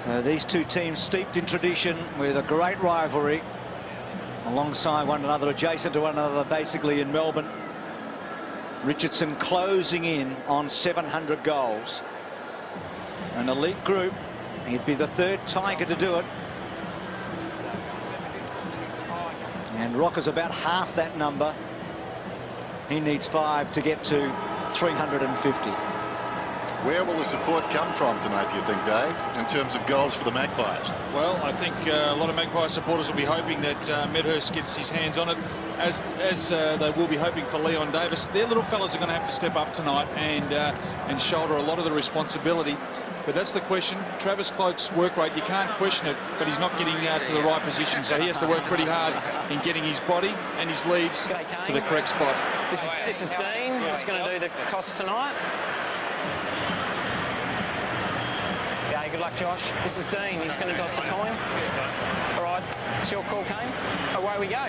So these two teams steeped in tradition with a great rivalry alongside one another, adjacent to one another, basically in Melbourne. Richardson closing in on 700 goals. An elite group. He'd be the third Tiger to do it. And Rocker's about half that number. He needs 5 to get to 350. Where will the support come from tonight, do you think, Dave, in terms of goals for the Magpies? Well, I think a lot of Magpie supporters will be hoping that Medhurst gets his hands on it, as they will be hoping for Leon Davis. Their little fellas are going to have to step up tonight and shoulder a lot of the responsibility. But that's the question. Travis Cloke's work rate, you can't question it, but he's not getting to the right position, so he has to work pretty hard in getting his body and his leads to the correct spot. This is Dean. He's going to do the toss tonight. Yeah, good luck, Josh. This is Dean. He's going to toss a coin. All right, it's your call, Kane. Away we go.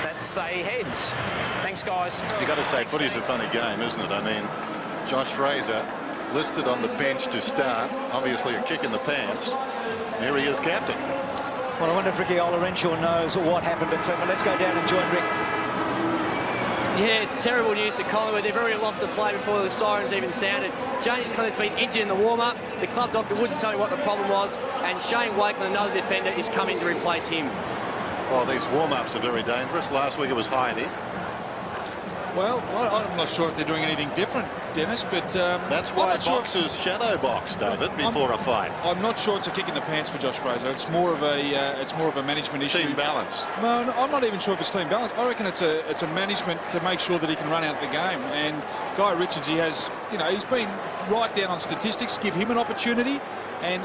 That's a heads. Thanks, guys. You've got to say, footy's a funny game, isn't it? I mean, Josh Fraser listed on the bench to start. Obviously a kick in the pants. Here he is, captain. Well, I wonder if Ricky Olorenshaw knows what happened to Clement. Let's go down and join Rick. Yeah, it's terrible news at Collingwood. They've already lost the play before the sirens even sounded. James Clement's been injured in the warm-up. The club doctor wouldn't tell me what the problem was. And Shane Wakeland, another defender, is coming to replace him. Well, these warm-ups are very dangerous. Last week it was Heidi. Well, I'm not sure if they're doing anything different, Dennis, but that's why boxers shadow box, David, before a fight. I'm not sure it's a kick in the pants for Josh Fraser. It's more of a management issue. Team balance. No, I'm not even sure if it's team balance. I reckon it's a management to make sure that he can run out the game. And Guy Richards, he has, he's been right down on statistics. Give him an opportunity, and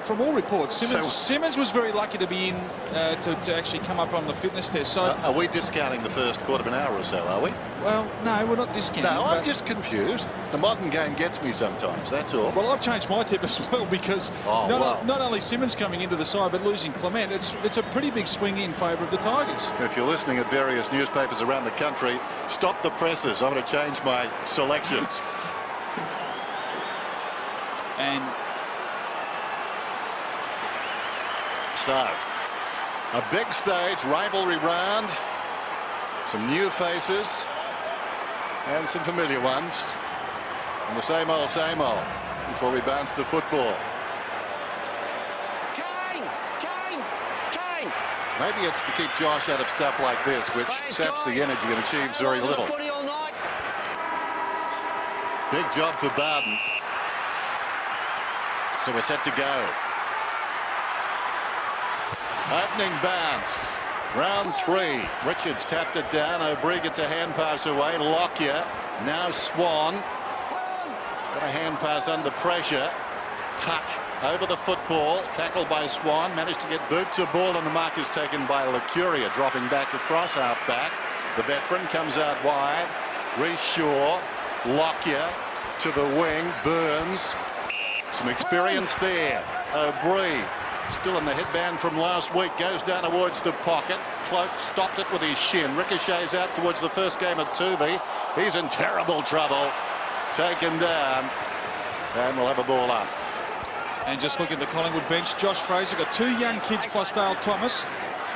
from all reports, Simmons was very lucky to be in to actually come up on the fitness test. So are we discounting the first quarter of an hour or so, are we? Well, no, we're not discounting. No, I'm just confused. The modern game gets me sometimes, that's all. Well, I've changed my tip as well, because not only Simmons coming into the side, but losing Clement, it's a pretty big swing in favour of the Tigers. If you're listening at various newspapers around the country, stop the presses. I'm going to change my selections. And so, a big stage, rivalry round, some new faces and some familiar ones, and the same old before we bounce the football. Kane! Maybe it's to keep Josh out of stuff like this, which saps the energy and achieves very little. Big job for Bowden. So we're set to go. Opening bounce, round 3. Richards tapped it down. O'Brien gets a hand pass away. Lockyer, now Swan. Got a hand pass under pressure. Tuck over the football. Tackled by Swan. Managed to get boot to ball, and the mark is taken by Lucuria, dropping back across half back. The veteran comes out wide. Reece Shaw. Lockyer to the wing. Burns. Some experience there. O'Brien. Still in the headband from last week, goes down towards the pocket. Cloke stopped it with his shin. Ricochets out towards the first game at Tuvey. He's in terrible trouble. Taken down, and we'll have a ball up. And just look at the Collingwood bench. Josh Fraser got 2 young kids plus Dale Thomas.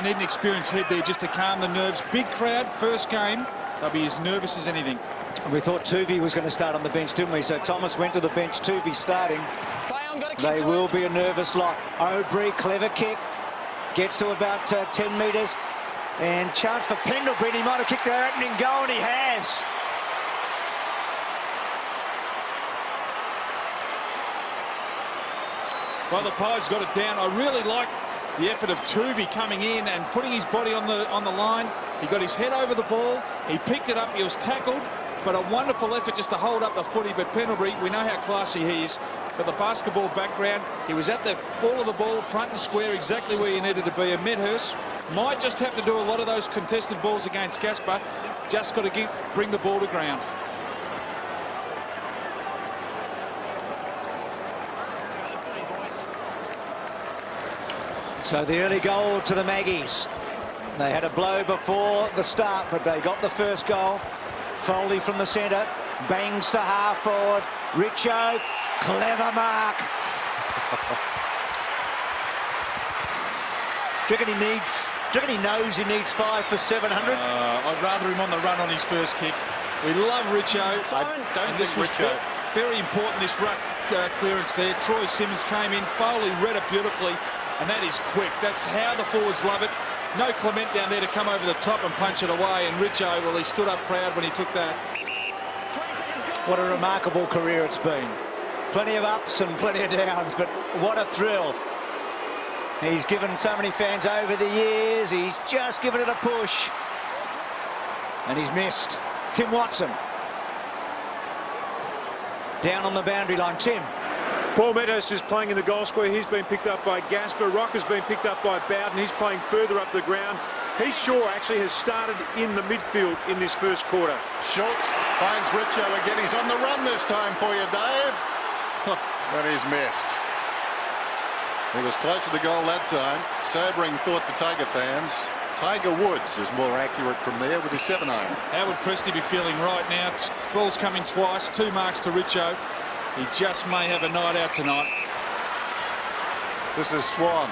Need an experienced head there just to calm the nerves. Big crowd, first game. They'll be as nervous as anything. We thought Tuvey was going to start on the bench, didn't we? So Thomas went to the bench, Tuvey starting. They will be a nervous lot. O'Brien, clever kick. Gets to about 10 metres. And chance for Pendlebury. He might have kicked their opening goal, and he has. Well, the Pies got it down. I really like the effort of Tuvey coming in and putting his body on the line. He got his head over the ball. He picked it up. He was tackled. But a wonderful effort just to hold up the footy. But Pendlebury, we know how classy he is. But the basketball background, he was at the fall of the ball, front and square, exactly where he needed to be. And Medhurst might just have to do a lot of those contested balls against Gaspar. Just got to bring the ball to ground. So the early goal to the Maggies. They had a blow before the start, but they got the first goal. Foley from the centre, bangs to half forward. Richo, clever mark. Do you reckon he knows he needs 5 for 700? I'd rather him on the run on his first kick. We love Richo. I don't this think was Richo. very important, this ruck clearance there. Troy Simmons came in. Foley read it beautifully, and that is quick. That's how the forwards love it. No Clement down there to come over the top and punch it away. And Richo, well, he stood up proud when he took that. What a remarkable career it's been. Plenty of ups and plenty of downs, but what a thrill. He's given so many fans over the years. He's just given it a push. And he's missed. Tim Watson. Down on the boundary line. Tim. Paul Medhurst is playing in the goal square. He's been picked up by Gasper. Rocker's been picked up by Bowden. He's playing further up the ground. Heath Shaw actually has started in the midfield in this first quarter. Schultz finds Richo again. He's on the run this time for you, Dave. But he's missed. He was close to the goal that time. Sobering thought for Tiger fans. Tiger Woods is more accurate from there with his 7-iron. How would Presty be feeling right now? Ball's coming twice. 2 marks to Richo. He just may have a night out tonight. This is Swan.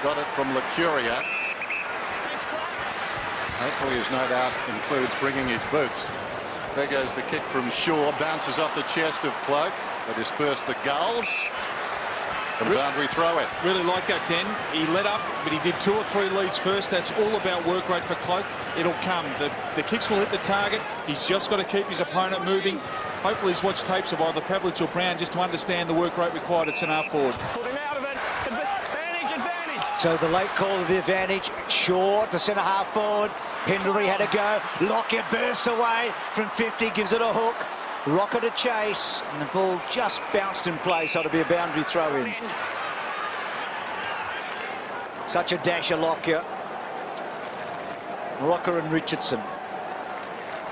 Got it from Lucuria. Hopefully his no doubt includes bringing his boots. There goes the kick from Shaw. Bounces off the chest of Cloak. They disperse the Gulls. The boundary throw it. Really like that, Den. He let up, but he did 2 or 3 leads first. That's all about work rate for Cloak. It'll come. The kicks will hit the target. He's just got to keep his opponent moving. Hopefully he's watched tapes of either Pavlich or Brown just to understand the work rate required at centre forward. Put him out of it. Advantage. So the late call of the advantage. Shaw to centre half forward. Pendlebury had a go. Lockyer bursts away from 50, gives it a hook. Rocker to chase, and the ball just bounced in place, so it'll be a boundary throw in. Such a dash of Lockyer. Rocker and Richardson.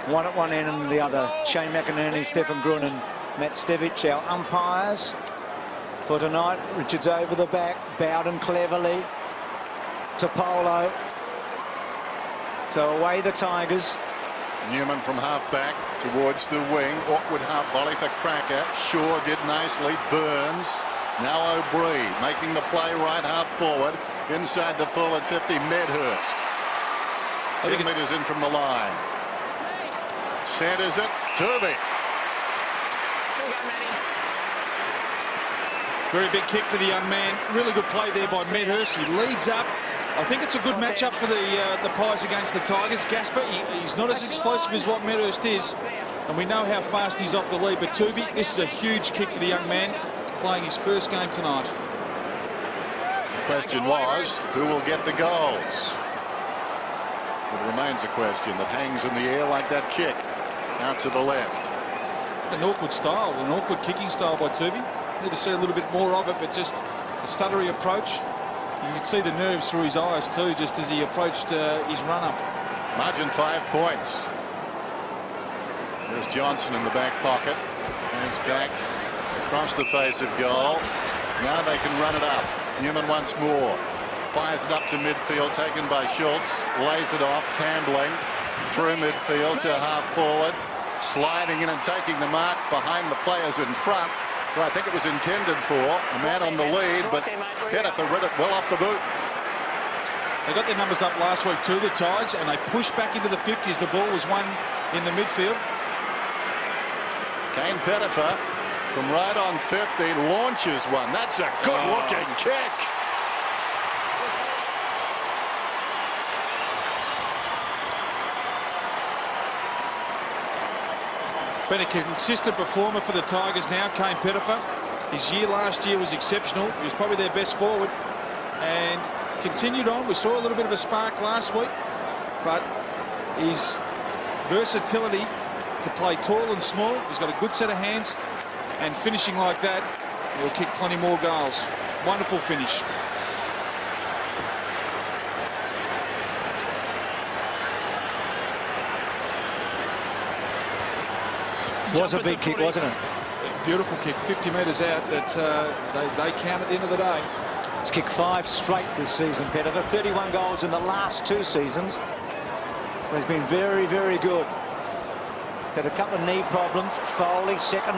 One at one end and the other. Shane McInerney, Stephen Gruen and Matt Stevic, our umpires for tonight. Richards over the back. Bowden cleverly to Polo. So away the Tigers. Newman from half-back towards the wing. Awkward half volley for Cracker. Shaw did nicely. Burns. Now O'Brien making the play right half forward. Inside the forward 50, Medhurst. 10 metres in from the line. Centres it. Turvey. Very big kick for the young man. Really good play there by Medhurst. He leads up. I think it's a good matchup for the Pies against the Tigers. Gasper, he's not as explosive as what Medhurst is, and we know how fast he's off the lead. But Tooby, this is a huge kick for the young man, playing his first game tonight. The question was, who will get the goals? It remains a question that hangs in the air like that kick out to the left. An awkward style, an awkward kicking style by Tooby. Need to see a little bit more of it, but just a stuttery approach. You could see the nerves through his eyes too, just as he approached his run-up. Margin 5 points. There's Johnson in the back pocket. Hands back across the face of goal. Now they can run it up. Newman once more. Fires it up to midfield, taken by Schultz. Lays it off, Tambling through midfield to half forward. Sliding in and taking the mark behind the players in front. Well, I think it was intended for a man on the lead, but Pettifer read it well off the boot. They got their numbers up last week too, the Tigers, and they pushed back into the 50s. The ball was won in the midfield. Kane Pettifer from right on 50 launches one. That's a good-looking kick. Been a consistent performer for the Tigers now, Kane Pettifer. His year last year was exceptional. He was probably their best forward and continued on. We saw a little bit of a spark last week, but his versatility to play tall and small, he's got a good set of hands, and finishing like that, he'll kick plenty more goals. Wonderful finish. It was a big kick, wasn't it? Beautiful kick, 50 metres out. That they count at the end of the day. It's kicked 5 straight this season, Pettifer. 31 goals in the last 2 seasons. So he's been very, very good. He's had a couple of knee problems. Foley, second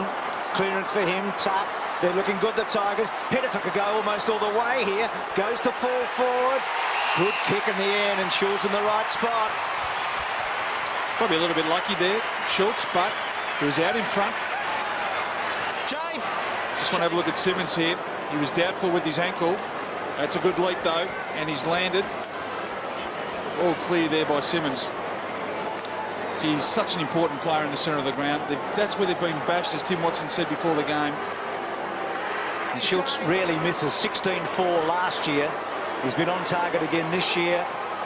Clearance for him. Tuck. They're looking good, the Tigers. Pettifer could go almost all the way here. Goes to fall forward. Good kick in the end, and Schultz in the right spot. Probably a little bit lucky there, Schultz, but he was out in front. Just want to have a look at Simmons here. He was doubtful with his ankle. That's a good leap though, and he's landed. All clear there by Simmons. He's such an important player in the centre of the ground. That's where they've been bashed, as Tim Watson said before the game. And Schultz rarely misses. 16-4 last year. He's been on target again this year.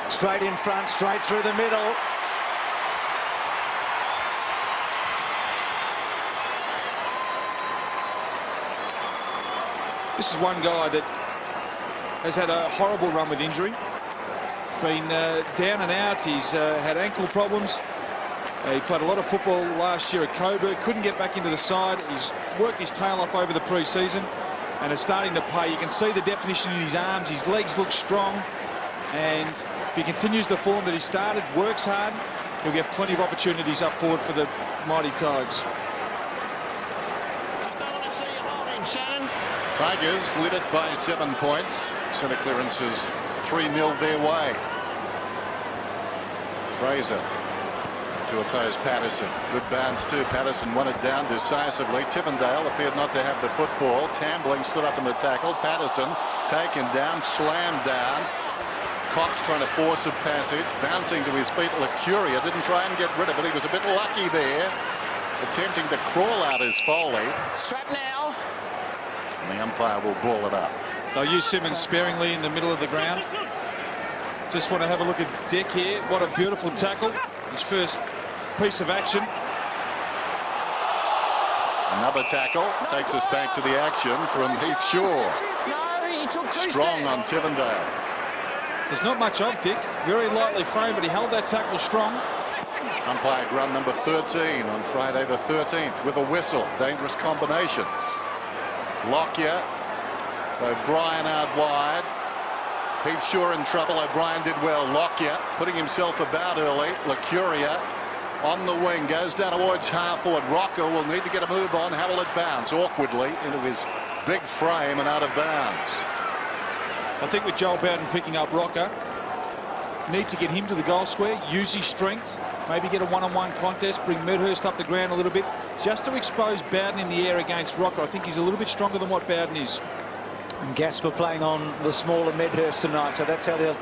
Straight in front, straight through the middle. This is one guy that has had a horrible run with injury. Been down and out. He's had ankle problems. He played a lot of football last year at Coburg. Couldn't get back into the side. He's worked his tail off over the pre-season and is starting to play. You can see the definition in his arms. His legs look strong. And if he continues the form that he started, works hard, he'll get plenty of opportunities up forward for the mighty Tigers. Tigers lead it by 7 points. Centre clearances 3-0 their way. Fraser to oppose Patterson. Good bounce too. Patterson won it down decisively. Tivendale appeared not to have the football. Tambling stood up in the tackle. Patterson taken down, slammed down. Cox trying to force a passage. Bouncing to his feet. Licuria didn't try and get rid of it. He was a bit lucky there. Attempting to crawl out his Foley. Strap now. And the umpire will ball it up. They'll use Simmons sparingly in the middle of the ground. Just want to have a look at Dick here. What a beautiful tackle. His first piece of action. Another tackle takes us back to the action from Heath Shaw. No, he took 2 Strong steps. on Tivendale. There's not much of Dick. Very lightly framed, but he held that tackle strong. Umpire grun number 13 on Friday the 13th with a whistle. Dangerous combinations. Lockyer. O'Brien out wide. Heath Shaw in trouble. O'Brien did well. Lockyer putting himself about early. Licuria on the wing. Goes down towards half forward. Rocker will need to get a move on. How will it bounce? Awkwardly into his big frame and out of bounds. I think with Joel Bowden picking up Rocker, need to get him to the goal square, use his strength, maybe get a one-on-one contest, bring Medhurst up the ground a little bit, just to expose Bowden in the air against Rocker. I think he's a little bit stronger than what Bowden is. And Gasper playing on the smaller Medhurst tonight, so that's how they're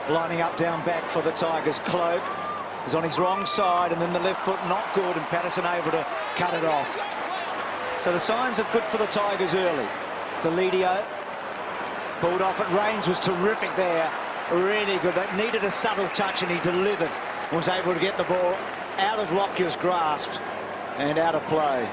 lining up down back for the Tigers. Cloak is on his wrong side, and then the left foot not good, and Patterson able to cut it off. So the signs are good for the Tigers early. Deledio pulled off it. Raines was terrific there. Really good. That needed a subtle touch, and he delivered. Was able to get the ball out of Lockyer's grasp and out of play.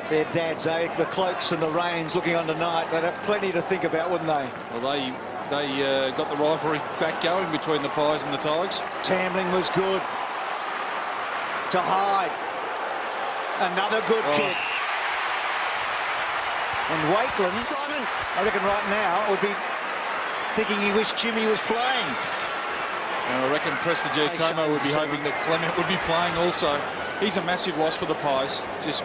Their dads, eh? The Cloaks and the Rains looking on tonight. They'd have plenty to think about, wouldn't they? Well, they got the rivalry back going between the Pies and the Tigers. Tambling was good. To Hyde. Another good kick. And Wakeland, I reckon right now, would be thinking he wished Jimmy was playing. And I reckon Presta Giacomo would be hoping that Clement would be playing also. He's a massive loss for the Pies. Just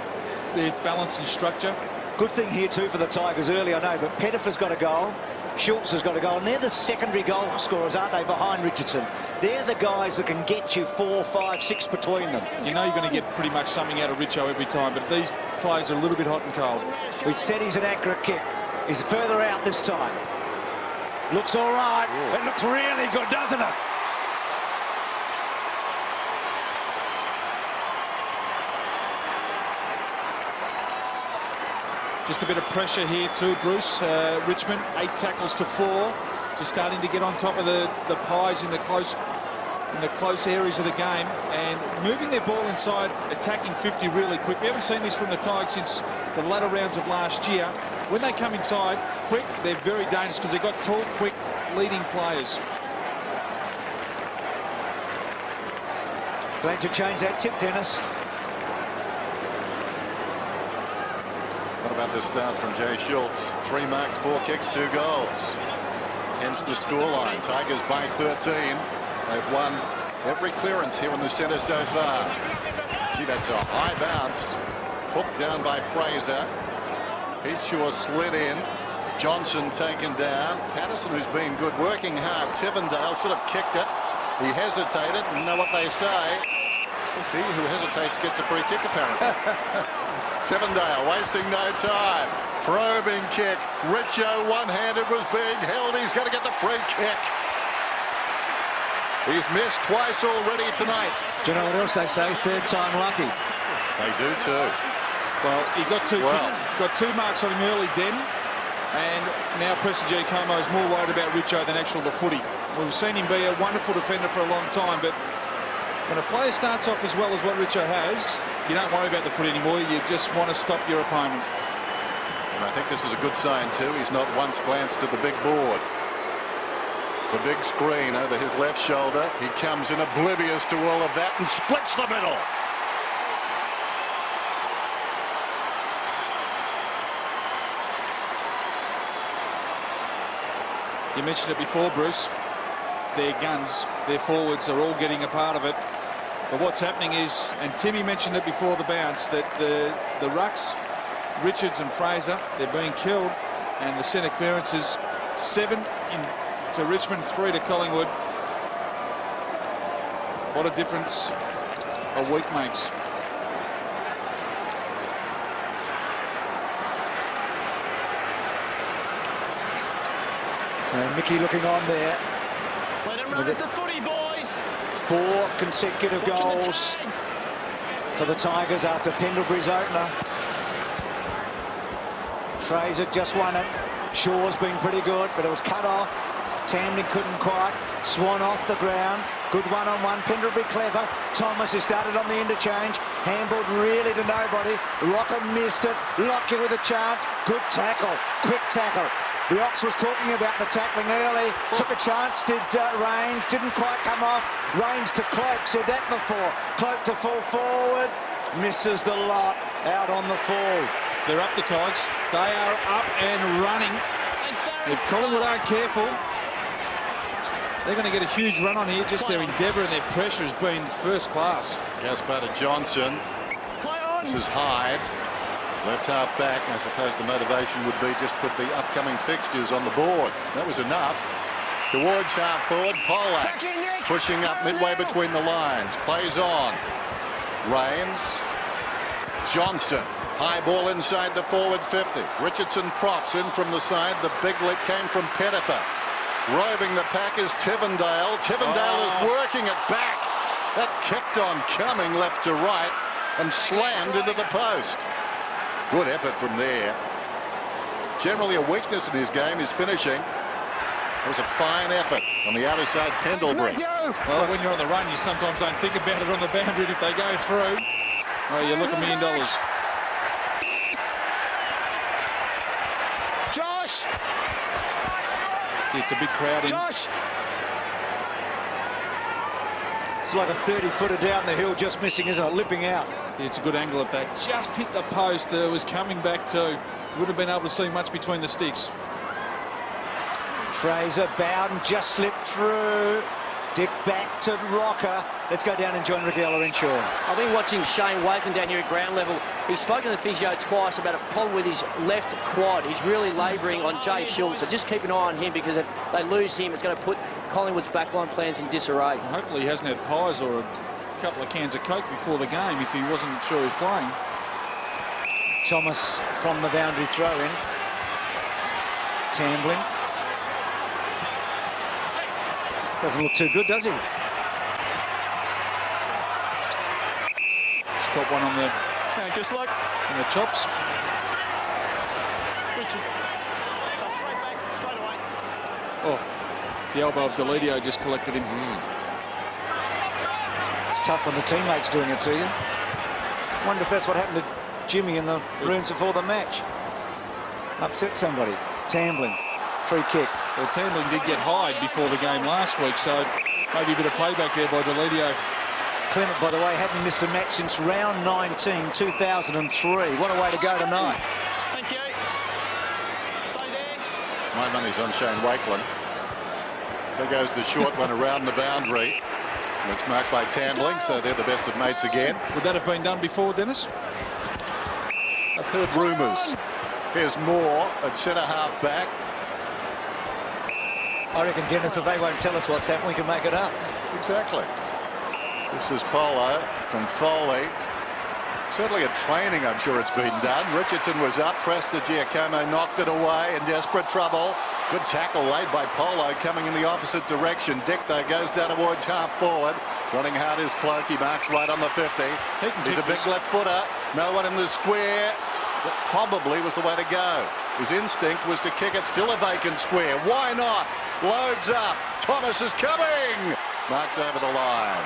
their balance and structure. Good thing here too for the Tigers early, I know, but Pettifer's got a goal. Schultz has got a goal, and they're the secondary goal scorers, aren't they, behind Richardson? They're the guys that can get you 4, 5, 6 between them. You know you're going to get pretty much something out of Richo every time, but these players are a little bit hot and cold. We said he's an accurate kick. He's further out this time. Looks all right. Ooh. It looks really good, doesn't it? Just a bit of pressure here too, Bruce. Richmond, 8 tackles to 4. Just starting to get on top of the Pies in the close areas of the game and moving their ball inside, attacking 50 really quick. We haven't seen this from the Tigers since the latter rounds of last year. When they come inside quick, they're very dangerous because they've got tall, quick, leading players. Glad to change that tip, Dennis. What about the start from Jay Schultz? 3 marks, 4 kicks, 2 goals. Hence the scoreline. Tigers by 13. They've won every clearance here in the centre so far. Gee, that's a high bounce. Hooked down by Fraser. Heatshaw slid in. Johnson taken down. Patterson, who's been good, working hard. Tivendale should have kicked it. He hesitated. You know what they say. He who hesitates gets a free kick, apparently. Tivendale wasting no time. Probing kick. Richo one-handed was being held. He's going to get the free kick. He's missed twice already tonight. Do you know what else they say? Third time lucky. They do too. Well, he's got two marks on him early, Den. And now Preston G. Como is more worried about Richo than the footy. We've seen him be a wonderful defender for a long time, but when a player starts off as well as what Richo has, you don't worry about the footy anymore. You just want to stop your opponent. And I think this is a good sign too. He's not once glanced at the big board. The big screen over his left shoulder. He comes in oblivious to all of that and splits the middle. You mentioned it before, Bruce. Their guns, their forwards are all getting a part of it. But what's happening is, and Timmy mentioned it before the bounce, that the rucks, Richards and Fraser, they're being killed, and the centre clearances 7 to Richmond, 3 to Collingwood. What a difference a week makes. So Mickey looking on there. Let him run at the footy, boys. 4 consecutive goals for the Tigers after Pendlebury's opener. Fraser just won it. Shaw's been pretty good, but it was cut off. Tamlin couldn't quite. Swan off the ground. Good one-on-one. Pendlebury clever. Thomas, who started on the interchange, handballed really to nobody. Rocker missed it. Lockyer with a chance. Good tackle. Quick tackle. The Ox was talking about the tackling early. Took a chance, did Range. Didn't quite come off. Range to Cloak. Said that before. Cloak to fall forward. Misses the lot. Out on the fall. They're up, the Tigers. They are up and running. If Collingwood aren't careful, they're going to get a huge run on here. Just their endeavour and their pressure has been first class. Gaspar to Johnson. This is Hyde. Left half back. I suppose the motivation would be just put the upcoming fixtures on the board. That was enough. Towards half forward, Pollack pushing up midway between the lines. Plays on. Rains. Johnson. High ball inside the forward 50. Richardson props in from the side. The big lick came from Pettifer. Roving the pack is Tivendale. Tivendale is working it back. That kept on coming left to right and slammed into the post. Good effort from there. Generally a weakness in his game is finishing. It was a fine effort on the outer side, Pendlebury. Well, when you're on the run, you sometimes don't think about it on the boundary. If they go through, well, you look $1 million. Josh! It's a big crowd in. Josh! It's like a 30-footer down the hill, just missing, isn't it? Lipping out. It's a good angle at that. Just hit the post. Was coming back too. Would have been able to see much between the sticks. Fraser, Bowden just slipped through. Dick back to Rocker. Let's go down and join Ricky Olorenshaw. I've been watching Shane Wakeland down here at ground level. He's spoken to the physio twice about a problem with his left quad. He's really labouring on Jay Schultz, so just keep an eye on him, because if they lose him, it's going to put Collingwood's backline plans in disarray. Well, hopefully he hasn't had pies or a couple of cans of Coke before the game if he wasn't sure he was playing. Thomas from the boundary throw-in. Tamblin. Doesn't look too good, does he? He's got one on the, Just like on the chops. Richard. Straight back, straight away. Oh, the elbow of Deledio just collected him. It's tough when the teammate's doing it to you. Wonder if that's what happened to Jimmy in the rooms before the match. Upset somebody. Tamblin, free kick. Well, Tamlin did get Hyde before the game last week, so maybe a bit of playback there by Deledio. Clement, by the way, hadn't missed a match since round 19, 2003. What a way to go tonight. Thank you. Stay there. My money's on Shane Wakeland. There goes the short one around the boundary. It's marked by Tambling, so they're the best of mates again. Would that have been done before, Dennis? I've heard rumours. Here's Moore at centre-half back. I reckon, Dennis, if they won't tell us what's happened, we can make it up. Exactly. This is Polo from Foley. Certainly at training, I'm sure it's been done. Richardson was up. Presta Giacomo knocked it away in desperate trouble. Good tackle laid by Polo coming in the opposite direction. Dick, though, goes down towards half forward. Running hard is Cloak. He marks right on the 50. He's a big left footer. No one in the square. That probably was the way to go. His instinct was to kick it. Still a vacant square. Why not? Loads up. Thomas is coming. Marks over the line.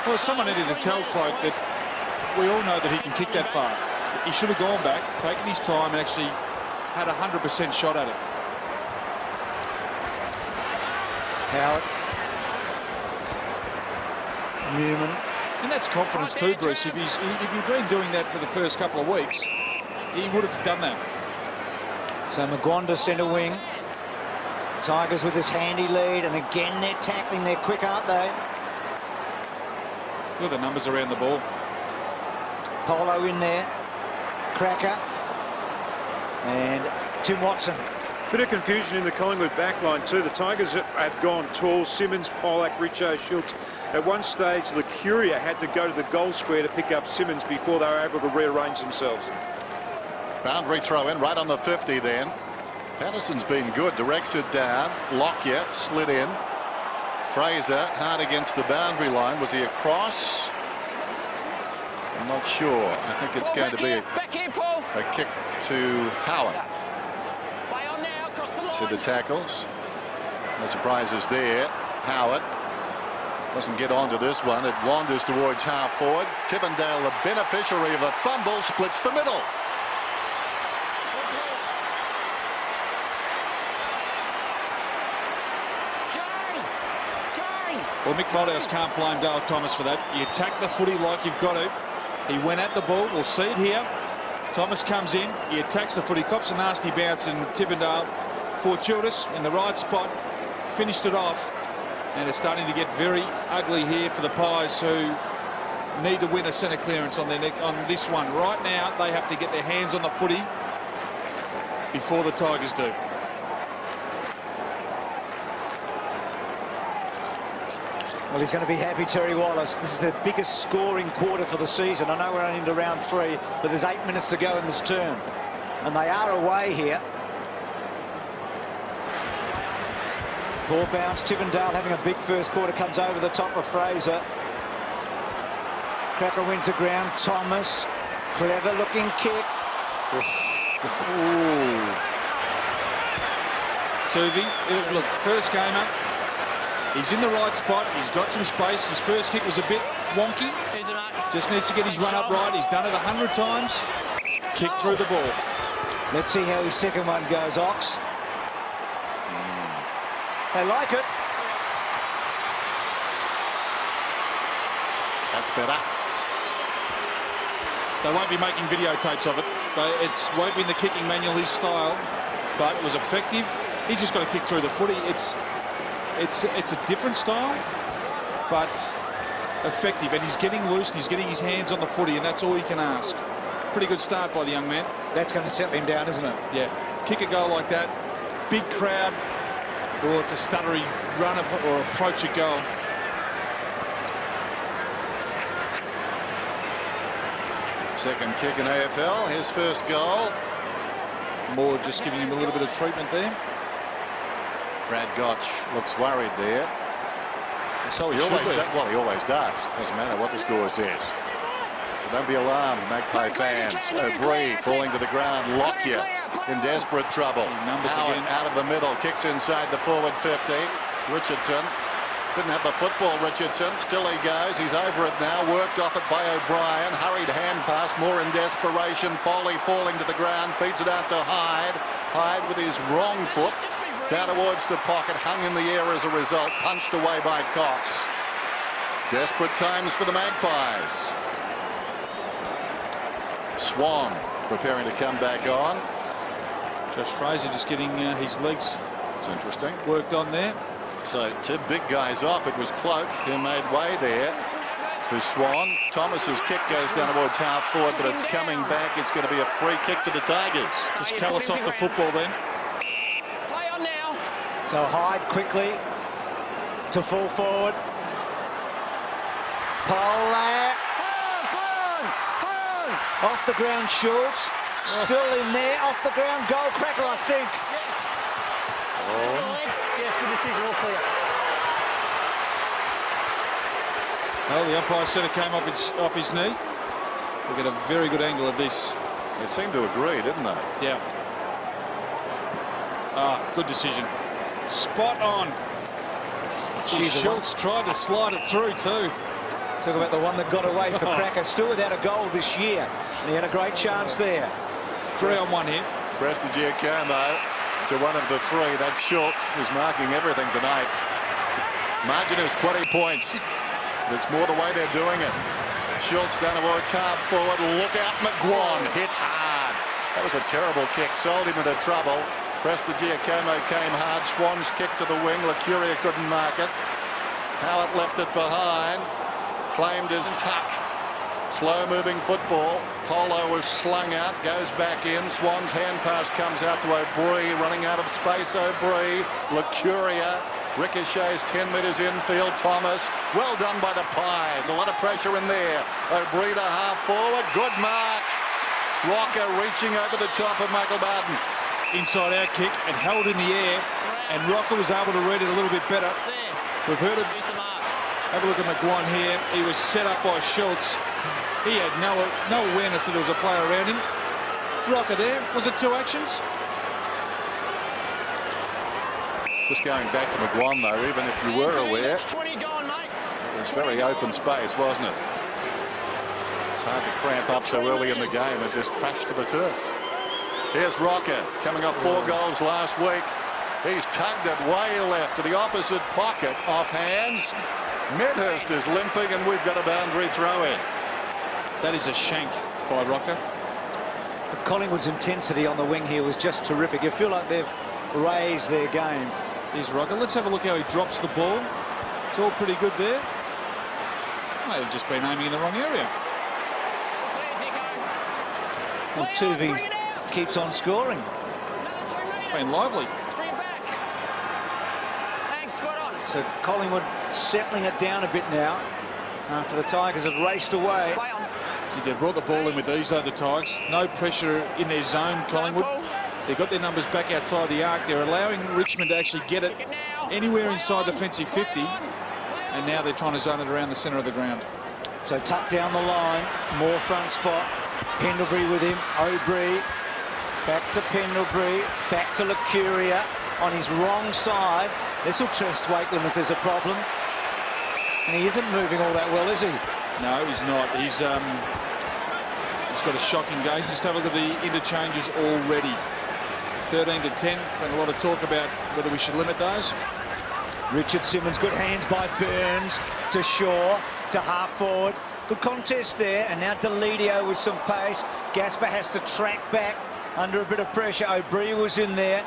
Well, someone needed to tell Cloak that we all know that he can kick that far. He should have gone back, taken his time, and actually had a 100% shot at it. Howard. Newman. And that's confidence too, Bruce. If you've been doing that for the first couple of weeks, he would have done that. So Magwanda centre wing. Tigers with this handy lead, and again they're tackling. They're quick, aren't they? Look at the numbers around the ball. Polo in there. Cracker. And Tim Watson. Bit of confusion in the Collingwood backline too. The Tigers have gone tall. Simmons, Polak, Richo, Schultz. At one stage, Lucuria had to go to the goal square to pick up Simmons before they were able to rearrange themselves. Boundary throw in right on the 50 then. Patterson's been good. Directs it down. Lockyer slid in. Fraser hard against the boundary line. Was he across? I'm not sure. I think it's going to be a kick to Howard. See the tackles. No surprises there. Howard doesn't get onto this one. It wanders towards half forward. Tippendale, the beneficiary of a fumble, splits the middle. Well, Mick Moldhouse can't blame Dale Thomas for that. You attack the footy like you've got to. He went at the ball. We'll see it here. Thomas comes in. He attacks the footy. Cops a nasty bounce, and Tippendale, fortuitous in the right spot, finished it off. And it's starting to get very ugly here for the Pies, who need to win a centre clearance on their neck on this one. Right now, they have to get their hands on the footy before the Tigers do. Well, he's going to be happy, Terry Wallace. This is the biggest scoring quarter for the season. I know we're only into round 3, but there's 8 minutes to go in this term. And they are away here. Ball bounce. Tippendale having a big first quarter. Comes over the top of Fraser. Cracker went to ground. Thomas. Clever looking kick. Ooh. Tuvey, look, first game up. He's in the right spot. He's got some space. His first kick was a bit wonky. Just needs to get his run up right. He's done it 100 times. Kick through the ball. Let's see how his second one goes, Ox. They like it. That's better. They won't be making videotapes of it. It won't be in the kicking manual, his style, but it was effective. He's just got to kick through the footy. It's a different style, but effective, and he's getting loose and he's getting his hands on the footy, and that's all you can ask. Pretty good start by the young man. That's going to settle him down, isn't it? Yeah. Kick a goal like that, big crowd, or it's a stuttery run up or approach a goal. Second kick in AFL, his first goal. Moore just giving him a little bit of treatment there. Brad Gotch looks worried there. So he always does. Well, he always does. Doesn't matter what the score says. So don't be alarmed, Magpie fans. O'Brien falling to the ground. Lockyer in desperate trouble. Howard out of the middle, kicks inside the forward 50. Richardson couldn't have the football. Richardson still he goes. He's over it now. Worked off it by O'Brien. Hurried hand pass. More in desperation. Foley falling to the ground. Feeds it out to Hyde. Hyde with his wrong foot down towards the pocket, hung in the air as a result, punched away by Cox. Desperate times for the Magpies. Swan preparing to come back on. Josh Fraser just getting his legs That's interesting. Worked on there. So 2 big guys off. It was Cloak who made way there for Swan. Thomas's kick goes down towards half forward, but it's coming back. It's going to be a free kick to the Tigers. Just callous off the football then. Play on now. So Hyde quickly to full forward. Pole there. Off the ground, Schultz. Still in there. Off the ground, goal cracker, I think. Yes, good decision, all clear. Oh, the umpire said it came off his knee. We'll get a very good angle of this. They seemed to agree, didn't they? Yeah. Good decision. Spot on. Gee, Schultz tried to slide it through too. Talk about the one that got away for Cracker. Still without a goal this year. And he had a great chance there. 3-on-1 here. Prestigiacomo to one of the 3. That Schultz is marking everything tonight. Margin is 20 points. That's more the way they're doing it. Schultz down towards half forward. Look out, McGuan hit hard. That was a terrible kick. Sold him into trouble. Prestigiacomo came hard. Swan's kick to the wing. Lucuria couldn't mark it. Howard left it behind. Claimed his tuck. Slow-moving football. Polo was slung out, goes back in. Swan's hand pass comes out to O'Brien, running out of space. O'Brien, Lucuria, ricochets 10 metres infield. Thomas, well done by the Pies. A lot of pressure in there. O'Brien to half forward, good mark. Rocker reaching over the top of Michael Barton. Inside out kick and held in the air, and Rocker was able to read it a little bit better. We've heard it. Have a look at McGuan here. He was set up by Schultz. He had no awareness that there was a player around him. Rocker there. Was it 2 actions? Just going back to McGuan, though, even if you were aware, it was very open space, wasn't it? It's hard to cramp up so early in the game and just crash to the turf. Here's Rocker, coming off 4 goals last week. He's tugged it way left to the opposite pocket, off hands. Medhurst is limping, and we've got a boundary throw in. That is a shank by Rocker. The Collingwood's intensity on the wing here was just terrific. You feel like they've raised their game. Here's Rocker. Let's have a look how he drops the ball. It's all pretty good there. May have just been aiming in the wrong area. And Tuvey keeps on scoring. Been lively. So Collingwood settling it down a bit now after the Tigers have raced away. See, they've brought the ball in with these, though, the Tigers. No pressure in their zone, Collingwood. They've got their numbers back outside the arc. They're allowing Richmond to actually get it anywhere inside defensive 50. And now they're trying to zone it around the centre of the ground. So tucked down the line, more front spot. Pendlebury with him, O'Brien. Back to Pendlebury, back to Lucuria on his wrong side. This will test Wakeland if there's a problem. And he isn't moving all that well, is he? No, he's not. He's got a shocking game. Just have a look at the interchanges already. 13 to 10. Been a lot of talk about whether we should limit those. Richard Simmons, good hands by Burns to Shaw, to half forward. Good contest there, and now Deledio with some pace. Gasper has to track back under a bit of pressure. O'Brien was in there.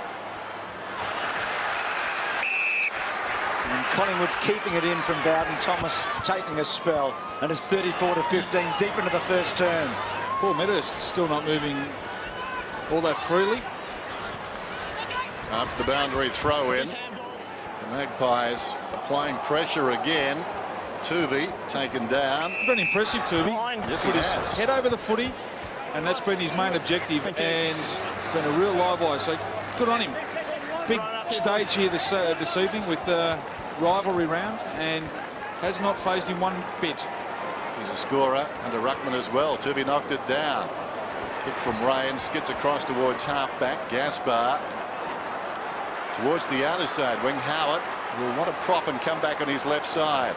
And Collingwood keeping it in from Bowden. Thomas taking a spell, and it's 34 to 15, deep into the first term. Paul Medhurst still not moving all that freely. After the boundary throw in, the Magpies applying pressure again. Tuvey taken down. Very impressive, Tuvey. Yes, Put he his has. head over the footy, and that's been his main objective, and been a real live wire. So good on him. Big stage here this evening with rivalry round, and has not phased him one bit. He's a scorer and a ruckman as well. Tuvey knocked it down. Kick from Rain, skids across towards half-back. Gaspar towards the outer side. Wing Howard will want to prop and come back on his left side.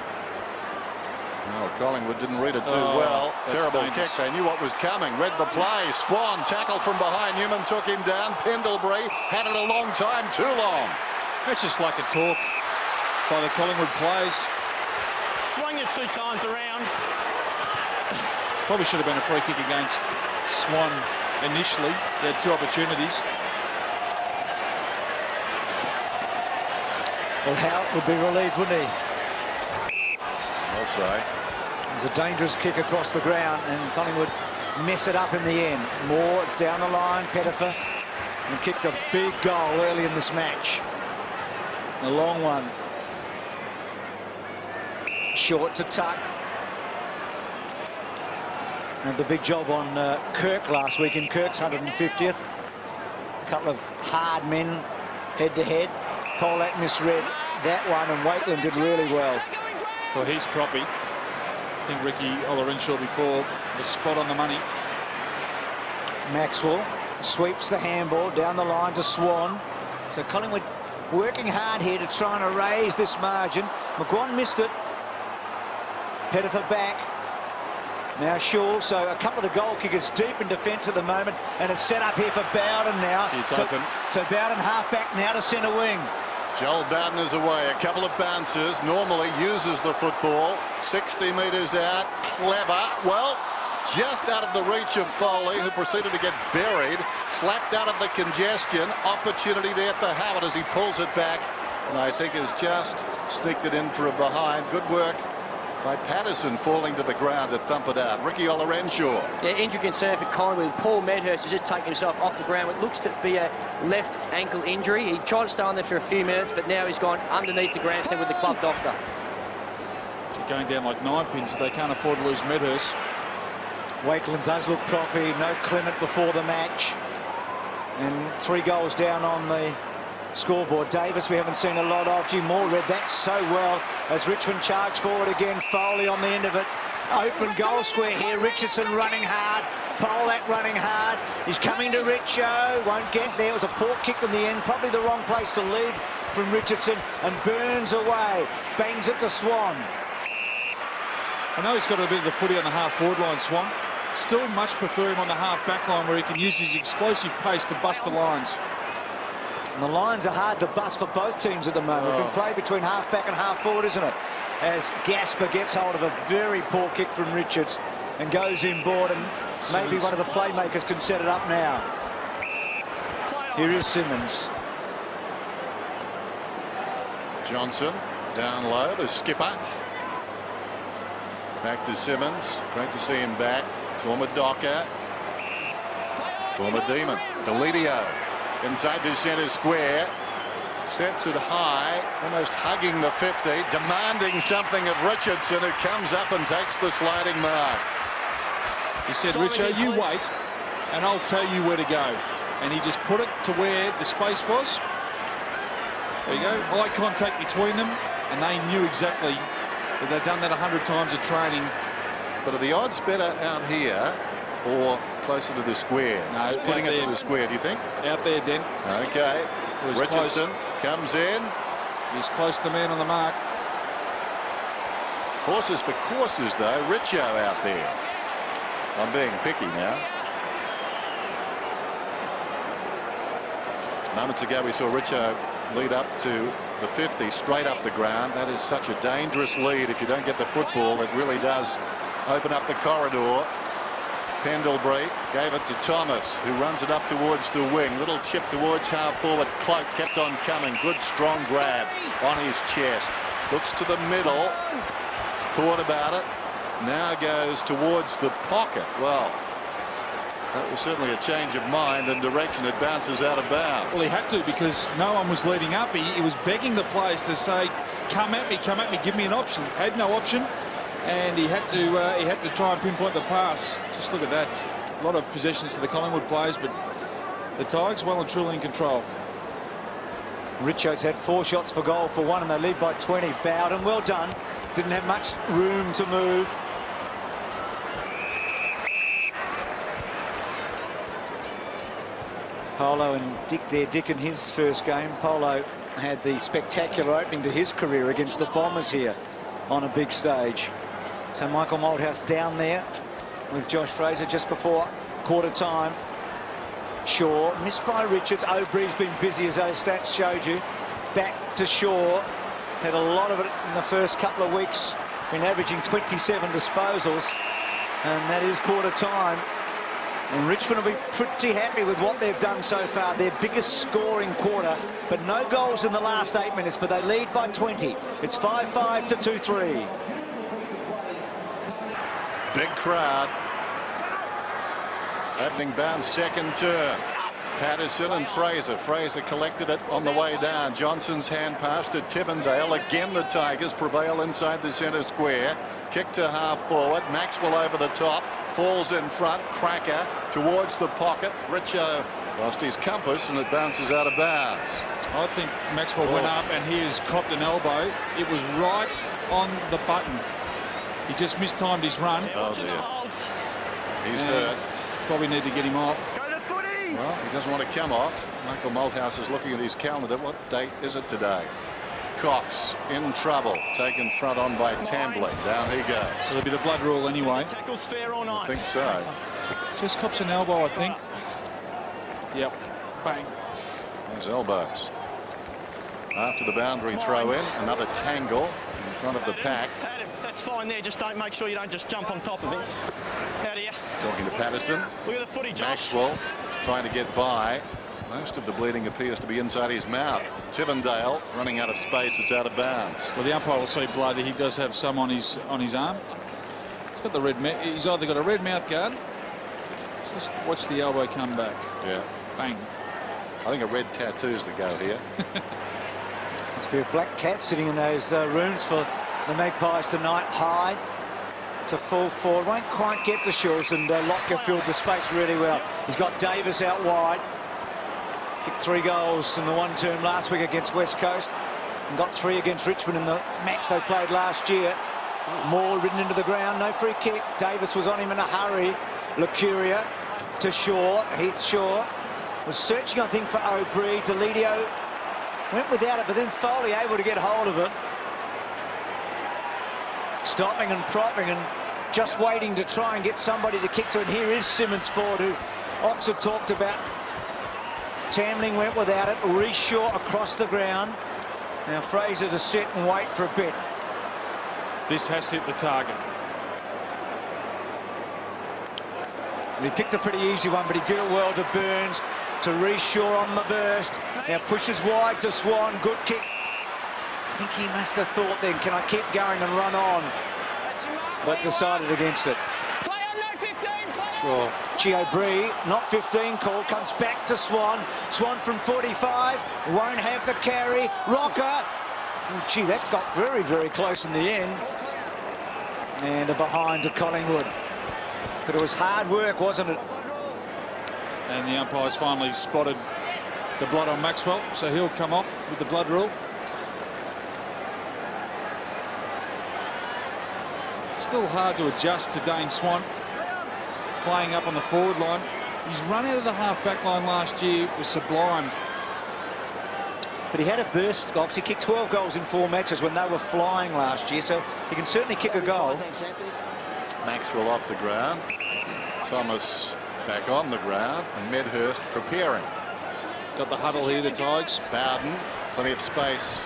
Oh, Collingwood didn't read it too well. Terrible dangerous. kick. They knew what was coming. Read the play. Swan tackle from behind. Newman took him down. Pendlebury had it a long time. Too long. That's just like a talk by the Collingwood players. Swung it 2 times around. Probably should have been a free kick against Swan initially. He had 2 opportunities. Well, Howard would be relieved, wouldn't he? I'll say. It was a dangerous kick across the ground, and Collingwood mess it up in the end. Moore down the line, Pettifer, and kicked a big goal early in this match. A long one. Short to Tuck. And the big job on Kirk last week in Kirk's 150th. A couple of hard men head-to-head. Polak misread that one, and Wakeland did really well. Well, he's proppy. I think Ricky Olorenshaw before was spot on the money. Maxwell sweeps the handball down the line to Swan. So Collingwood working hard here to try and erase this margin. McGuan missed it. Pettifer back. Now Shaw, so a couple of the goal kickers deep in defence at the moment, and it's set up here for Bowden now. It's open. So Bowden half back now to centre wing. Joel Bowden is away. A couple of bounces. Normally uses the football. 60 metres out. Clever. Well, just out of the reach of Foley, who proceeded to get buried. Slapped out of the congestion. Opportunity there for Howard as he pulls it back. And I think has just sneaked it in for a behind. Good work by Patterson, falling to the ground to thump it out. Ricky Olorenshaw. Yeah, injury concern for Collingwood. Paul Medhurst has just taken himself off the ground. It looks to be a left ankle injury. He tried to stay on there for a few minutes, but now he's gone underneath the grandstand with the club doctor. She's going down like 9 pins. They can't afford to lose Medhurst. Wakeland does look proppy. No Clement before the match. And 3 goals down on the scoreboard. Davis we haven't seen a lot of. Jim Moore read that so well as Richmond charge forward again. Foley on the end of it. Open goal square here. Richardson running hard. Polak running hard. He's coming to Richo. Won't get there. It was a poor kick in the end. Probably the wrong place to lead from Richardson. And Burns away. Bangs it to Swan. I know he's got a bit of the footy on the half-forward line, Swan. Still much prefer him on the half-back line where he can use his explosive pace to bust the lines. And the lines are hard to bust for both teams at the moment. Been played between half-back and half-forward, isn't it? As Gasper gets hold of a very poor kick from Richards and goes inboard, and maybe one of the playmakers can set it up now. Here is Simmons. Johnson down low, the skipper. Back to Simmons. Great to see him back. Former Docker. Former Demon. Delidio inside the centre square. Sets it high, almost hugging the 50, demanding something of Richardson, who comes up and takes the sliding mark. He said, Richo, you wait, and I'll tell you where to go. And he just put it to where the space was. There you go. Eye contact between them, and they knew exactly that they'd done that 100 times of training. But are the odds better out here or closer to the square? No, just putting it to the square, do you think? Out there, Den. Okay. Richardson comes in. He's close to the man on the mark. Horses for courses, though. Richo out there. I'm being picky now. Moments ago, we saw Richo lead up to the 50, straight up the ground. That is such a dangerous lead. If you don't get the football, it really does open up the corridor. Pendlebury gave it to Thomas, who runs it up towards the wing. Little chip towards half forward. Cloak kept on coming. Good strong grab on his chest. Looks to the middle. Thought about it. Now goes towards the pocket. Well, that was certainly a change of mind and direction. It bounces out of bounds. Well, he had to, because no one was leading up. He was begging the players to say, come at me, give me an option. Had no option, and he had to try and pinpoint the pass. Just look at that. A lot of possessions for the Collingwood players, but the Tigers well and truly in control. Richards had 4 shots for goal for 1, and they lead by 20. Bowden, well done. Didn't have much room to move. Polo and Dick there. Dick in his first game. Polo had the spectacular opening to his career against the Bombers here on a big stage. So Michael Malthouse down there with Josh Fraser just before quarter time. Shaw missed by Richards. O'Brien's been busy, as those stats showed you. Back to Shaw. He's had a lot of it in the first couple of weeks. Been averaging 27 disposals. And that is quarter time. And Richmond will be pretty happy with what they've done so far. Their biggest scoring quarter, but no goals in the last 8 minutes, but they lead by 20. It's 5-5 to 2-3. Big crowd. Opening bounce, second term. Patterson and Fraser. Fraser collected it on the way down. Johnson's hand pass to Tivendale. Again, the Tigers prevail inside the centre square. Kick to half forward. Maxwell over the top. Falls in front. Cracker towards the pocket. Richo lost his compass and it bounces out of bounds. I think Maxwell went up and he has copped an elbow. It was right on the button. He just mistimed his run. Oh dear. He's hurt. Probably need to get him off. Well, he doesn't want to come off. Michael Malthouse is looking at his calendar. What date is it today? Cox in trouble. Taken front on by Tambling. Down he goes. So there'll be the blood rule anyway. Tackles fair or not? I think so. Just cops an elbow, I think. Yep. Bang. Those elbows. After the boundary throw in, another tangle in front of the pack. Adam, that's fine there. Just don't make sure you don't just jump on top of him. Out here. Talking to Patterson. Look at the footy, Josh. Maxwell trying to get by. Most of the bleeding appears to be inside his mouth. Tivendale running out of space. It's out of bounds. Well, the umpire will see blood. He does have some on his arm. He's got the red. He's either got a red mouth guard. Just watch the elbow come back. Yeah. Bang. I think a red tattoo's the go here. Must be a black cat sitting in those rooms for the Magpies tonight. High to full forward. Won't quite get to Schultz, and Lotka filled the space really well. He's got Davis out wide. Kicked 3 goals in the one term last week against West Coast and got 3 against Richmond in the match they played last year. Moore ridden into the ground, no free kick. Davis was on him in a hurry. Lucuria to Shaw. Heath Shaw was searching, I think, for O'Brien. Deledio went without it, but then Foley able to get hold of it. Stopping and propping and just waiting to try and get somebody to kick to. And here is Simmons forward, who Oxford talked about. Tambling went without it. Reshaw across the ground. Now Fraser to sit and wait for a bit. This has to hit the target. And he picked a pretty easy one, but he did it well to Burns. To Reshaw on the burst. Now pushes wide to Swan. Good kick. I think he must have thought then, can I keep going and run on? But decided against it. Sure. Gio Bree, not 15 call, comes back to Swan. Swan from 45, won't have the carry. Rocker. Oh, gee, that got very, very close in the end. And a behind to Collingwood. But it was hard work, wasn't it? And the umpires finally spotted the blood on Maxwell, so he'll come off with the blood rule. Still hard to adjust to Dane Swan playing up on the forward line. His run out of the half-back line last year was sublime. But he had a burst, Gox. He kicked 12 goals in 4 matches when they were flying last year, so he can certainly kick a goal. Maxwell off the ground. Thomas back on the ground, and Medhurst preparing. Got the huddle here, the Tigers. Bowden, plenty of space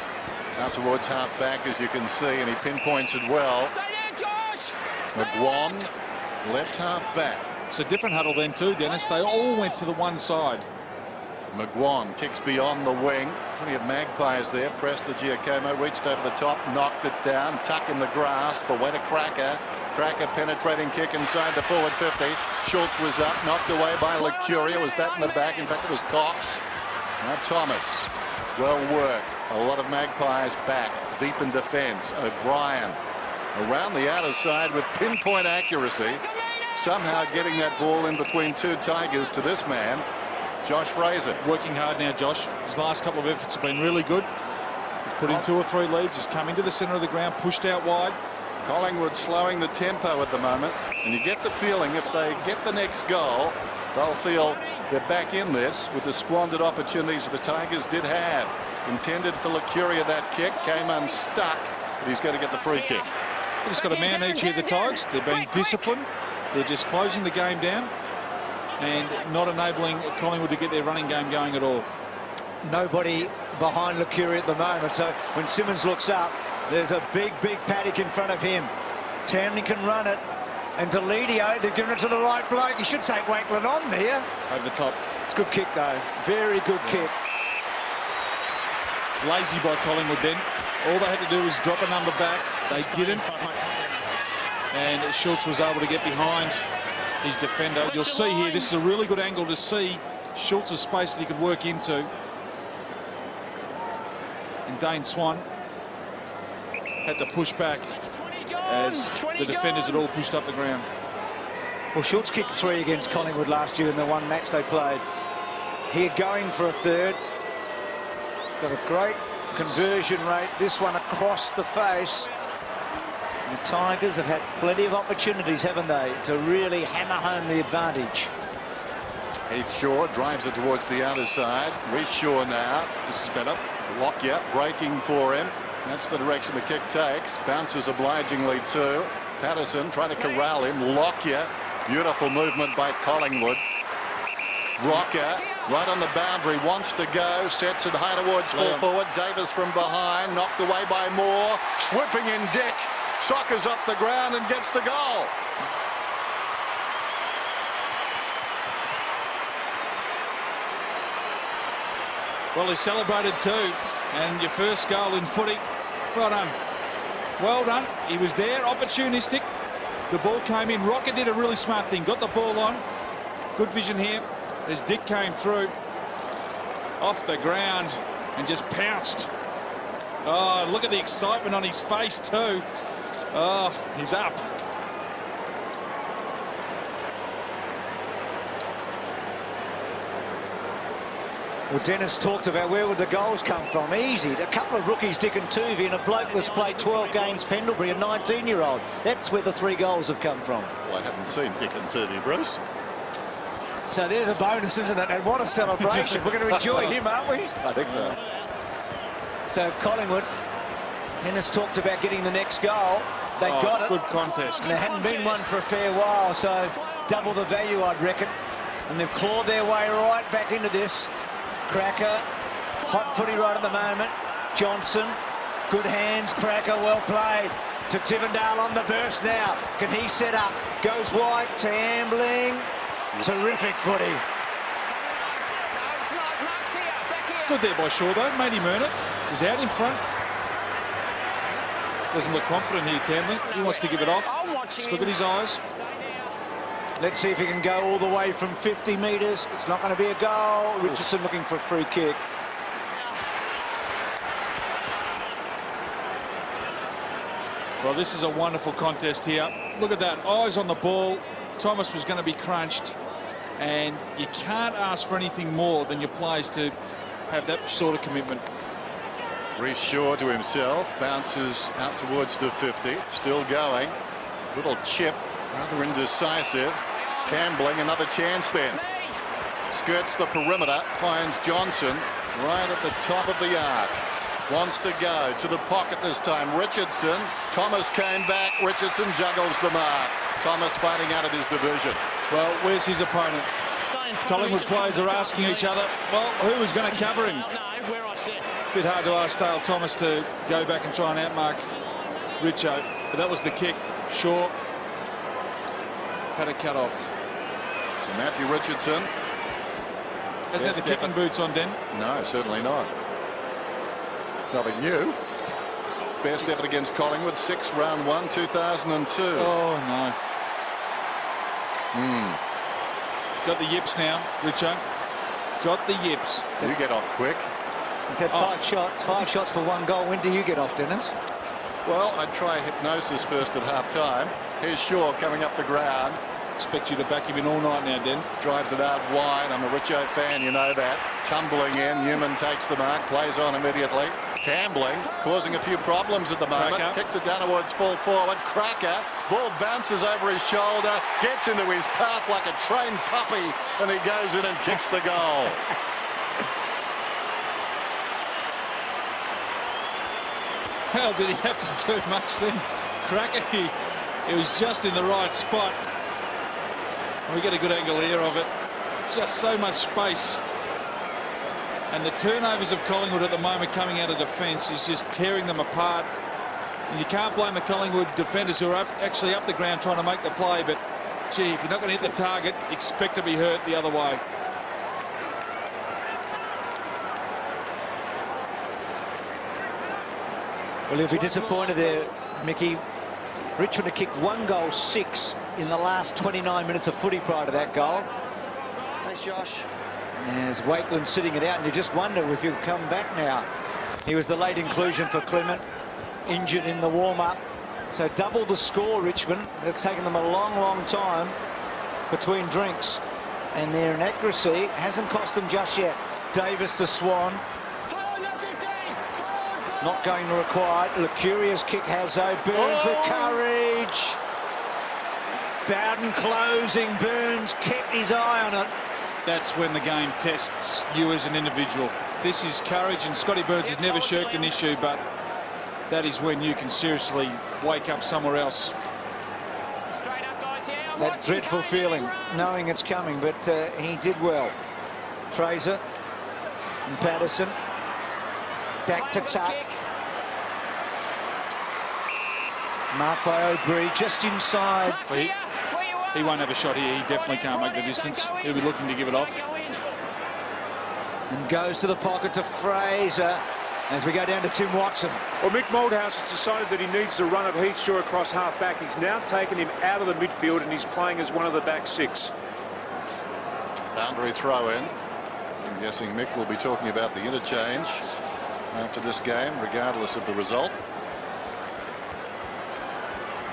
out towards half-back, as you can see, and he pinpoints it well. Stay there, Josh! McGuan, left half-back. It's a different huddle then too, Dennis. They all went to the one side. McGuan kicks beyond the wing. Plenty of Magpies there. Pressed the Giacomo, reached over the top, knocked it down, tuck in the grasp, away to Cracker. Cracker penetrating kick inside the forward 50. Schultz was up, knocked away by Lucuria. Was that in the back? In fact, it was Cox. Now Thomas. Well worked. A lot of Magpies back, deep in defence. O'Brien around the outer side with pinpoint accuracy. Somehow getting that ball in between 2 Tigers to this man, Josh Fraser. Working hard now, Josh. His last couple of efforts have been really good. He's put in 2 or 3 leads. He's come into the centre of the ground, pushed out wide. Collingwood slowing the tempo at the moment, and you get the feeling if they get the next goal, they'll feel they're back in this with the squandered opportunities the Tigers did have. Intended for Lucuria, that kick came unstuck, but he's going to get the free kick. They've just got a man each here, the Tigers. They're being disciplined. They're just closing the game down and not enabling Collingwood to get their running game going at all. Nobody behind Lucuria at the moment, so when Simmons looks up, there's a big, big paddock in front of him. Tambling can run it. And Deledio, they've given it to the right bloke. He should take Wakelin on there. Over the top. It's a good kick, though. Very good kick. Lazy by Collingwood then. All they had to do was drop a number back. They didn't. And Schultz was able to get behind his defender. You'll see here, this is a really good angle to see Schultz's space that he could work into. And Dane Swan had to push back as the defenders had all pushed up the ground. Well, Schultz kicked 3 against Collingwood last year in the one match they played. Here going for a third. He's got a great conversion rate. This one across the face. The Tigers have had plenty of opportunities, haven't they, to really hammer home the advantage. Heath Shaw drives it towards the outer side. Reece Shaw now. This is better. Lockyer breaking for him. That's the direction the kick takes. Bounces obligingly too. Patterson trying to corral him. Lockyer. Beautiful movement by Collingwood. Rocker right on the boundary, wants to go, sets it high towards full forward. Davis from behind, knocked away by Moore. Swooping in Dick. Soccers off the ground and gets the goal. Well, he celebrated too. And your first goal in footy. Well done. Well done. He was there, opportunistic. The ball came in. Rocker did a really smart thing. Got the ball on. Good vision here as Dick came through. Off the ground and just pounced. Oh, look at the excitement on his face too. Oh, he's up. Well, Dennis talked about where would the goals come from. Easy. A couple of rookies, Dick and Tuvey, and a bloke that's played 12 games, Pendlebury, a 19-year-old. That's where the 3 goals have come from. Well, I haven't seen Dick and Tuvey, Bruce. So there's a bonus, isn't it? And what a celebration. We're going to enjoy him, aren't we? I think so. So Collingwood, Dennis talked about getting the next goal. They got it. Good contest. And there hadn't been one for a fair while, so double the value, I'd reckon. And they've clawed their way right back into this. Cracker, hot footy right at the moment. Johnson, good hands. Cracker, well played. To Tivendale on the burst now. Can he set up? Goes wide, Tambling. Terrific footy. Good there by Shaw though. Made him earn it. Was out in front. Doesn't look confident here, Tambling. He wants to give it off. Just look at his eyes. Let's see if he can go all the way from 50 metres. It's not going to be a goal. Richardson looking for a free kick. Well, this is a wonderful contest here. Look at that. Eyes on the ball. Thomas was going to be crunched. And you can't ask for anything more than your players to have that sort of commitment. Reece Shaw to himself. Bounces out towards the 50. Still going. Little chip. Rather indecisive. Tambling, another chance then. Skirts the perimeter, finds Johnson right at the top of the arc. Wants to go to the pocket this time. Richardson. Thomas came back. Richardson juggles the mark. Thomas fighting out of his division. Well, where's his opponent? Collingwood players are asking each other, well, who was going to cover him? Bit hard to ask Dale Thomas to go back and try and outmark Richo, but that was the kick. Shaw had a cut off. So Matthew Richardson hasn't had the kicking boots on, Den. No, certainly not. Nothing new. Best effort against Collingwood, 6 round 1, 2002. Oh no. Got the yips now, Richo. Got the yips. You get off quick. He's had 5 shots, 5 shots for 1 goal. When do you get off, Dennis? Well, I'd try hypnosis first at half-time. Here's Shaw coming up the ground. Expect you to back him in all night now, Den. Drives it out wide. I'm a Richo fan, you know that. Tumbling in. Newman takes the mark. Plays on immediately. Tambling, causing a few problems at the moment. Cracker. Kicks it down towards full forward. Cracker. Ball bounces over his shoulder. Gets into his path like a trained puppy. And he goes in and kicks the goal. Well, did he have to do much then? Cracker, he was just in the right spot. We get a good angle here of it. Just so much space. And the turnovers of Collingwood at the moment coming out of defence is just tearing them apart. And you can't blame the Collingwood defenders who are actually up the ground trying to make the play, but gee, if you're not going to hit the target, expect to be hurt the other way. Well, he'll be disappointed there, Mickey. Richmond have kicked 1 goal 6 in the last 29 minutes of footy prior to that goal. Thanks, Josh. As Wakeland sitting it out, and you just wonder if he'll come back now. He was the late inclusion for Clement, injured in the warm-up. So double the score, Richmond. It's taken them a long, long time between drinks. And their inaccuracy hasn't cost them just yet. Davis to Swan. Not going to require it. Licuria's kick has though. Burns with courage. Bowden closing. Burns kept his eye on it. That's when the game tests you as an individual. This is courage, and Scotty Burns has never shirked an issue, but that is when you can seriously wake up somewhere else. That dreadful feeling, knowing it's coming, but he did well. Fraser and Patterson. Back to Tuck. Marked by O'Brien, just inside. He won't have a shot here. He definitely can't make the distance. He'll be looking to give it off. And goes to the pocket to Fraser as we go down to Tim Watson. Well, Mick Malthouse has decided that he needs the run of Heath Shaw across half-back. He's now taken him out of the midfield and he's playing as one of the back 6. Boundary throw in. I'm guessing Mick will be talking about the interchange after this game, regardless of the result.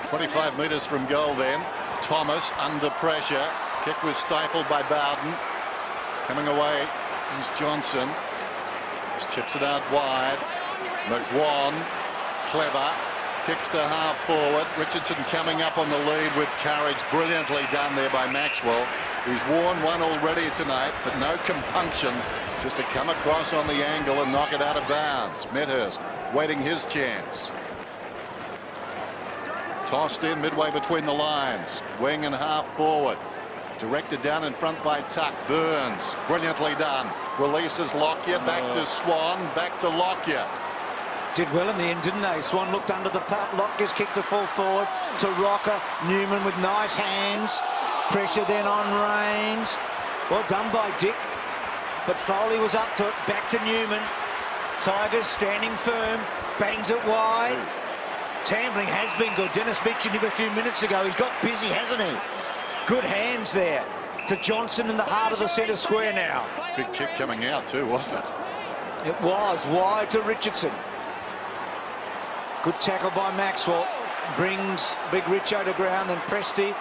25 metres from goal then. Thomas under pressure. Kick was stifled by Bowden. Coming away is Johnson. Just chips it out wide. McWan, clever. Kicks to half forward. Richardson coming up on the lead with courage. Brilliantly done there by Maxwell. He's worn one already tonight, but no compunction. Just to come across on the angle and knock it out of bounds. Medhurst waiting his chance. Tossed in midway between the lines. Wing and half forward. Directed down in front by Tuck. Burns. Brilliantly done. Releases Lockyer. Back to Swan. Back to Lockyer. Did well in the end, didn't they? Swan looked under the puck. Lockyer's kick to full forward to Rocker. Newman with nice hands. Pressure then on Rains. Well done by Dick. But Foley was up to it. Back to Newman. Tigers standing firm. Bangs it wide. Tambling has been good. Dennis mentioned him a few minutes ago. He's got busy, hasn't he? Good hands there to Johnson in the heart of the centre square now. Big kick coming out too, wasn't it? It was wide to Richardson. Good tackle by Maxwell. Brings Big Richo to ground. Then Presti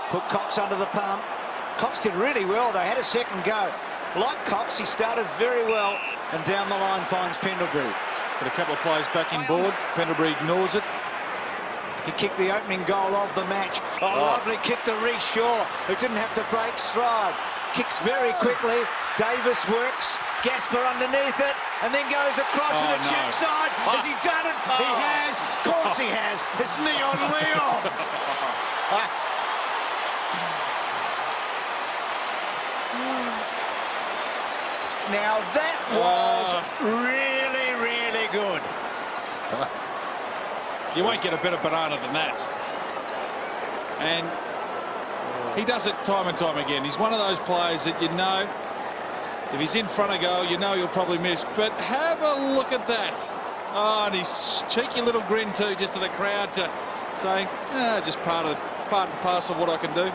put Cox under the pump. Cox did really well. They had a second go. Like Cox, he started very well. And down the line finds Pendlebury. Got a couple of players back in board. Pendlebury ignores it. He kicked the opening goal of the match. Lovely kick to Reece Shaw, who didn't have to break stride. Kicks very quickly. Davis works. Gasper underneath it, and then goes across with a check side. Has he done it? He has. Of course he has. It's Leon Leon. Now that was really, really good. You won't get a better banana than that. And he does it time and time again. He's one of those players that, you know, if he's in front of goal, you know he'll probably miss. But have a look at that. Oh, and his cheeky little grin too, just to the crowd, to saying, just part and parcel of what I can do.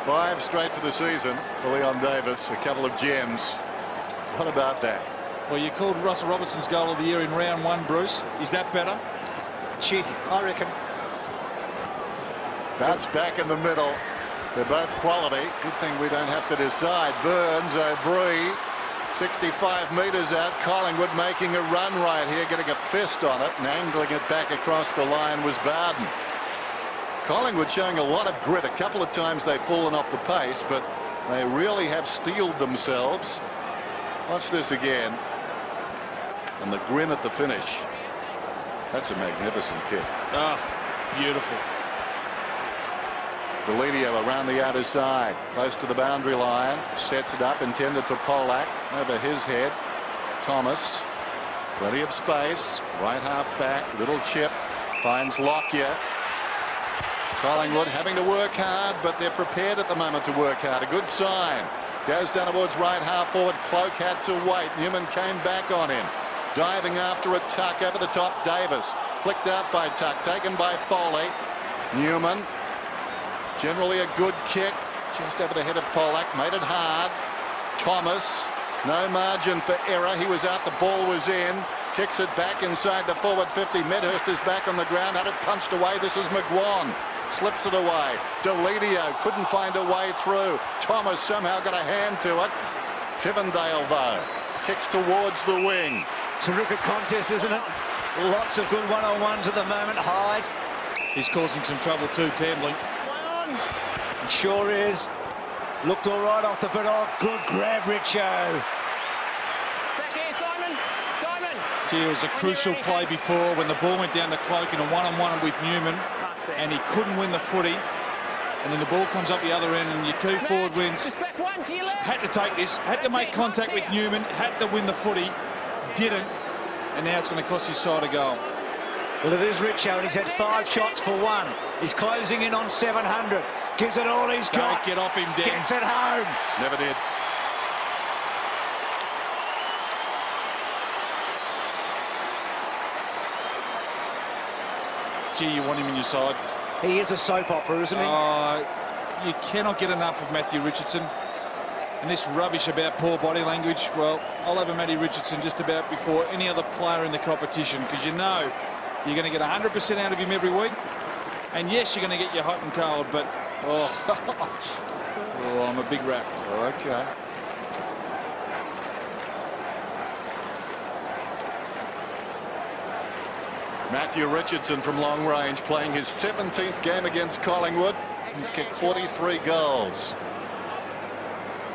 5 straight for the season for Leon Davis. A couple of gems. What about that? Well, you called Russell Robertson's goal of the year in round 1, Bruce. Is that better? Gee, I reckon. Bounce back in the middle. They're both quality. Good thing we don't have to decide. Burns, O'Brien, 65 metres out. Collingwood making a run right here, getting a fist on it and angling it back across the line was Bowden. Collingwood showing a lot of grit. A couple of times they've fallen off the pace, but they really have steeled themselves. Watch this again. And the grin at the finish. That's a magnificent kick. Oh, beautiful. Delidio around the outer side, close to the boundary line, sets it up, intended for Polak, over his head Thomas. Plenty of space. Right half back. Little chip. Finds Lockyer. Collingwood having to work hard, but they're prepared at the moment to work hard. A good sign. Goes down towards right half forward. Cloak had to wait. Newman came back on him. Diving after a tuck over the top. Davis. Flicked out by Tuck. Taken by Foley. Newman. Generally a good kick. Just over the head of Pollock. Made it hard. Thomas. No margin for error. He was out. The ball was in. Kicks it back inside the forward 50. Medhurst is back on the ground. Had it punched away. This is McGuan. Slips it away. Deledio couldn't find a way through. Thomas somehow got a hand to it. Tivendale, though, kicks towards the wing. Terrific contest, isn't it? Lots of good one-on-ones at the moment. Hyde. He's causing some trouble too, Tambling. He sure is. Looked all right off the bit. Oh, good grab, Richo. Back here, Simon. Simon. Gee, it was a crucial play before when the ball went down to Cloak in a one-on-one with Newman, and he couldn't win the footy. And then the ball comes up the other end, and your key forward wins. Just back one to your left. Had to take this. Had to make contact with Newman. Had to win the footy. Didn't. And now it's going to cost his side a goal. Well, it is Richo, and he's had 5 shots for 1. He's closing in on 700. Gives it all he's got. Don't get off him, Dan. Gets it home. Never did. Gee, you want him in your side. He is a soap opera, isn't he? You cannot get enough of Matthew Richardson. And this rubbish about poor body language, well, I'll have a Matty Richardson just about before any other player in the competition, because you know you're going to get 100% out of him every week. And yes, you're going to get your hot and cold, but oh, I'm a big rat. Okay. Matthew Richardson from long range, playing his 17th game against Collingwood. He's kicked 43 goals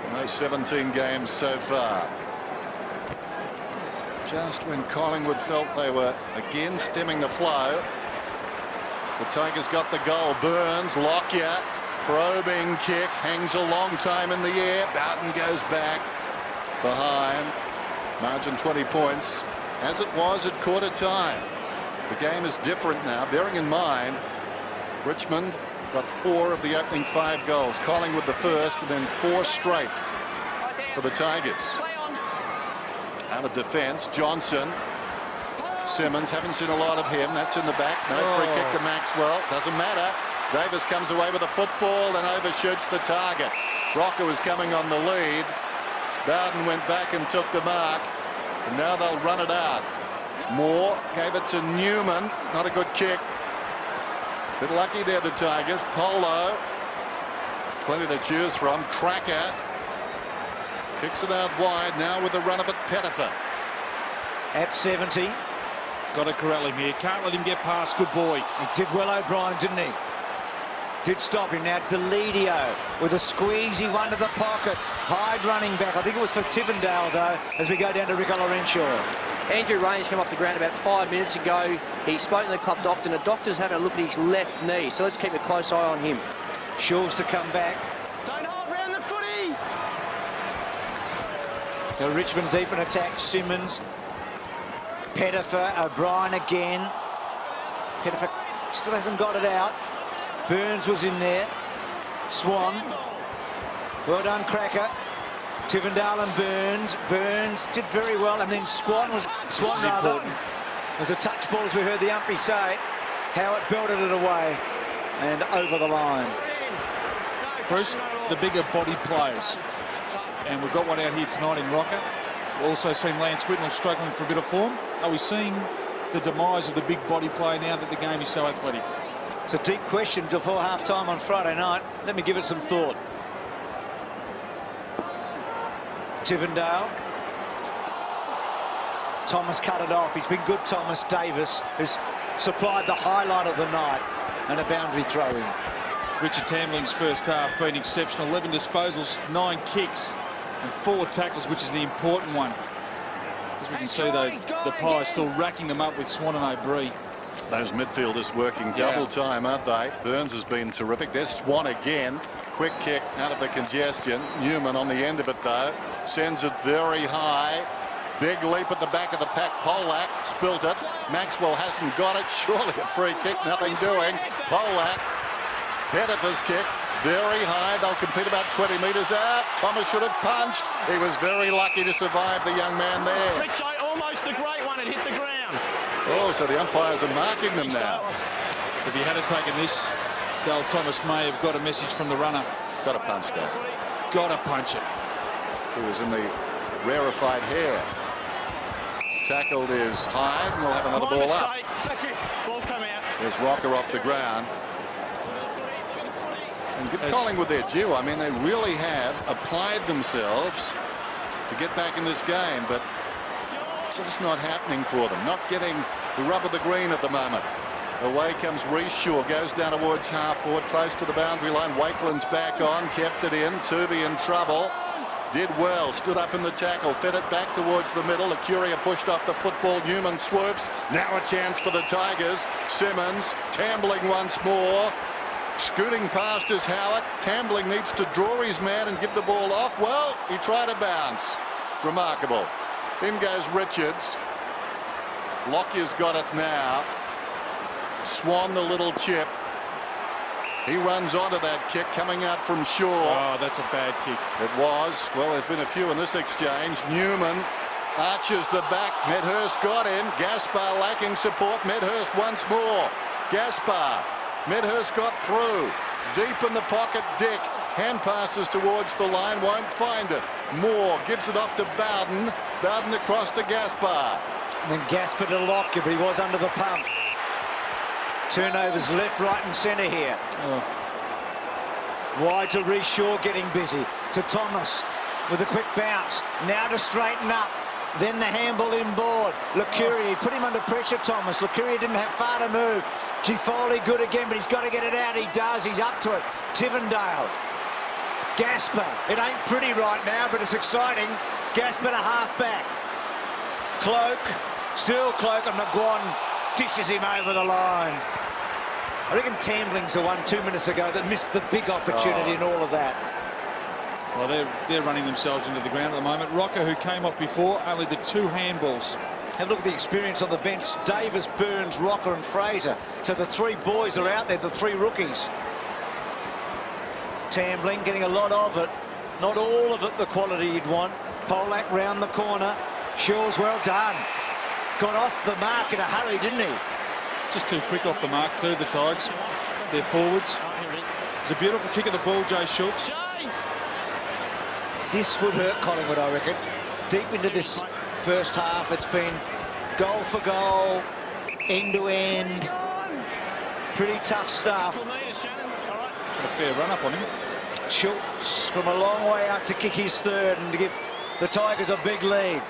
in those 17 games so far. Just when Collingwood felt they were again stemming the flow, the Tigers got the goal. Burns, Lockyer, probing kick, hangs a long time in the air. Bowden goes back behind. Margin 20 points, as it was at quarter time. The game is different now, bearing in mind Richmond got 4 of the opening 5 goals. Collingwood the first, and then 4 straight for the Tigers. Out of defence, Johnson. Simmons, haven't seen a lot of him. That's in the back. No free kick to Maxwell. Doesn't matter. Davis comes away with a football and overshoots the target. Rocker was coming on the lead. Bowden went back and took the mark, and now they'll run it out. Moore gave it to Newman. Not a good kick. Bit lucky there, the Tigers. Polo. Plenty to choose from. Cracker. Kicks it out wide now with the run of it. Pettifer. At 70. Got to corral him here. Can't let him get past. Good boy. He did well, O'Brien, didn't he? Did stop him. Now Deledio with a squeezy one to the pocket. Hyde running back. I think it was for Tivendale, though, as we go down to Rico Lorenzio. Andrew Raines came off the ground about 5 minutes ago. He spoke to the club doctor, and the doctor's having a look at his left knee, so let's keep a close eye on him. Shaw's to come back. Don't hold round the footy. So Richmond deep in attack. Simmons. Pettifer. O'Brien again. Pettifer still hasn't got it out. Burns was in there. Swan. Well done, Cracker. Tivendale and Burns. Burns did very well, and then Swan was a touch ball, as we heard the umpy say. Howard belted it away and over the line. Bruce, the bigger body players, and we've got one out here tonight in Rocker. We've also seen Lance Whitnell struggling for a bit of form. Are we seeing the demise of the big body player now that the game is so athletic? It's a deep question before half-time on Friday night. Let me give it some thought. Tivendale. Thomas cut it off. He's been good, Thomas. Davis has supplied the highlight of the night, and a boundary throw in. Richard Tambling's first half been exceptional. 11 disposals, 9 kicks and 4 tackles, which is the important one. As we can see, though, the Pies still racking them up with Swan and O'Brien. Those midfielders working double time, aren't they? Burns has been terrific. There's Swan again. Quick kick out of the congestion. Newman on the end of it, though. Sends it very high. Big leap at the back of the pack. Polak spilt it. Maxwell hasn't got it. Surely a free kick. Nothing doing. Polak. Pettifer's kick. Very high. They'll compete about 20 metres out. Thomas should have punched. He was very lucky to survive, the young man there. Richie, almost a great one. It hit the ground. Oh, so the umpires are marking them now. If he had taken this, Dale Thomas may have got a message from the runner. Got to punch that. Got to punch it. He was in the rarefied hair. Tackled is Hyde, and we'll have another ball up. That's it. Ball come out. There's Rocker off the ground. And give Collingwood their due. I mean, they really have applied themselves to get back in this game, but just not happening for them. Not getting the rub of the green at the moment. Away comes Reece Shaw, goes down towards half forward, close to the boundary line. Wakeland's back on, kept it in. Tuvey in trouble. Did well, stood up in the tackle, fed it back towards the middle. Acuria pushed off the football. Newman swoops. Now a chance for the Tigers. Simmons tambling once more. Scooting past is Howard. Tambling needs to draw his man and give the ball off. Well, he tried to bounce. Remarkable. In goes Richards. Lockyer's got it now. Swan the little chip. He runs onto that kick coming out from Shaw. Oh, that's a bad kick. It was. Well, there's been a few in this exchange. Newman arches the back. Medhurst got in. Gaspar lacking support. Medhurst once more. Gaspar. Medhurst got through. Deep in the pocket, Dick. Hand passes towards the line. Won't find it. Moore gives it off to Bowden. Bowden across to Gaspar. And then Gaspar to Lockyer, but he was under the pump. Turnovers left, right and centre here. Wide to Reece Shaw, getting busy. To Thomas with a quick bounce. Now to straighten up. Then the handball inboard. Lucuria, put him under pressure, Thomas. Lucuria didn't have far to move. Foley good again, but he's got to get it out. He does. He's up to it. Tivendale. Gaspar. It ain't pretty right now, but it's exciting. Gaspar to half back. Cloak. Still Cloak, and McGuan dishes him over the line. I reckon Tambling's the one 2 minutes ago that missed the big opportunity in all of that. Well, they're running themselves into the ground at the moment. Rocker, who came off before, only the 2 handballs. Have a look at the experience on the bench. Davis, Burns, Rocker and Fraser. So the 3 boys are out there, the 3 rookies. Tambling getting a lot of it. Not all of it the quality you'd want. Polak round the corner. Shaw's well done. Got off the mark in a hurry, didn't he? Just too quick off the mark too, the Tigers. They're forwards. It's a beautiful kick of the ball, Jay Schultz. This would hurt Collingwood, I reckon. Deep into this first half, it's been goal for goal, end to end. Pretty tough stuff. Got a fair run up on him. Schultz from a long way out to kick his 3rd and to give the Tigers a big lead.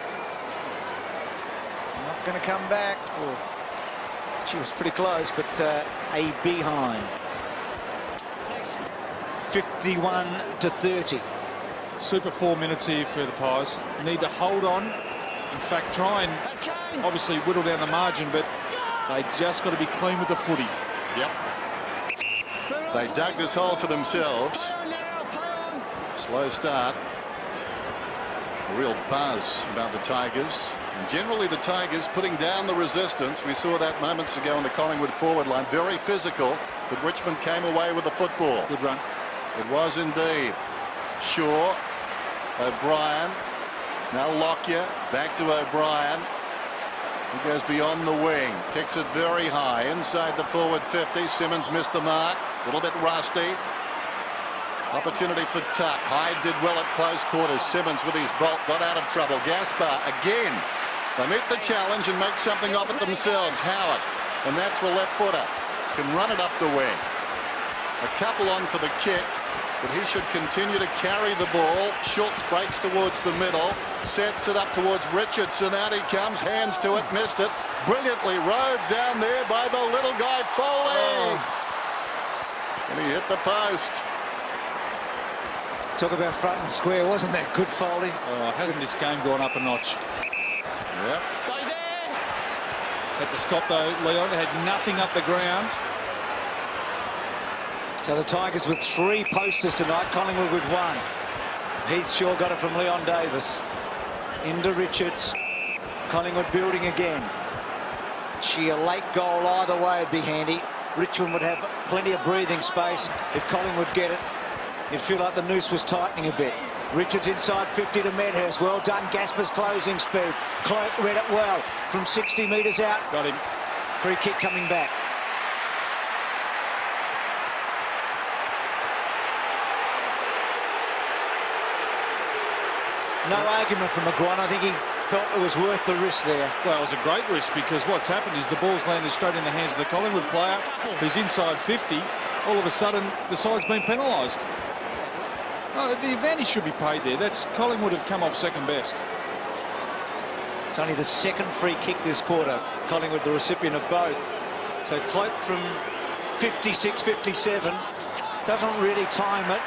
Not going to come back. Oh, she was pretty close, but a behind. 51-30. Super 4 minutes here for the Pies. Need to hold on. In fact, try and obviously whittle down the margin, but they just got to be clean with the footy. Yep. They dug this hole for themselves. Slow start. A real buzz about the Tigers. And generally the Tigers putting down the resistance. We saw that moments ago on the Collingwood forward line. Very physical, but Richmond came away with the football. Good run. It was indeed. Shaw. O'Brien. Now Lockyer. Back to O'Brien. He goes beyond the wing. Kicks it very high. Inside the forward 50. Simmons missed the mark. A little bit rusty. Opportunity for Tuck. Hyde did well at close quarters. Simmons with his bolt got out of trouble. Gaspar again. They meet the challenge and make something of it themselves. Howard, a natural left footer, can run it up the wing. A couple on for the kick, but he should continue to carry the ball. Schultz breaks towards the middle, sets it up towards Richardson. Out he comes, hands to it, missed it. Brilliantly rode down there by the little guy Foley. And he hit the post. Talk about front and square. Wasn't that good, Foley? Oh, hasn't this game gone up a notch? Yep. Stay there. Had to stop though, Leon. Had nothing up the ground. So the Tigers with 3 posters tonight. Collingwood with 1. Heath Shaw got it from Leon Davis. Into Richards. Collingwood building again. A late goal either way would be handy. Richmond would have plenty of breathing space if Collingwood get it. You'd feel like the noose was tightening a bit. Richards inside 50 to Medhurst. Well done. Gasper's closing speed. Cloak read it well from 60 metres out. Got him. Free kick coming back. No argument from McGuire. I think he felt it was worth the risk there. Well, it was a great risk because what's happened is the ball's landed straight in the hands of the Collingwood player who's inside 50. All of a sudden, the side's been penalised. The advantage should be paid there. That's Collingwood have come off second best. It's only the second free kick this quarter. Collingwood the recipient of both. So Cloak from 56, 57. Doesn't really time it.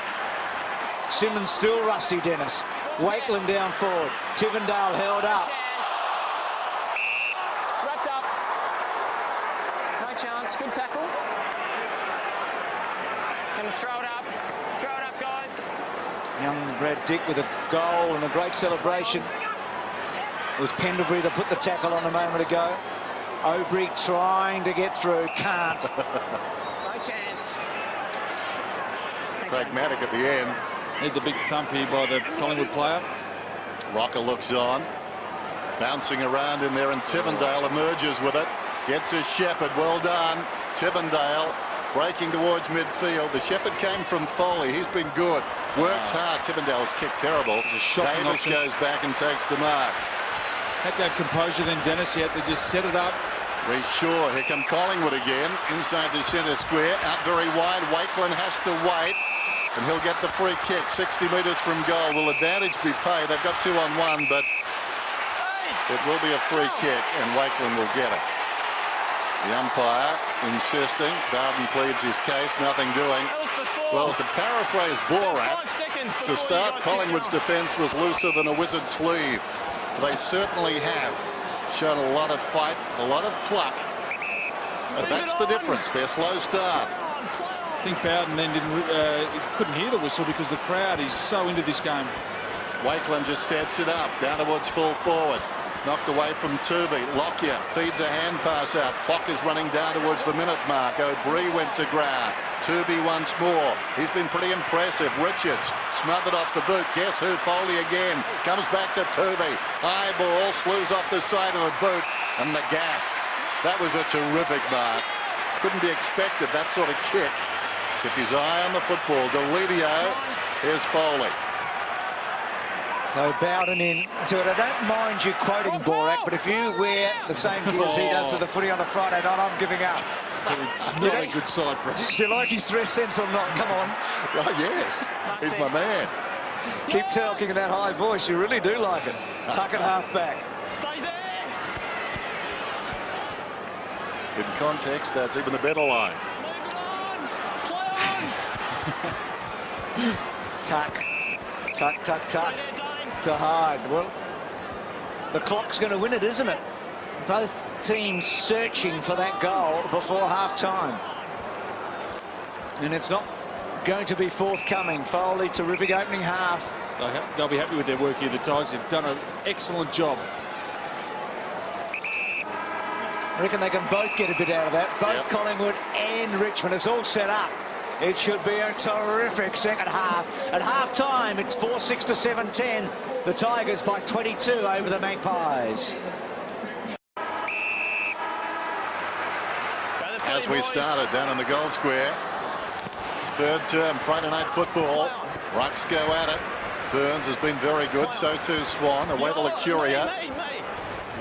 Simmons still rusty, Dennis. Wakeland down forward. Tivendale held up. Wrapped up. No chance. Good tackle. Going to throw it up. Throw it up, guys. Young Brad Dick with a goal and a great celebration. It was Pendlebury that put the tackle on a moment ago. Aubrey trying to get through. Can't. No chance. Pragmatic at the end. Need the big thump here by the Collingwood player. Rocker looks on. Bouncing around in there, and Tivendale emerges with it. Gets his Shepherd. Well done. Tivendale breaking towards midfield. The Shepherd came from Foley. He's been good. Works hard. Tivendale's kicked terrible. Davis goes back and takes the mark. Had to have composure then, Dennis. He had to just set it up. Sure. Here come Collingwood again. Inside the centre square. Out very wide. Wakeland has to wait. And he'll get the free kick, 60 metres from goal. Will advantage be paid? They've got 2-on-1, but it will be a free kick, and Wakeland will get it. The umpire insisting. Bowden pleads his case, nothing doing. Well, to paraphrase Borat, to start, Collingwood's defence was looser than a wizard's sleeve. They certainly have shown a lot of fight, a lot of pluck. But that's the difference, their slow start. I think Bowden then couldn't hear the whistle because the crowd is so into this game. Wakeland just sets it up down towards full forward. Knocked away from Tuvey. Lockyer feeds a hand pass out. Clock is running down towards the minute mark. O'Brien went to ground. Tuvey once more. He's been pretty impressive. Richards smothered off the boot. Guess who? Foley again. Comes back to Tuvey. High ball. Slews off the side of the boot. And the gas. That was a terrific mark. Couldn't be expected, that sort of kick. Kept his eye on the football. Delidio. Here's Foley. So Bowden in to it. I don't mind you quoting Borak, but if you wear the same gear as he does to the footy on a Friday night, I'm giving up. Not a good side press. Do you like his dress sense or not? Come on. Oh, yes. He's my man. Keep talking in that high voice. You really do like it. Tuck it half back. Stay there. In context, that's even a better line. Tuck. Tuck, tuck, tuck. To Hyde. Well, the clock's going to win it, isn't it? Both teams searching for that goal before half-time. And it's not going to be forthcoming. Foley, terrific opening half. They'll be happy with their work here. The Tigers have done an excellent job. I reckon they can both get a bit out of that. Both Collingwood and Richmond. It's all set up. It should be a terrific second half. At half-time, it's 4-6 to 7-10. The Tigers by 22 over the Magpies. As we started down in the goal square, third term Friday night football. Rucks go at it. Burns has been very good. So too Swan. Away to Lucuria.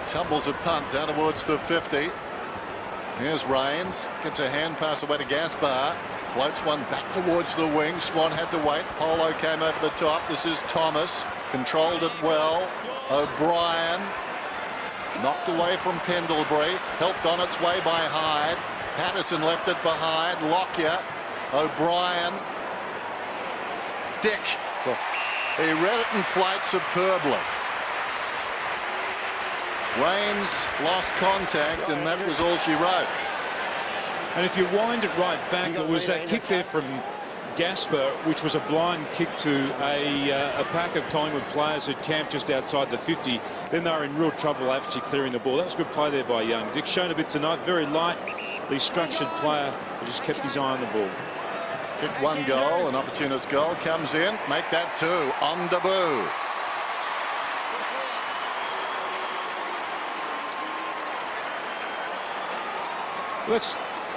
Tumbles a punt down towards the 50. Here's Rains. Gets a hand pass away to Gaspar. Floats one back towards the wing. Swan had to wait. Polo came over the top. This is Thomas. Controlled it well. O'Brien. Knocked away from Pendlebury. Helped on its way by Hyde. Patterson left it behind. Lockyer. O'Brien. Dick. He read it in flight superbly. Rains lost contact, and that was all she wrote. And if you wind it right back, it was that kick there from Gasper, which was a blind kick to a pack of Collingwood players who'd camped just outside the 50. Then they were in real trouble actually clearing the ball. That was a good play there by Young. Dick shown a bit tonight, very lightly structured player who just kept his eye on the ball. Kicked one goal, an opportunist goal, comes in, make that 2 on debut.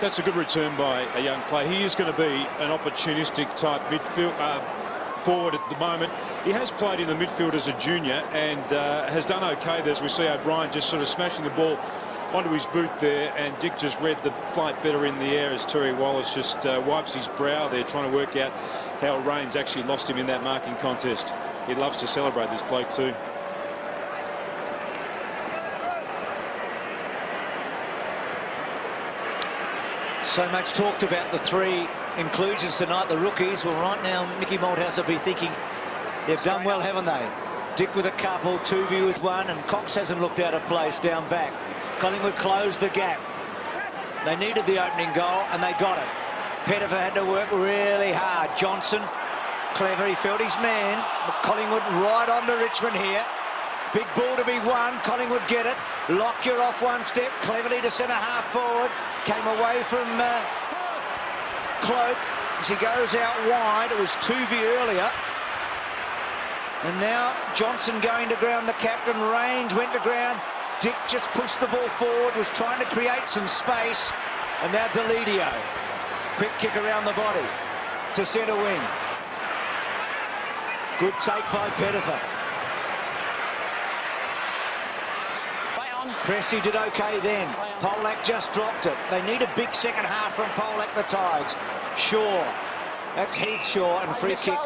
That's a good return by a young player. He is going to be an opportunistic type midfield forward at the moment. He has played in the midfield as a junior and has done okay there, as we see O'Brien just sort of smashing the ball onto his boot there, and Dick just read the flight better in the air as Terry Wallace just wipes his brow there, trying to work out how Raines actually lost him in that marking contest. He loves to celebrate, this bloke too. So much talked about the 3 inclusions tonight, the rookies. Well, right now, Mickey Malthouse will be thinking they've done well, haven't they? Dick with a couple, Tuvey with 1, and Cox hasn't looked out of place down back. Collingwood closed the gap. They needed the opening goal, and they got it. Pettifer had to work really hard. Johnson, clever, he felt his man. But Collingwood right on to Richmond here. Big ball to be won. Collingwood get it. Lockyer off one step, cleverly to centre half forward. Came away from Cloak as he goes out wide. It was Tuvey earlier. And now Johnson going to ground, the captain. Raines went to ground. Dick just pushed the ball forward, was trying to create some space. And now Deledio. Quick kick around the body to centre wing. Good take by Pettifer. Presty did okay then. Polak just dropped it. They need a big second half from Polak, the Tigers. Shaw. That's Heath Shaw, and free kick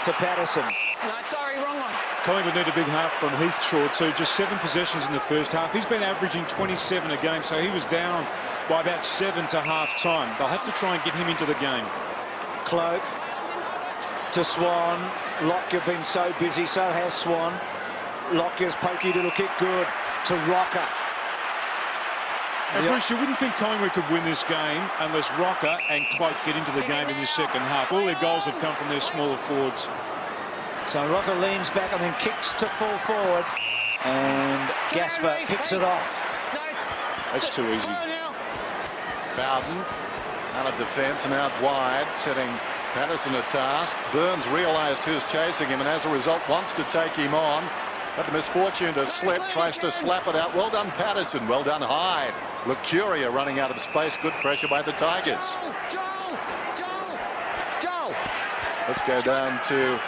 to Patterson. No, sorry, wrong one. Collingwood need a big half from Heath Shaw too. Just 7 possessions in the first half. He's been averaging 27 a game, so he was down by about 7 to half time. They'll have to try and get him into the game. Cloak to Swan. Lockyer been so busy, so has Swan. Lockyer's pokey little kick, good to Rocker. And Bruce, you wouldn't think Collingwood could win this game unless Rocker and Cloak get into the game in the second half. All their goals have come from their smaller forwards. So Rocker leans back and then kicks to full forward, and Gasper picks it off. That's too easy. Bowden out of defence and out wide, setting Patterson a task. Burns realised who's chasing him and as a result wants to take him on. Had the misfortune to slip, tries to slap it out. Well done, Patterson. Well done, Hyde. Lucuria running out of space. Good pressure by the Tigers. Let's go down to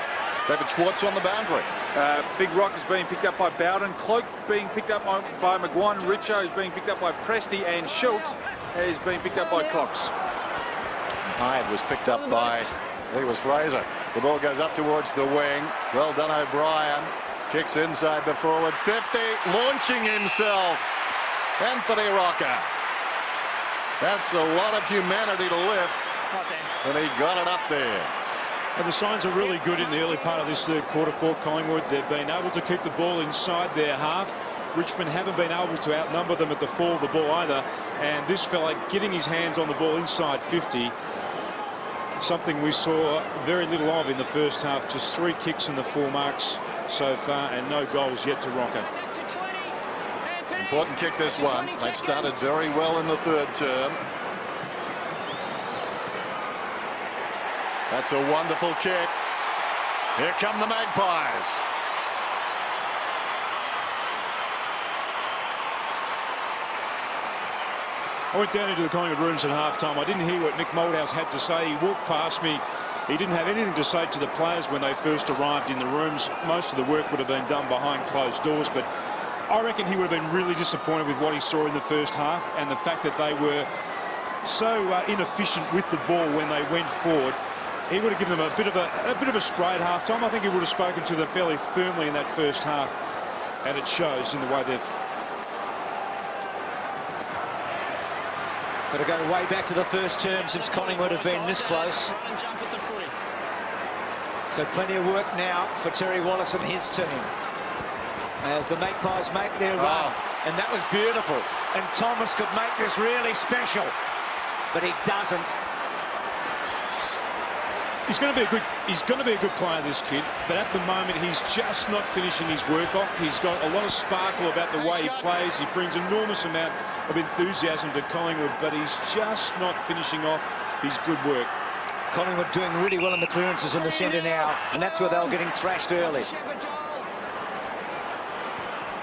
David Schwartz on the boundary. Big Rock is being picked up by Bowden. Cloak being picked up by McGuire. Richo is being picked up by Presty, and Schultz is being picked up by Cox. Hyde was picked up by, it was Fraser. The ball goes up towards the wing. Well done, O'Brien. Kicks inside the forward 50, launching himself. Anthony Rocker. That's a lot of humanity to lift. And he got it up there. And the signs are really good in the early part of this third quarter for Collingwood. They've been able to keep the ball inside their half. Richmond haven't been able to outnumber them at the fall of the ball either. And this fella getting his hands on the ball inside 50, something we saw very little of in the first half. Just 3 kicks in the 4 marks so far and no goals yet to Rocker. Important kick, this one. They've started very well in the third term. That's a wonderful kick. Here come the Magpies. I went down into the Collingwood rooms at half-time. I didn't hear what Mick Malthouse had to say. He walked past me. He didn't have anything to say to the players when they first arrived in the rooms. Most of the work would have been done behind closed doors, but I reckon he would have been really disappointed with what he saw in the first half and the fact that they were so inefficient with the ball when they went forward. He would have given them a bit of a spray at half-time. I think he would have spoken to them fairly firmly in that first half, and it shows in the way they've... Got to go way back to the first term since Collingwood have been this close. So plenty of work now for Terry Wallace and his team as the Magpies make their run. And that was beautiful. And Thomas could make this really special, but he doesn't. He's going to be a good player, this kid, but at the moment he's just not finishing his work off. He's got a lot of sparkle about the way he plays. He brings enormous amount of enthusiasm to Collingwood, but he's just not finishing off his good work. Collingwood doing really well in the clearances in the centre now, and that's where they were getting thrashed early.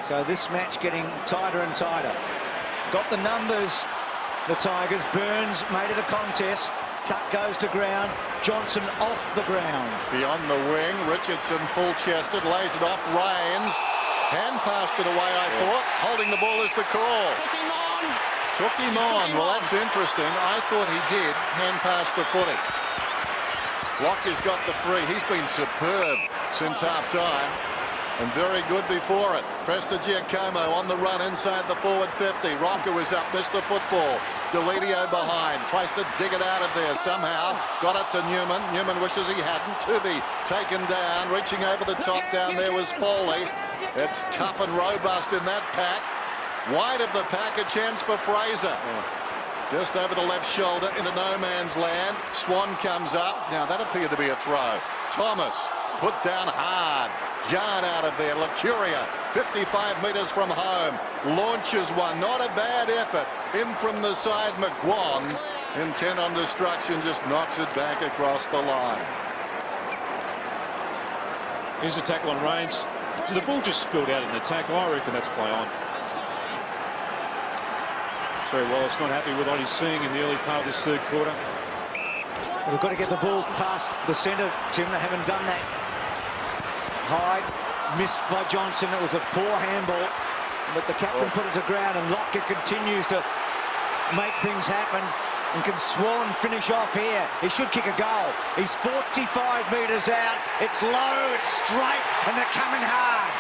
So this match getting tighter and tighter. Got the numbers, the Tigers. Burns made it a contest. Tuck goes to ground. Johnson off the ground. Beyond the wing, Richardson full-chested, lays it off, Rains. Hand passed it away, I thought. Holding the ball is the call. Took him on. Well, that's interesting. I thought he did hand pass the footy. Locky's got the free. He's been superb since half-time. And very good before it. Prestigiacomo on the run inside the forward 50. Rocker was up, missed the football. Deledio behind, tries to dig it out of there somehow. Got it to Newman. Newman wishes he hadn't. Tooby taken down, reaching over the top. Down there was Foley. It's tough and robust in that pack. Wide of the pack, a chance for Fraser. Just over the left shoulder into no man's land. Swan comes up. Now that appeared to be a throw. Thomas put down hard. Yard out of there. Lacuria, 55 metres from home. Launches one. Not a bad effort. In from the side, McGuan, intent on destruction, just knocks it back across the line. Here's a tackle on Rains. So the ball just spilled out in the tackle. I reckon that's play on. Terry Wallace not happy with what he's seeing in the early part of this third quarter. We've got to get the ball past the centre, Tim. They haven't done that. Hyde missed by Johnson. It was a poor handball, but the captain put it to ground, and Lockyer continues to make things happen. And can Swan finish off here? He should kick a goal. He's 45 metres out. It's low, it's straight, and they're coming hard.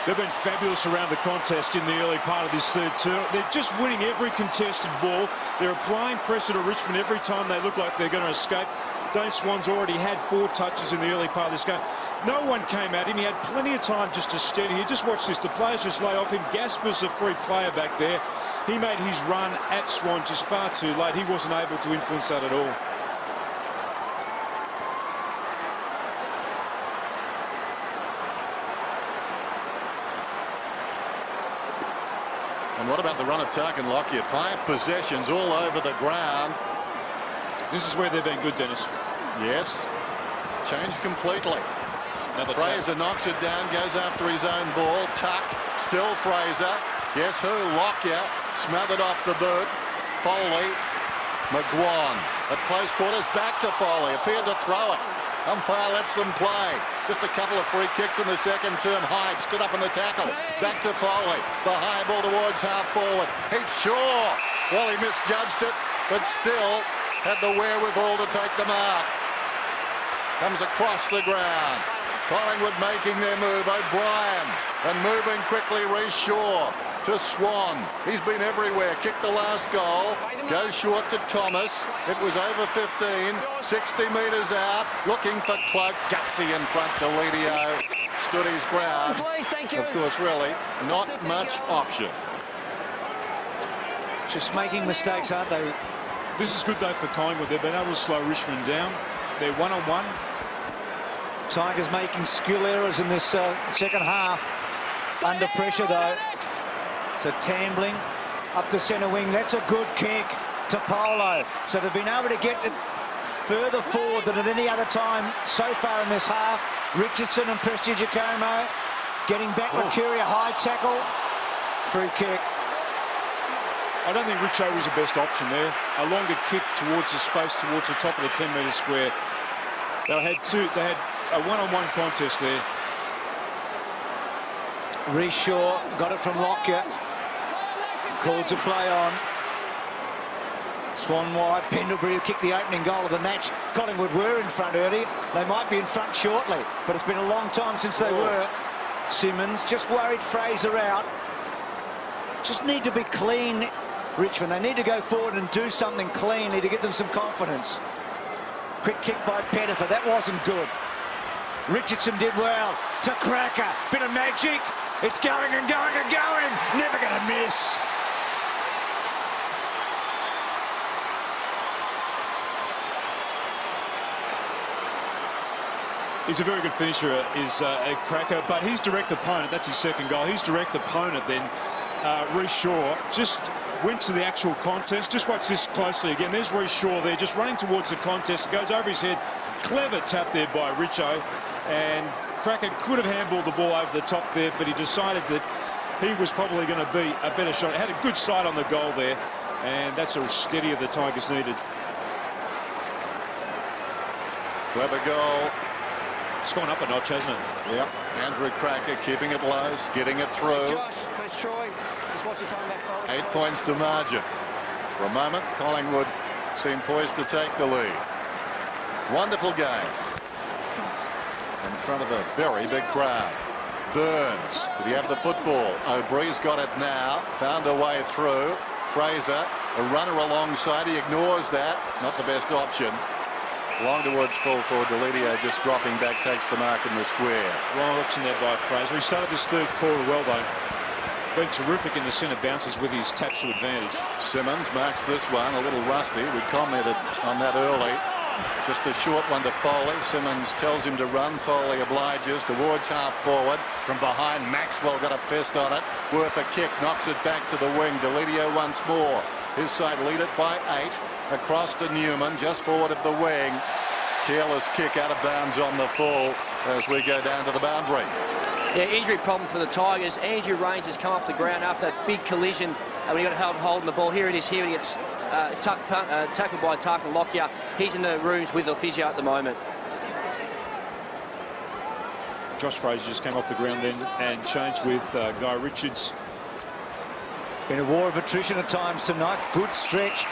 They've been fabulous around the contest in the early part of this third term. They're just winning every contested ball. They're applying pressure to Richmond every time they look like they're going to escape. Dane Swan's already had 4 touches in the early part of this game. No one came at him. He had plenty of time just to steady. You just watch this. The players just lay off him. Gasper's a free player back there. He made his run at Swan just far too late. He wasn't able to influence that at all. And what about the run of Tuck and Lockyer? 5 possessions all over the ground. This is where they've been good, Dennis. Yes. Changed completely. Fraser knocks it down, goes after his own ball. Tuck, still Fraser. Guess who? Lockyer, smothered off the boot. Foley, McGuan. At close quarters, back to Foley. Appeared to throw it. Umpire lets them play. Just a couple of free kicks in the second term. Hyde stood up in the tackle. Back to Foley. The high ball towards half forward. Heath Shaw. Well, he misjudged it, but still had the wherewithal to take the mark. Comes across the ground. Collingwood making their move. O'Brien. And moving quickly, Reece Shaw to Swan. He's been everywhere. Kicked the last goal. Goes short to Thomas. It was over 15. 60 metres out. Looking for Cloak. Gutsy in front. Deledio stood his ground. Of course, really, not much option. Just making mistakes, aren't they? This is good, though, for Collingwood. They've been able to slow Richmond down. They're one-on-one. Tigers making skill errors in this second half. Under pressure, though. So Tambling up to centre wing. That's a good kick to Polo. So they've been able to get it further forward than at any other time so far in this half. Richardson and Prestigiacomo getting back. Mercuria, high tackle. Free kick. I don't think Richo was the best option there. A longer kick towards the space, towards the top of the 10-metre square. They had a one-on-one contest there. Reece Shaw got it from Lockyer. Called to play on. Swan wide. Pendlebury kicked the opening goal of the match. Collingwood were in front early. They might be in front shortly, but it's been a long time since they were. Simmons just worried Fraser out. Just need to be clean, Richmond. They need to go forward and do something cleanly to get them some confidence. Quick kick by Pettifer. That wasn't good. Richardson did well. To Cracker. Bit of magic. It's going and going and going. Never going to miss. He's a very good finisher, is a Cracker, but his direct opponent, that's his second goal, his direct opponent then, Reece Shaw, just went to the actual contest. Just watch this closely again. There's Reece Shaw there, just running towards the contest. It goes over his head. Clever tap there by Richo, and Cracker could have handballed the ball over the top there, but he decided that he was probably going to be a better shot. Had a good sight on the goal there, and that's a steadier the Tigers needed. Clever goal. It's gone up a notch, hasn't it? Yep. Andrew Cracker keeping it low, skidding it through. Josh, there's Troy. Just watch it coming back forward. 8 points to margin. For a moment, Collingwood seemed poised to take the lead. Wonderful game. In front of a very big crowd. Burns, did he have the football? O'Bree's got it now. Found a way through. Fraser, a runner alongside. He ignores that. Not the best option. Long towards full forward. Delidio just dropping back, takes the mark in the square. Wrong option there by Fraser. He started this third quarter well, though. Been terrific in the centre bounces with his taps to advantage. Simmons marks this one a little rusty. We commented on that early. Just a short one to Foley. Simmons tells him to run. Foley obliges towards half forward. From behind, Maxwell got a fist on it. Worth a kick, knocks it back to the wing. Delidio once more. His side lead it by 8. Across to Newman, just forward of the wing. Careless kick out of bounds on the full as we go down to the boundary. Yeah, injury problem for the Tigers. Andrew Rains has come off the ground after that big collision when he got held holding the ball. Here it is. Here he gets tackled by Tarkin Lockyer. He's in the rooms with the physio at the moment. Josh Fraser just came off the ground then and changed with Guy Richards. It's been a war of attrition at times tonight. Good stretch.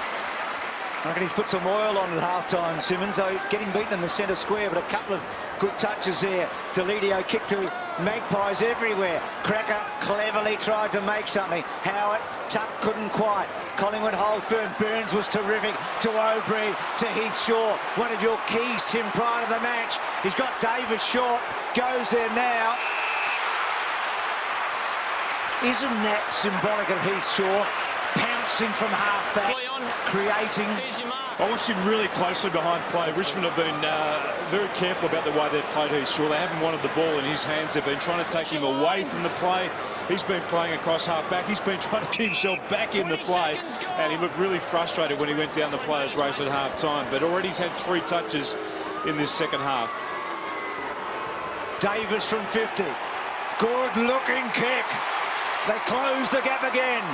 I reckon he's put some oil on at half-time, Simmons, though getting beaten in the centre square, but a couple of good touches there. Delidio kick to Magpies everywhere. Cracker cleverly tried to make something. Howard, Tuck couldn't quite. Collingwood hold firm. Burns was terrific to O'Brien, to Heath Shaw. One of your keys, Tim, prior to the match. He's got Davis short. Goes there now. Isn't that symbolic of Heath Shaw? Pouncing from half-back, creating. I watched him really closely behind play. Richmond have been very careful about the way they've played Heath Shaw. They haven't wanted the ball in his hands. They've been trying to take him away from the play. He's been playing across half-back. He's been trying to keep himself back in the play. And he looked really frustrated when he went down the players' race at half-time. But already he's had 3 touches in this second half. Davis from 50. Good-looking kick. They close the gap again.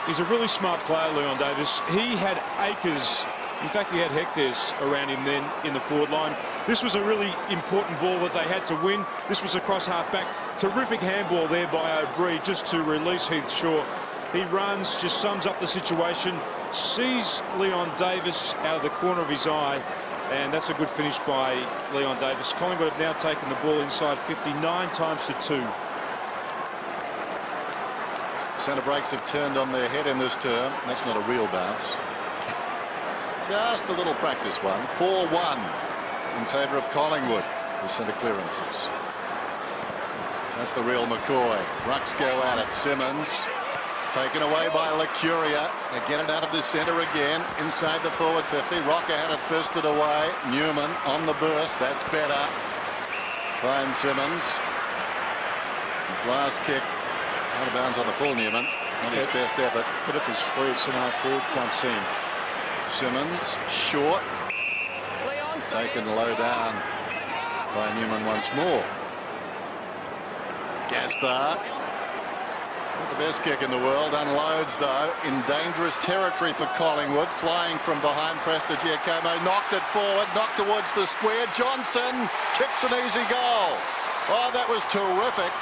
He's a really smart player, Leon Davis. He had acres, in fact, he had hectares around him then in the forward line. This was a really important ball that they had to win. This was across half-back. Terrific handball there by O'Brien just to release Heath Shaw. He runs, just sums up the situation, sees Leon Davis out of the corner of his eye, and that's a good finish by Leon Davis. Collingwood have now taken the ball inside 59 times to 2. Centre breaks have turned on their head in this term. That's not a real bounce. Just a little practice one. 4-1 in favour of Collingwood. The centre clearances. That's the real McCoy. Rucks go at it. Simmons taken away by Licuria. They get it out of the centre again. Inside the forward 50. Rocker had it fisted away. Newman on the burst. That's better. Brian Simmons. His last kick. Out of bounds on the full, Newman. Not his best effort. But if he's free, it's an half forward. Can't see him. Simmons, short. Taken low down by Newman once more. Gaspar. Not the best kick in the world. Unloads, though, in dangerous territory for Collingwood. Flying from behind, Presta Giacomo. Knocked it forward, knocked towards the square. Johnson kicks an easy goal. Oh, that was terrific.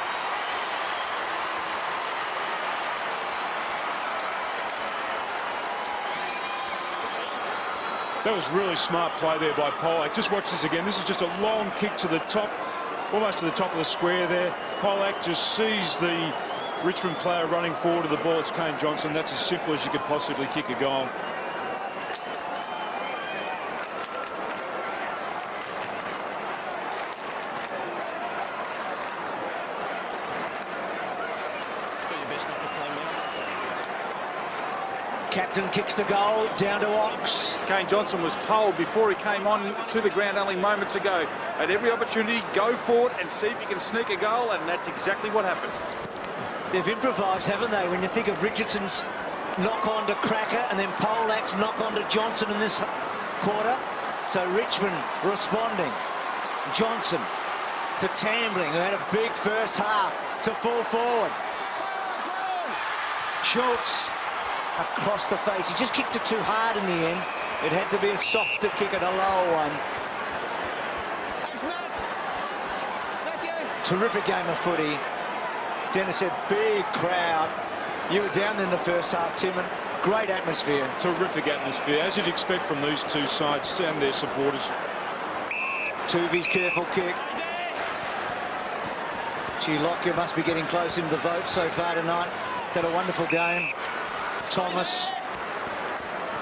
That was really smart play there by Pollack. Just watch this again. This is just a long kick to the top, almost to the top of the square there. Pollack just sees the Richmond player running forward to the ball. It's Kane Johnson. That's as simple as you could possibly kick a goal. Captain kicks the goal down to Ox. Kane Johnson was told before he came on to the ground only moments ago, at every opportunity, go forward and see if you can sneak a goal, and that's exactly what happened. They've improvised, haven't they? When you think of Richardson's knock on to Cracker and then Polak's knock on to Johnson in this quarter. So Richmond responding. Johnson to Tambling, who had a big first half, to full forward. Schultz across the face. He just kicked it too hard in the end. It had to be a softer kick at a lower one. Terrific game of footy. Dennis said, big crowd. You were down there in the first half, Tim, and great atmosphere. Terrific atmosphere, as you'd expect from these two sides and their supporters. Tuvi's careful kick. Gee, Lockyer must be getting close into the vote so far tonight. He's had a wonderful game. Thomas,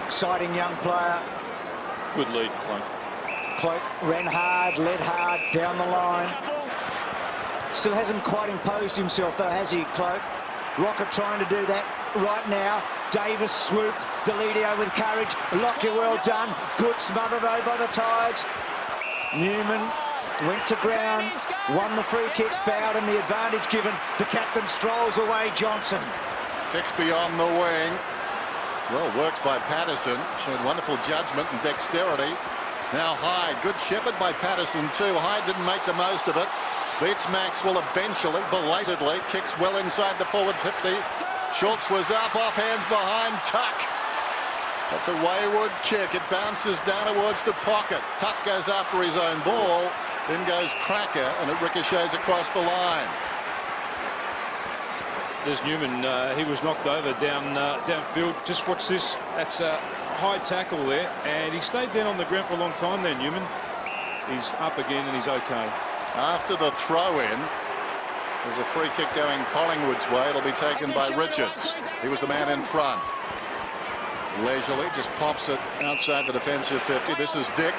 exciting young player. Good lead, Cloak. Cloak ran hard, led hard down the line. Still hasn't quite imposed himself though, has he, Cloak? Rocker trying to do that right now. Davis swooped. Deledio with courage. Lockyer well done. Good smother though by the Tigers. Newman went to ground, won the free kick, Bowden the advantage given. The captain strolls away Johnson. Kicks beyond the wing. Well worked by Patterson. Showed wonderful judgment and dexterity. Now Hyde. Good shepherd by Patterson too. Hyde didn't make the most of it. Beats Maxwell eventually, belatedly. Kicks well inside the forward 50. Schultz was up, off hands behind. Tuck. That's a wayward kick. It bounces down towards the pocket. Tuck goes after his own ball. Then goes Cracker, and it ricochets across the line. There's Newman. He was knocked over downfield. Just watch this. That's a high tackle there, and he stayed down on the ground for a long time there, Newman. He's up again, and he's okay. After the throw-in, there's a free kick going Collingwood's way. It'll be taken by Richards. He was the man in front. Leisurely just pops it outside the defensive 50. This is Dick.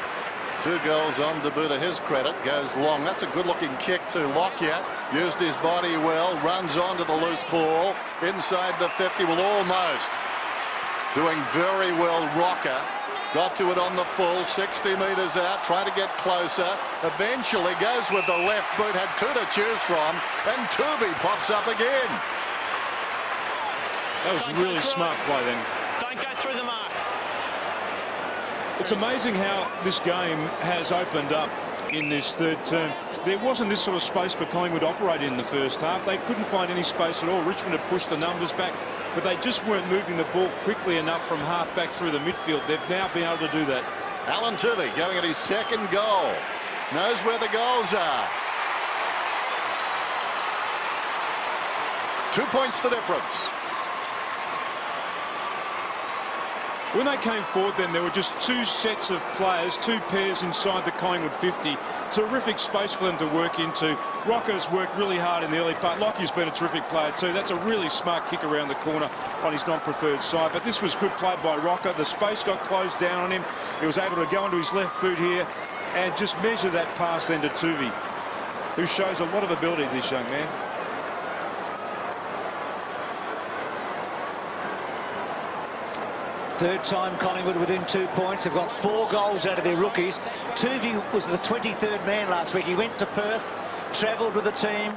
2 goals on debut to his credit. Goes long. That's a good-looking kick to Lockyer. Used his body well. Runs onto the loose ball. Inside the 50. Well, almost. Doing very well, Rocker. Got to it on the full. 60 metres out. Trying to get closer. Eventually goes with the left boot. Had 2 to choose from. And Tuvi pops up again. That was really smart play then. Don't go through the mark. It's amazing how this game has opened up in this third term. There wasn't this sort of space for Collingwood to operate in the first half. They couldn't find any space at all. Richmond had pushed the numbers back, but they just weren't moving the ball quickly enough from half back through the midfield. They've now been able to do that. Alan Tuvi going at his second goal. Knows where the goals are. 2 points the difference. When they came forward then, there were just 2 sets of players, 2 pairs inside the Collingwood 50. Terrific space for them to work into. Rocker's worked really hard in the early part. Lockyer's been a terrific player too. That's a really smart kick around the corner on his non-preferred side. But this was good play by Rocker. The space got closed down on him. He was able to go into his left boot here and just measure that pass then to Tuvi, who shows a lot of ability, this young man. Third time Collingwood within 2 points. They've got 4 goals out of their rookies. Tuvi was the 23rd man last week. He went to Perth, travelled with the team,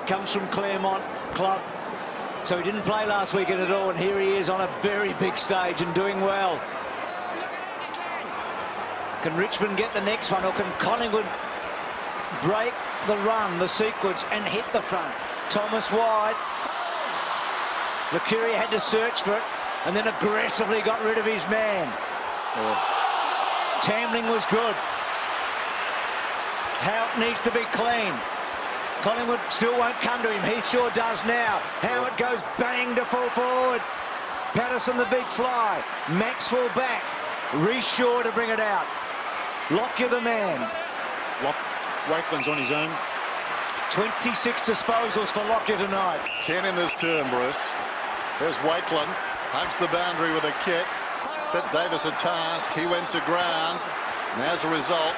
comes from Claremont club. So he didn't play last weekend at all, and here he is on a very big stage and doing well. Can Richmond get the next one, or can Collingwood break the run, the sequence, and hit the front? Thomas wide. Lucuria had to search for it, and then aggressively got rid of his man. Tambling was good. Howard needs to be clean. Collingwood still won't come to him. He sure does now. Howard goes bang to full forward. Patterson the big fly. Maxwell back. Reece Shaw to bring it out. Lockyer the man. Wakeland's on his own. 26 disposals for Lockyer tonight. 10 in this term, Bruce. There's Wakeland. Hugs the boundary with a kick. Set Davis a task. He went to ground. And as a result,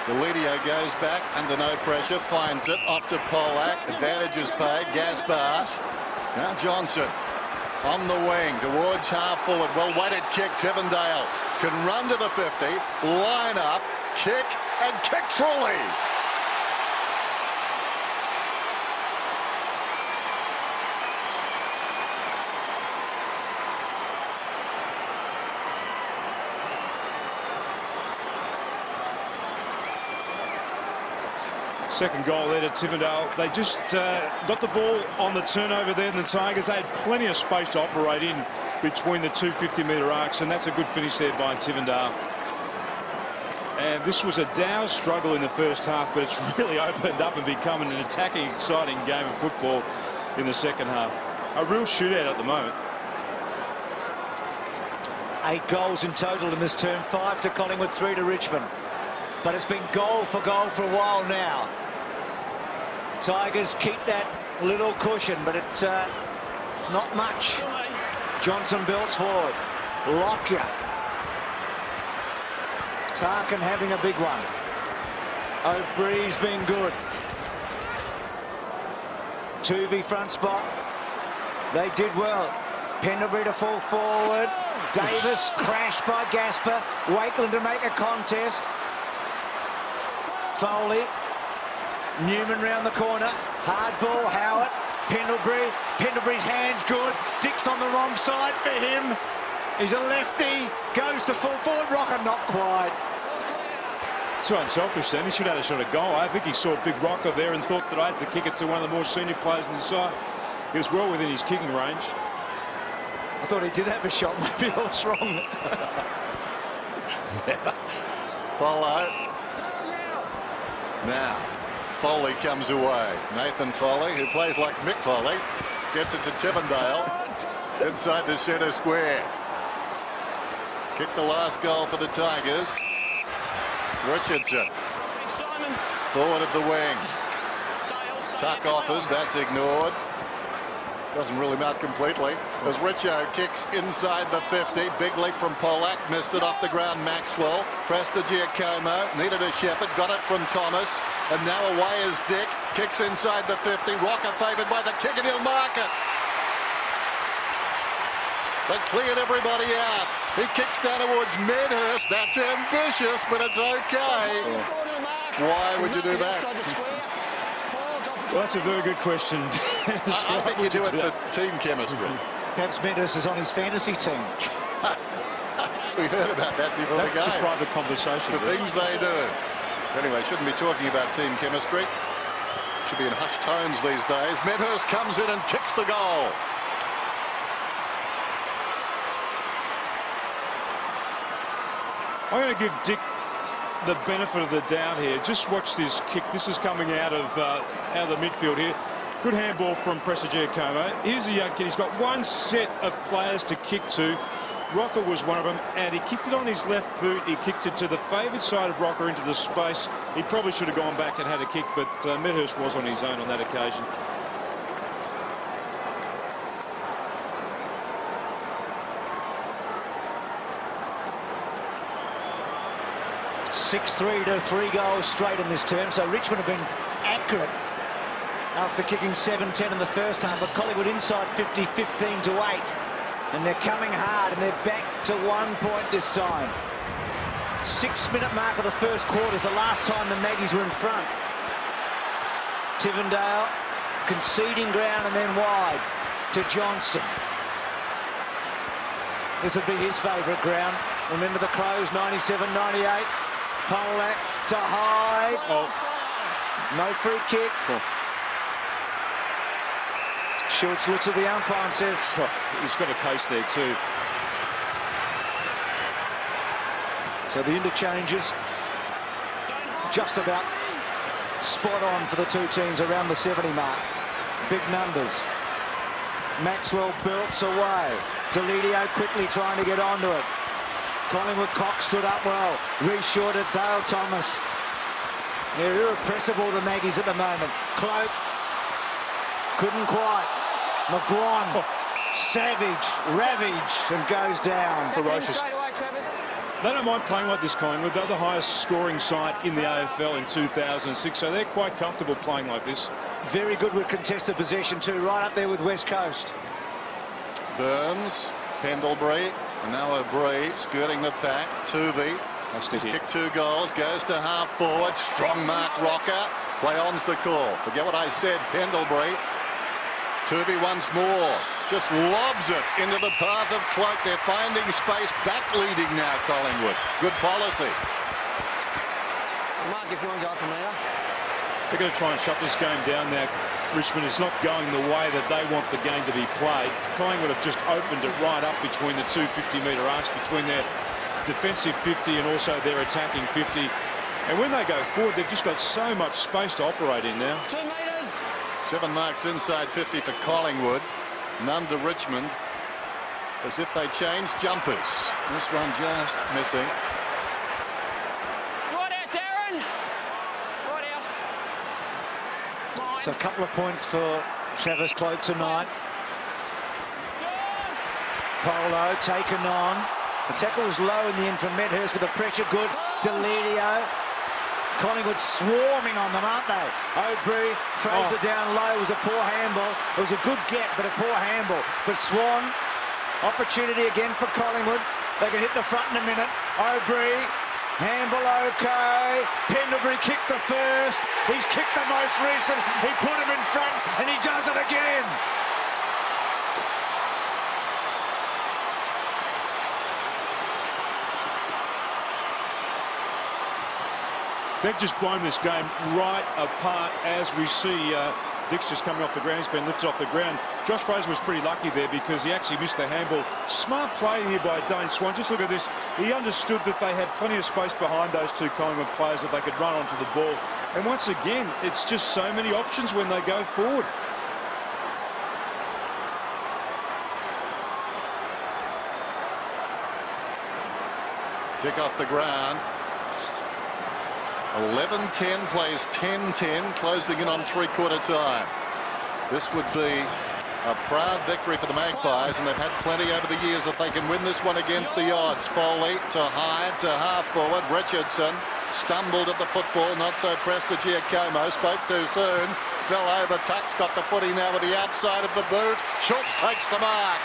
Deledio goes back under no pressure. Finds it. Off to Polak. Advantage is paid. Gaspar. Now Johnson. On the wing towards half forward. Well weighted kick. Tivendale can run to the 50, line up, kick, and kick fully. Second goal there to Tivendale. They just got the ball on the turnover there, and the Tigers, they had plenty of space to operate in between the two 50-metre arcs, and that's a good finish there by Tivendale. And this was a dour struggle in the first half, but it's really opened up and become an attacking, exciting game of football in the second half. A real shootout at the moment. 8 goals in total in this term, 5 to Collingwood, 3 to Richmond. But it's been goal for a while now. Tigers keep that little cushion, but it's not much. Johnson builds forward. Lockyer. Tarkin having a big one. O'Bree's been good. Tuvey front spot. They did well. Pendlebury to fall forward. Davis crashed by Gasper. Wakeland to make a contest. Foley. Newman round the corner. Hard ball. Howard. Pendlebury. Pendlebury's hand's good. Dick's on the wrong side for him. He's a lefty. Goes to full forward. Rocker not quite. Too unselfish then. He should have had a shot at goal. I think he saw Big Rocker there and thought that I had to kick it to one of the more senior players on the side. He was well within his kicking range. I thought he did have a shot. Maybe I was wrong. Follow. Now, Foley comes away. Nathan Foley, who plays like Mick Foley, gets it to Tivendale inside the centre square. Kicked the last goal for the Tigers. Richardson. Forward of the wing. Tuck offers, that's ignored. Doesn't really mount completely as Richo kicks inside the 50. Big leap from Polak, missed it off the ground. Maxwell pressed to Giacomo, needed a shepherd, got it from Thomas, and now away is Dick. Kicks inside the 50. Rocker favoured by the kick, and he'll mark it. They cleared everybody out. He kicks down towards Medhurst. That's ambitious, but it's okay. Why would you do that? Well, that's a very good question. I think you do it for team chemistry. Perhaps Medhurst is on his fantasy team. We heard about that before the game. That's a private conversation. The things they do. Anyway, shouldn't be talking about team chemistry. Should be in hushed tones these days. Medhurst comes in and kicks the goal. I'm going to give Dick the benefit of the doubt here. Just watch this kick. This is coming out of the midfield here. Good handball from Pressa Giacomo. Here's a young kid. He's got one set of players to kick to. Rocker was one of them, and he kicked it on his left boot. He kicked it to the favoured side of Rocker into the space. He probably should have gone back and had a kick, but Medhurst was on his own on that occasion. (6-3) to 3 goals straight in this term. So Richmond have been accurate after kicking 7-10 in the first half, but Collingwood inside 50, 15 to 8. And they're coming hard, and they're back to 1 point this time. 6-minute mark of the first quarter is the last time the Maggies were in front. Tivendale conceding ground and then wide to Johnson. This would be his favourite ground. Remember the Crows, 97, 98. Polak to Hyde. Oh. No free kick. Oh. Schultz looks at the umpire and says, oh, he's got a case there too. So the interchanges just about spot on for the two teams around the 70 mark. Big numbers. Maxwell belts away. Delidio quickly trying to get onto it. Collingwood Cox stood up well. Reshorted Dale Thomas. They're irrepressible, the Maggies, at the moment. Cloak couldn't quite. McGuan, savage, ravaged, and goes down. Ferocious. They don't mind playing like this, Collingwood. They're the highest scoring side in the AFL in 2006, so they're quite comfortable playing like this. Very good with contested possession too, right up there with West Coast. Burns, Pendlebury, and now O'Brien skirting the pack. Tuvey has kicked 2 goals, goes to half forward. Strong mark, Rocker. Play on's the call. Forget what I said, Pendlebury. Tuvey once more. Just lobs it into the path of Cloak. They're finding space. Back leading now, Collingwood. Good policy. Mark, if you want to go up a metre. They're going to try and shut this game down now. Richmond is not going the way that they want the game to be played. Collingwood have just opened it right up between the two 50-metre arcs, between their defensive 50 and also their attacking 50. And when they go forward, they've just got so much space to operate in now. 2 metres. 7 marks inside 50 for Collingwood. None to Richmond. As if they change jumpers. This one just missing. Right out, Darren. Right out. So a couple of points for Travis Cloak tonight. Polo taken on. The tackle was low in the end from Medhurst with the pressure good. Deledio. Collingwood swarming on them, aren't they? O'Brien, Fraser down low. It was a poor handball. It was a good get, but a poor handball. But Swan, opportunity again for Collingwood. They can hit the front in a minute. O'Brien, handball okay. Pendlebury kicked the first. He's kicked the most recent. He put him in front, and he does it again. They've just blown this game right apart as we see Dick's just coming off the ground. He's been lifted off the ground. Josh Fraser was pretty lucky there because he actually missed the handball. Smart play here by Dane Swan. Just look at this. He understood that they had plenty of space behind those 2 Collingwood players that they could run onto the ball. And once again, it's just so many options when they go forward. Dick off the ground. 11-10 plays 10-10, closing in on 3/4 time. This would be a proud victory for the Magpies, and they've had plenty over the years that they can win this one against the odds. Foley to Hyde to half forward. Richardson stumbled at the football, not so pressed to Giacomo, spoke too soon, fell over. Tuck's got the footy now with the outside of the boot. Schultz takes the mark.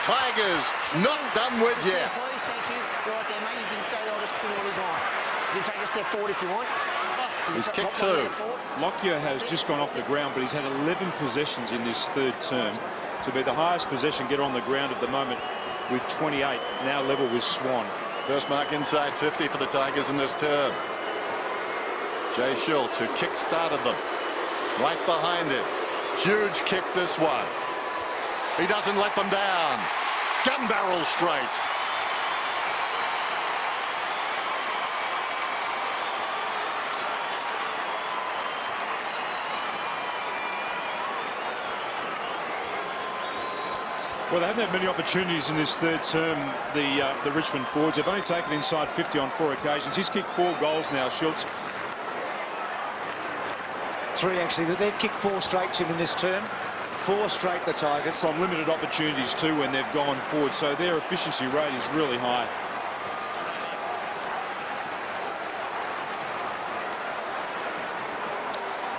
Tigers not done with yet. Please, thank you. You're right there, mate. You can say that. I'll just put it on his line. You can take a step forward if you want. He's kicked 2. Lockyer has just gone off the ground, but he's had 11 possessions in this 3rd term to be the highest possession getter on the ground at the moment with 28, now level with Swan. First mark inside 50 for the Tigers in this term. Jay Schultz, who kick-started them, right behind him. Huge kick, this one. He doesn't let them down. Gun barrel straight. Well, they haven't had many opportunities in this 3rd term, the Richmond forwards. They've only taken inside 50 on 4 occasions. He's kicked 4 goals now, Schultz. 3 actually. They've kicked 4 straight to him in this term. 4 straight, the Tigers. From limited opportunities too when they've gone forward. So their efficiency rate is really high.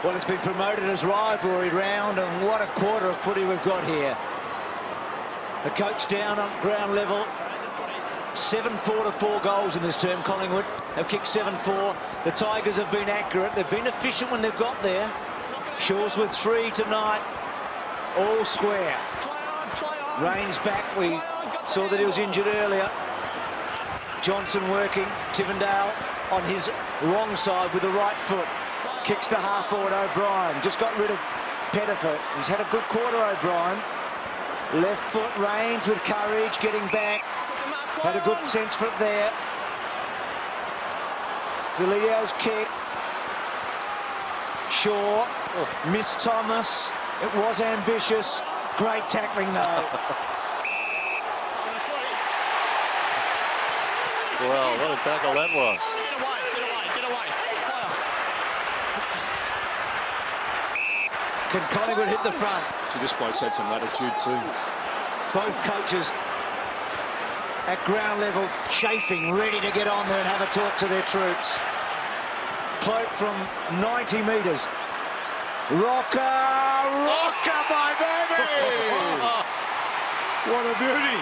Well, it's been promoted as rivalry round, and what a quarter of footy we've got here. The coach down on ground level. 7-4 to 4 goals in this term. Collingwood have kicked 7-4. The Tigers have been accurate. They've been efficient when they've got there. Shaw's with 3 tonight. All square. Rain's back. We saw that he was injured earlier. Johnson working. Tivendale on his wrong side with the right foot. Kicks to half forward. O'Brien just got rid of Pettifer. He's had a good quarter, O'Brien. Left foot, Rains with courage, getting back. Had a good sense for it there. Delio's kick. Shaw, missed Thomas. It was ambitious. Great tackling though. Well, what a tackle that was. Get away, get away, get away. Can Collingwood hit the front? So this bloke's had some latitude too. Both coaches at ground level chafing, ready to get on there and have a talk to their troops. Cloak from 90 metres. Rocker by Baby! What a beauty.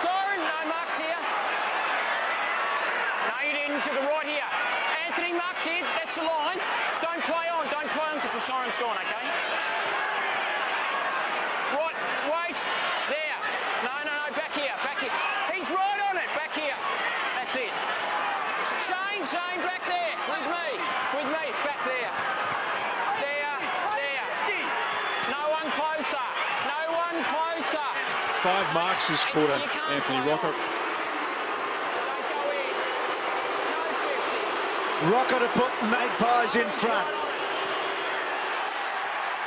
Siren, no marks here. No, you didn't. To the right here. Anthony, marks here. That's your line. Don't play on. Don't play on because the siren's gone, okay? Right, wait. There. No, no, no. Back here. Back here. He's right on it. Back here. That's it. Shane, Shane, back there. With me. With me. Back there. There. There. No one closer. No one closer. 5 marks this quarter, You can't Anthony play Rocker. on. Don't go in. No 50s. Rocker to put Magpies in front.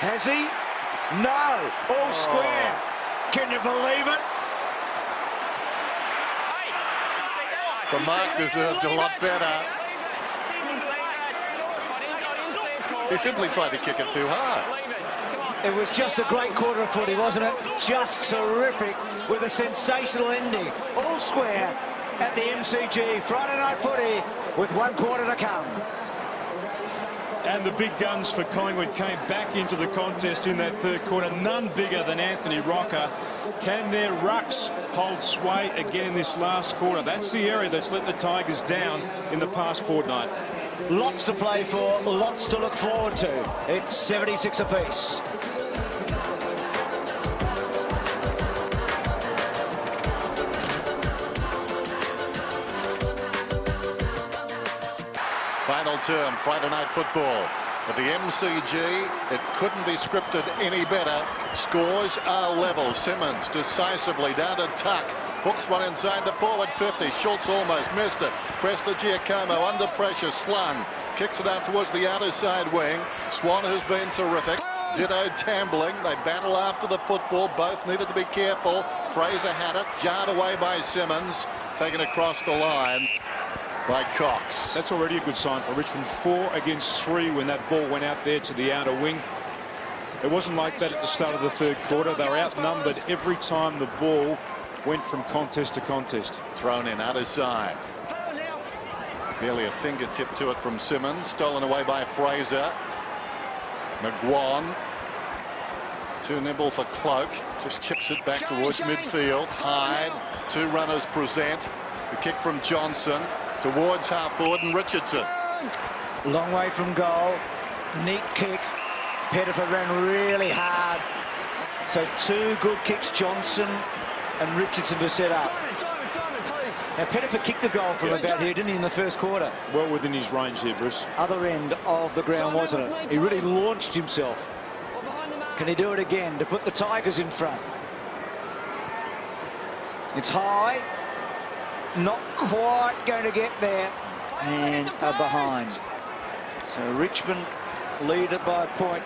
Has he? No. All square. Can you believe it? The mark deserved a lot better. He simply tried to kick it too hard. It was just a great quarter of footy, wasn't it? Just terrific with a sensational ending. All square at the MCG. Friday night footy with 1 quarter to come. And the big guns for Collingwood came back into the contest in that 3rd quarter. None bigger than Anthony Rocker. Can their rucks hold sway again in this last quarter? That's the area that's let the Tigers down in the past fortnight. Lots to play for, lots to look forward to. It's 76 apiece. Final term, Friday night football. At the MCG, it couldn't be scripted any better. Scores are level. Simmons decisively down to Tuck. Hooks one inside the forward 50. Schultz almost missed it. Prestigiacomo under pressure, slung. Kicks it out towards the outer side wing. Swan has been terrific. Ditto Tambling. They battle after the football. Both needed to be careful. Fraser had it. Jarred away by Simmons. Taken across the line by Cox. That's already a good sign for Richmond. 4 against 3 when that ball went out there to the outer wing. It wasn't like that at the start of the 3rd quarter. They were outnumbered every time the ball went from contest to contest. Thrown in outer side. Barely a fingertip to it from Simmons. Stolen away by Fraser. McGuan. Too nimble for Cloak. Just chips it back towards midfield. Hyde. 2 runners present. The kick from Johnson towards half forward and Richardson. Long way from goal. Neat kick. Pettiford ran really hard. So 2 good kicks, Johnson and Richardson to set up. Simon, please. Now Pettiford kicked a goal from about here, didn't he, in the 1st quarter? Well within his range here, Bruce. Other end of the ground, wasn't it? He really launched himself. Can he do it again to put the Tigers in front? It's high. Not quite going to get there. And are behind. So Richmond lead it by a point.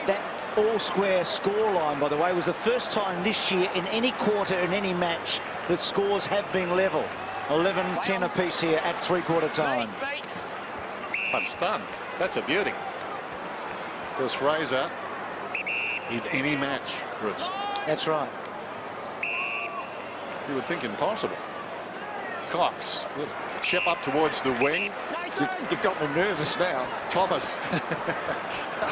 That all-square scoreline, by the way, was the first time this year in any quarter, in any match, that scores have been level. 11-10 apiece here at 3-quarter time. I'm stunned. That's a beauty. There's Fraser in any match, Bruce. That's right. You would think impossible. Cox, chip up towards the wing. You've got me nervous now. Thomas.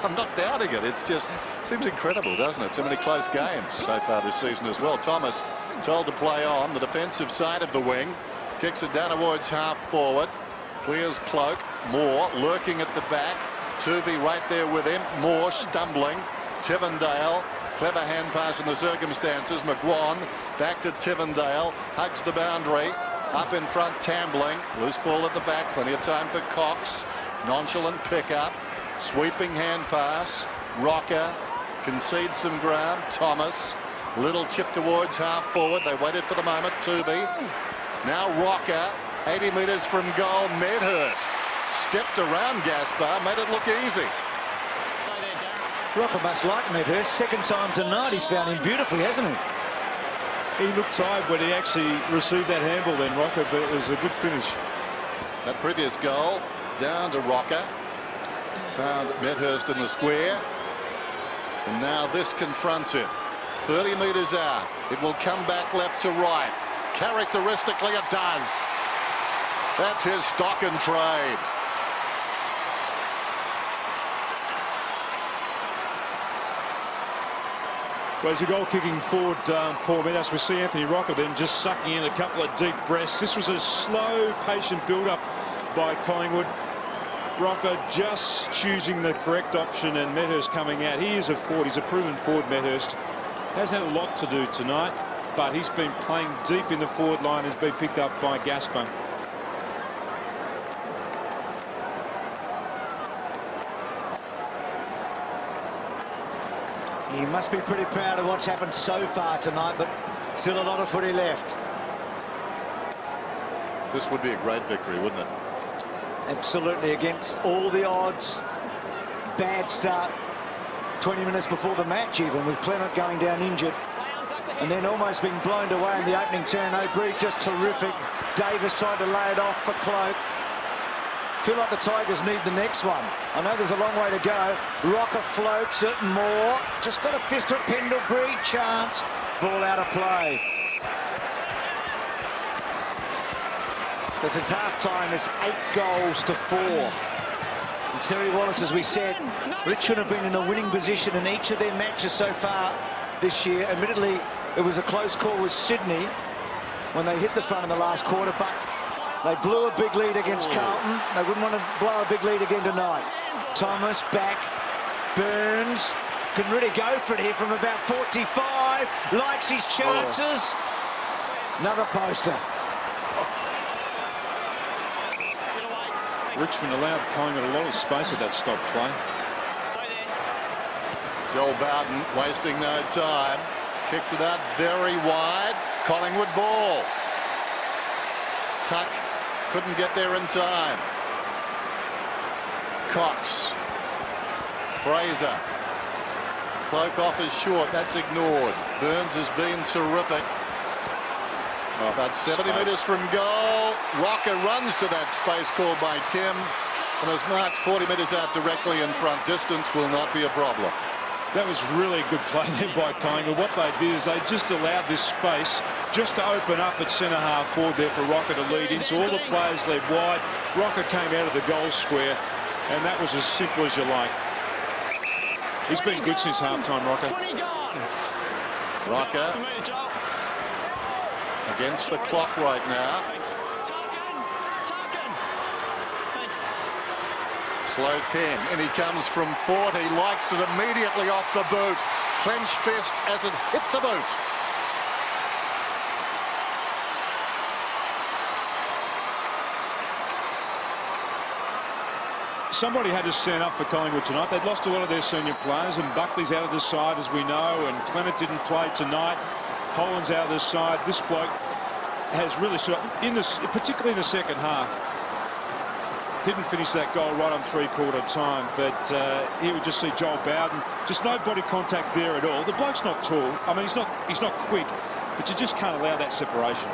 I'm not doubting it. It's just seems incredible, doesn't it? So many close games so far this season as well. Thomas told to play on the defensive side of the wing. Kicks it down towards half forward. Clears Cloak. Moore lurking at the back. Tuvey right there with him. Moore stumbling. Tivendale. Clever hand pass in the circumstances. McGuan back to Tivendale. Hugs the boundary. Up in front, Tambling. Loose ball at the back. Plenty of time for Cox. Nonchalant pickup. Sweeping hand pass. Rocker concedes some ground. Thomas. Little chip towards half forward. They waited for the moment. Tuvey. Now Rocker. 80 metres from goal. Medhurst stepped around Gaspar. Made it look easy. Rocker must like Medhurst. 2nd time tonight. He's found him beautifully, hasn't he? He looked tired when he actually received that handball then, Rocker, but it was a good finish. That previous goal down to Rocker. Found Medhurst in the square. And now this confronts him. 30 metres out. It will come back left to right. Characteristically, it does. That's his stock and trade. Well, as a goal-kicking forward, Paul Meadows, we see Anthony Rocker then just sucking in a couple of deep breaths. This was a slow, patient build-up by Collingwood. Rocker just choosing the correct option, and Medhurst coming out. He is a forward. He's a proven forward, Medhurst. Hasn't had a lot to do tonight, but he's been playing deep in the forward line, has been picked up by Gaspar. He must be pretty proud of what's happened so far tonight, but still a lot of footy left. This would be a great victory, wouldn't it? Absolutely, against all the odds. Bad start 20 minutes before the match, even with Clement going down injured and then almost being blown away in the opening turn. O'Brien just terrific. Davis tried to lay it off for Cloak. Feel like the Tigers need the next one. I know there's a long way to go. Rocker floats it more. Just got a fist at Pendlebury. Chance. Ball out of play. So since half-time, it's 8 goals to 4. And Terry Wallace, as we said, Richmond have been in a winning position in each of their matches so far this year. Admittedly, it was a close call with Sydney when they hit the front in the last quarter, but they blew a big lead against Carlton. They wouldn't want to blow a big lead again tonight. Thomas back. Burns can really go for it here from about 45. Likes his chances. Another poster. Richmond allowed Collingwood a lot of space at that stop play. Joel Bowden wasting no time. Kicks it out very wide. Collingwood ball. Tuck couldn't get there in time. Cox. Fraser. Cloak off is short. That's ignored. Burns has been terrific. About 70 metres from goal. Rocker runs to that space called by Tim and has marked 40 metres out directly in front. Distance will not be a problem. That was really a good play there by Collingwood. What they did is they just allowed this space just to open up at centre-half forward there for Rocker to lead into. All the players led wide. Rocker came out of the goal square, and that was as simple as you like. He's been good since half-time, Rocker. Rocker against the clock right now. Slow 10, and he comes from 40, likes it immediately off the boot. Clench fist as it hit the boot. Somebody had to stand up for Collingwood tonight. They'd lost a lot of their senior players, and Buckley's out of the side, as we know, and Clement didn't play tonight. Holland's out of the side. This bloke has really stood up, particularly in the second half. Didn't finish that goal right on three-quarter time, but here we just see Joel Bowden. Just no body contact there at all. The bloke's not tall. I mean, he's not quick, but you just can't allow that separation.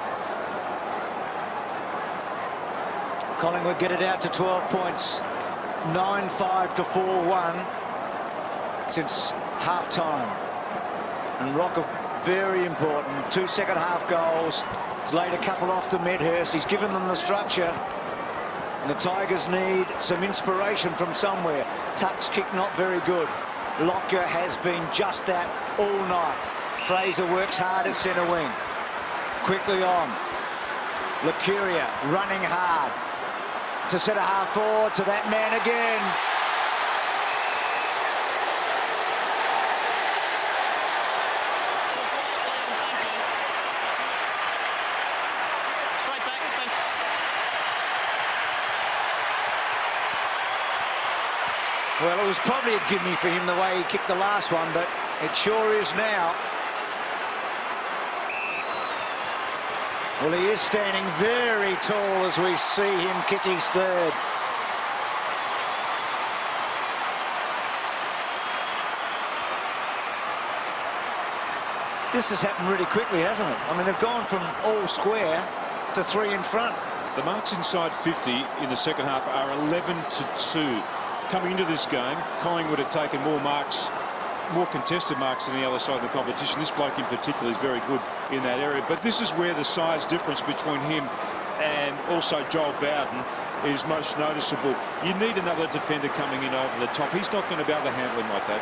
Collingwood get it out to 12 points. 9-5 to 4-1 since half-time. And Rocker, very important. 2 second-half goals. He's laid a couple off to Medhurst. He's given them the structure. And the Tigers need some inspiration from somewhere. Tuck's kick not very good. Lockyer has been just that all night. Fraser works hard at centre wing. Quickly on. Lucuria running hard. To centre half forward, to that man again. Well, it was probably a gimme for him the way he kicked the last one, but it sure is now. Well, he is standing very tall as we see him kick his third. This has happened really quickly, hasn't it? I mean, they've gone from all square to 3 in front. The marks inside 50 in the second half are 11-2. Coming into this game, Collingwood had taken more marks, more contested marks than the other side of the competition. This bloke in particular is very good in that area. But this is where the size difference between him and also Joel Bowden is most noticeable. You need another defender coming in over the top. He's not going to be able to handle him like that.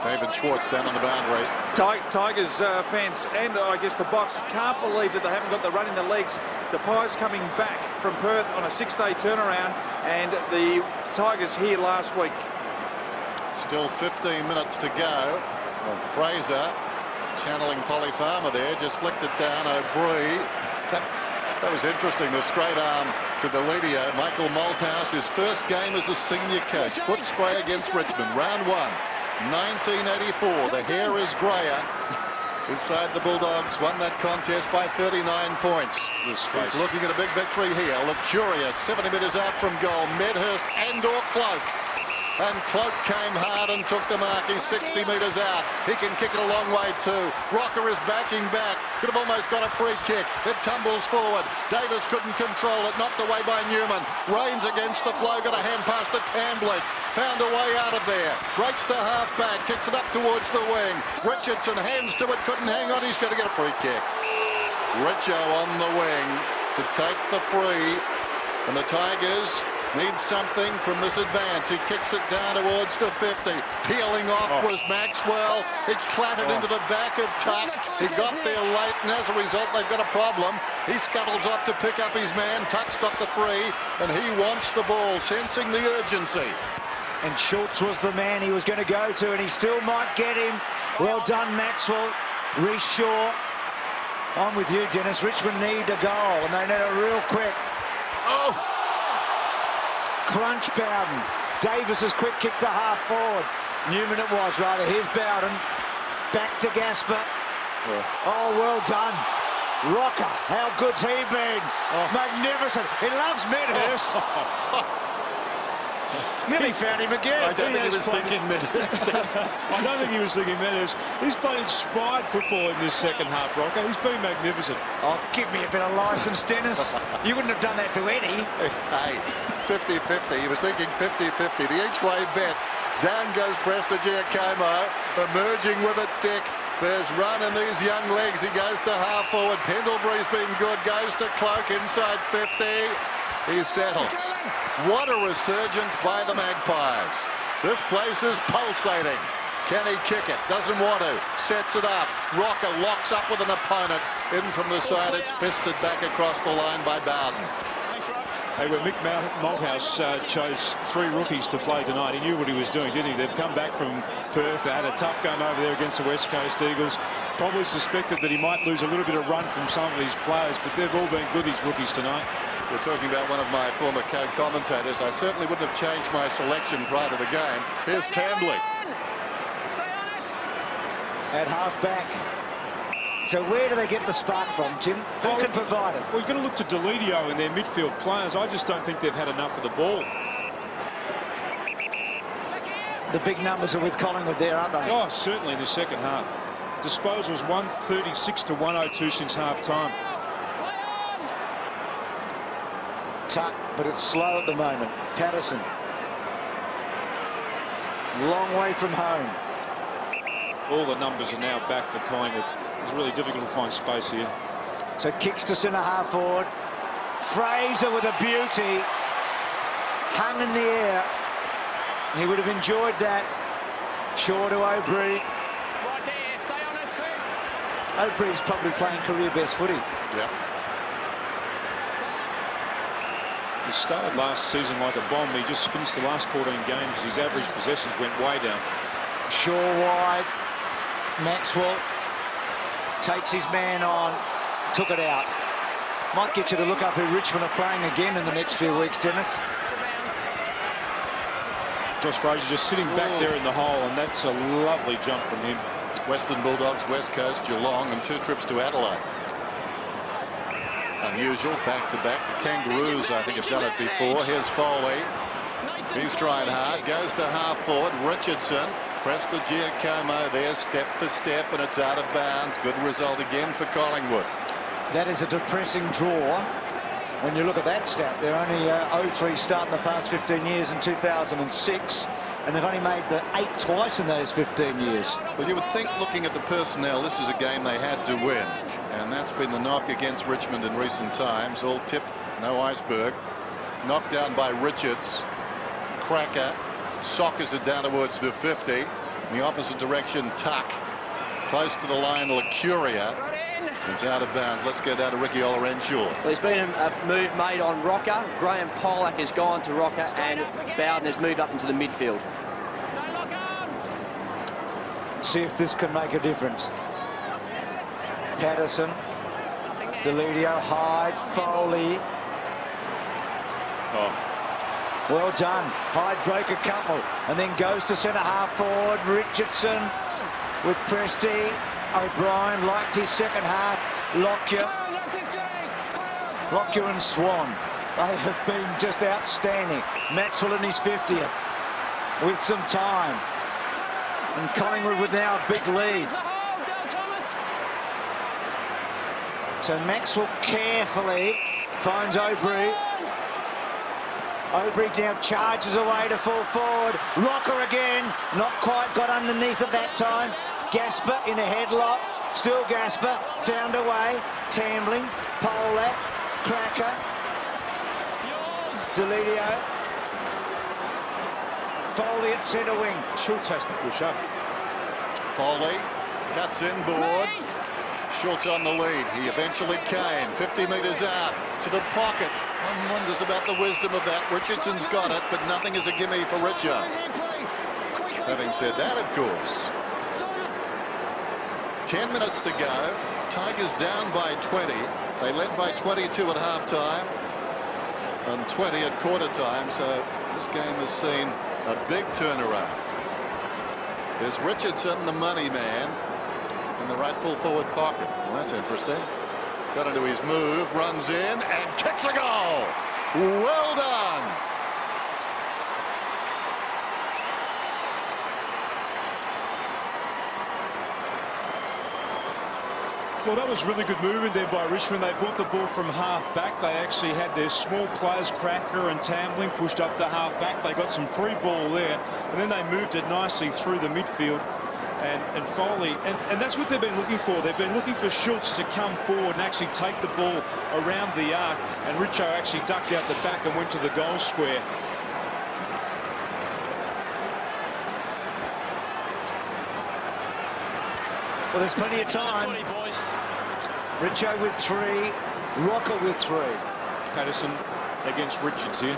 David Schwartz down on the boundary. Tigers fans and I guess the Box can't believe that they haven't got the run in the legs. The Pies coming back from Perth on a 6-day turnaround, and the Tigers here last week. Still 15 minutes to go. Well, Fraser channeling Polly Farmer there, just flicked it down. O'Brien. That was interesting. The straight arm to Deledio. Michael Malthouse, his first game as a senior coach. Footscray against Richmond. Round 1, 1984. The hair is greyer. His side, the Bulldogs, won that contest by 39 points. He's looking at a big victory here. Lucuria, 70 metres out from goal. Medhurst and/or Cloak. And Cloak came hard and took the mark. He's 60 metres out. He can kick it a long way too. Rocker is backing back. Could have almost got a free kick. It tumbles forward. Davis couldn't control it. Knocked away by Newman. Reigns against the flow. Got a hand pass to Tamblick. Found a way out of there. Breaks the half back. Kicks it up towards the wing. Richardson hands to it. Couldn't hang on. He's going to get a free kick. Richo on the wing to take the free. And the Tigers needs something from this advance. He kicks it down towards the 50. Peeling off was Maxwell. It clattered into the back of Tuck. He got there late, and as a result, they've got a problem. He scuttles off to pick up his man. Tuck's got the free, and he wants the ball, sensing the urgency. And Schultz was the man he was going to go to, and he still might get him. Well done, Maxwell. Reece Shaw. I'm with you, Dennis. Richmond need a goal, and they need it real quick. Oh! Crunch Bowden. Davis's quick kick to half forward. Newman it was, rather. Here's Bowden. Back to Gasper. Oh, well done. Rocker, how good's he been? Magnificent. He loves Medhurst. Nearly found him again. I don't think he was thinking Medhurst. I don't think he was thinking Medhurst. He's played inspired football in this second half, Rocker. He's been magnificent. Oh, give me a bit of licence, Dennis. You wouldn't have done that to Eddie. Hey, 50-50. He was thinking 50-50. The each-way bet. Down goes Prestigiacomo. Emerging with it, Dick. There's run in these young legs. He goes to half forward. Pendlebury's been good. Goes to Cloak inside 50. He settles. What a resurgence by the Magpies. This place is pulsating. Can he kick it? Doesn't want to. Sets it up. Rocker locks up with an opponent. In from the side, it's fisted back across the line by Bowden. Hey, when Mick Malthouse chose 3 rookies to play tonight, he knew what he was doing, didn't he? They've come back from Perth. They had a tough game over there against the West Coast Eagles. Probably suspected that he might lose a little bit of run from some of these players, but they've all been good, these rookies tonight. You're talking about one of my former co-commentators. I certainly wouldn't have changed my selection prior to the game. Here's Tamblick. At half back. So where do they get the spark from, Tim? Who can provide it? Well, you've got to look to Deledio and their midfield players. I just don't think they've had enough of the ball. The big numbers are with Collingwood there, aren't they? Oh, certainly in the second half. Disposals 136 to 102 since half time. Tuck, but it's slow at the moment. Patterson. Long way from home. All the numbers are now back for Collingwood. It's really difficult to find space here. So kicks to centre half forward. Fraser with a beauty. Hung in the air. He would have enjoyed that. Shaw to O'Brien. Right there, stay on it. O'Brien's probably playing career best footy. Yeah. He started last season like a bomb. He just finished the last 14 games. His average possessions went way down. Shaw wide. Maxwell takes his man on. Took it out. Might get you to look up who Richmond are playing again in the next few weeks, Dennis. Josh Fraser just sitting back there in the hole, and that's a lovely jump from him. Western Bulldogs, West Coast, Geelong, and 2 trips to Adelaide. Unusual, back-to-back. The Kangaroos, I think, have done it before. Here's Foley. He's trying hard. Goes to half forward. Richardson. Prestigiacomo there, step for step, and it's out of bounds. Good result again for Collingwood. That is a depressing draw. When you look at that stat, they're only 0-3 start in the past 15 years in 2006, and they've only made the 8 twice in those 15 years. Well, you would think, looking at the personnel, this is a game they had to win, and that's been the knock against Richmond in recent times. All tip, no iceberg. Knocked down by Richards. Cracker sockers it down towards the 50. In the opposite direction, Tuck. Close to the line, Licuria. It's out of bounds. Let's go down to Ricky Olorenshaw. Well, there's been a move made on Rocker. Graham Pollack has gone to Rocker, and Bowden has moved up into the midfield. Don't lock arms. See if this can make a difference. Patterson, Deledio, Hyde, Foley. Oh. Well done. Hyde broke a couple and then goes to centre half forward. Richardson with Presti. O'Brien liked his second half. Lockyer and Swan. They have been just outstanding. Maxwell in his 50th with some time. And Collingwood with now a big lead. So Maxwell carefully finds Aubrey. Aubrey now charges away to full forward. Rocker again. Not quite got underneath at that time. Gasper in a headlock. Still Gasper. Found a way. Tambling. Pollack. Cracker. Deledio. Foley at centre wing. Schultz has to push up. Foley cuts inboard. Schultz on the lead. He eventually came 50 metres out to the pocket. One wonders about the wisdom of that. Richardson's got it, but nothing is a gimme for Richo. Having said that, of course, 10 minutes to go. Tigers down by 20. They led by 22 at half-time and 20 at quarter-time, so this game has seen a big turnaround. There's Richardson, the money man, in the rightful forward pocket. Well, that's interesting. Got into his move, runs in and kicks a goal. Well done. Well, that was really good movement there by Richmond. They brought the ball from half back. They actually had their small players, Cracker and Tambling, pushed up to half back. They got some free ball there, and then they moved it nicely through the midfield. And Foley, and that's what they've been looking for. They've been looking for Schultz to come forward and actually take the ball around the arc, and Richo actually ducked out the back and went to the goal square. Well, there's plenty of time. Richo with 3, Rocker with 3. Patterson against Richards here.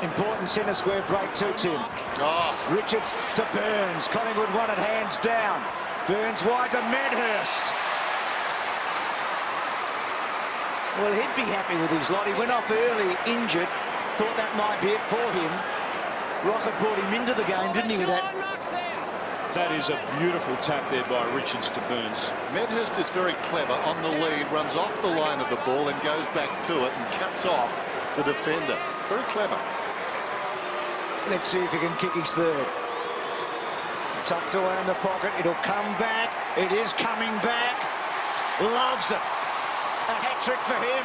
Important centre square break too, Tim. Oh. Richards to Burns. Collingwood won it hands down. Burns wide to Medhurst. Well, he'd be happy with his lot. He went off early, injured. Thought that might be it for him. Rocker brought him into the game, didn't he, with that? That is a beautiful tap there by Richards to Burns. Medhurst is very clever on the lead, runs off the line of the ball and goes back to it and cuts off the defender. Very clever. Let's see if he can kick his third. Tucked away in the pocket. It'll come back. It is coming back. Loves it. A hat-trick for him.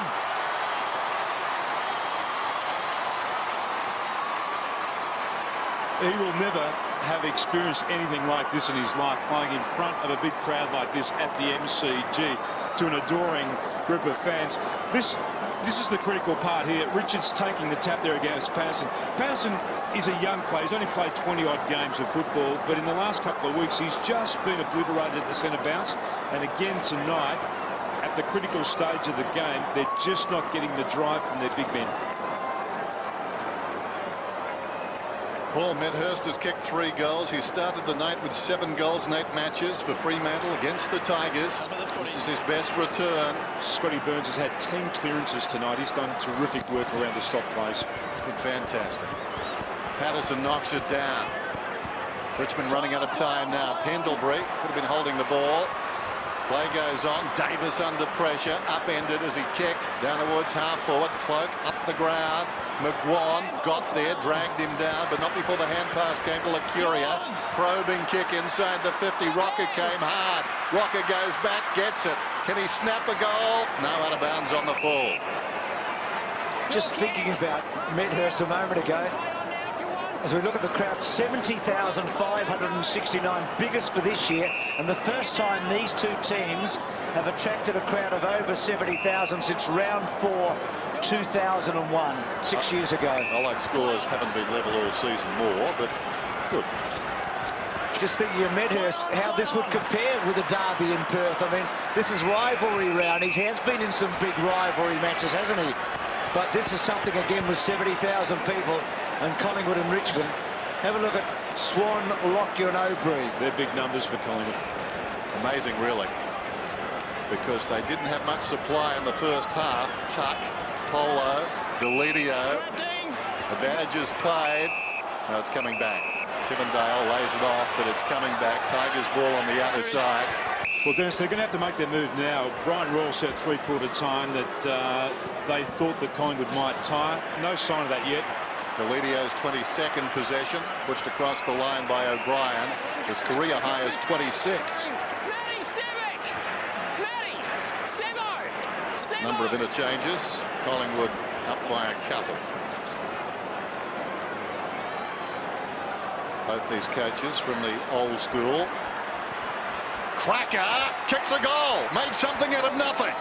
He will never have experienced anything like this in his life, playing in front of a big crowd like this at the MCG to an adoring group of fans. This is the critical part here. Richards taking the tap there against Patterson. Patterson is a young player. He's only played 20-odd games of football, but in the last couple of weeks, he's just been obliterated at the centre bounce. And again tonight, at the critical stage of the game, they're just not getting the drive from their big men. Paul Medhurst has kicked 3 goals. He started the night with 7 goals in 8 matches for Fremantle against the Tigers. This is his best return. Scotty Burns has had 10 clearances tonight. He's done terrific work around the stop plays. It's been fantastic. Patterson knocks it down. Richmond running out of time now. Pendlebury could have been holding the ball. Play goes on. Davis under pressure. Upended as he kicked. Down towards half forward. Cloak up the ground. McGuan got there, dragged him down, but not before the hand pass came to Licuria. Probing kick inside the 50. Rocker came hard. Rocker goes back, gets it. Can he snap a goal? No, out of bounds on the full. Just thinking about Medhurst a moment ago, as we look at the crowd, 70,569, biggest for this year, and the first time these two teams have attracted a crowd of over 70,000 since round 4, 2001, 6 years ago. I like scores haven't been level all season more, but good. Just thinking of Medhurst, how this would compare with a derby in Perth. I mean, this is rivalry round. He has been in some big rivalry matches, hasn't he? But this is something, again, with 70,000 people and Collingwood and Richmond. Have a look at Swan, Lockyer and O'Brien. They're big numbers for Collingwood. Amazing, really, because they didn't have much supply in the first half. Tuck, Polo, Deledio, advantages played. Now it's coming back. Tivendale lays it off, but it's coming back. Tigers ball on the other side. Well, Dennis, they're going to have to make their move now. Brian Royal said at three-quarter time that they thought that Collingwood might tire. No sign of that yet. Deledio's 22nd possession, pushed across the line by O'Brien. His career high is 26. Number of interchanges. Collingwood up by a couple. Both these coaches from the old school. Cracker kicks a goal. Made something out of nothing.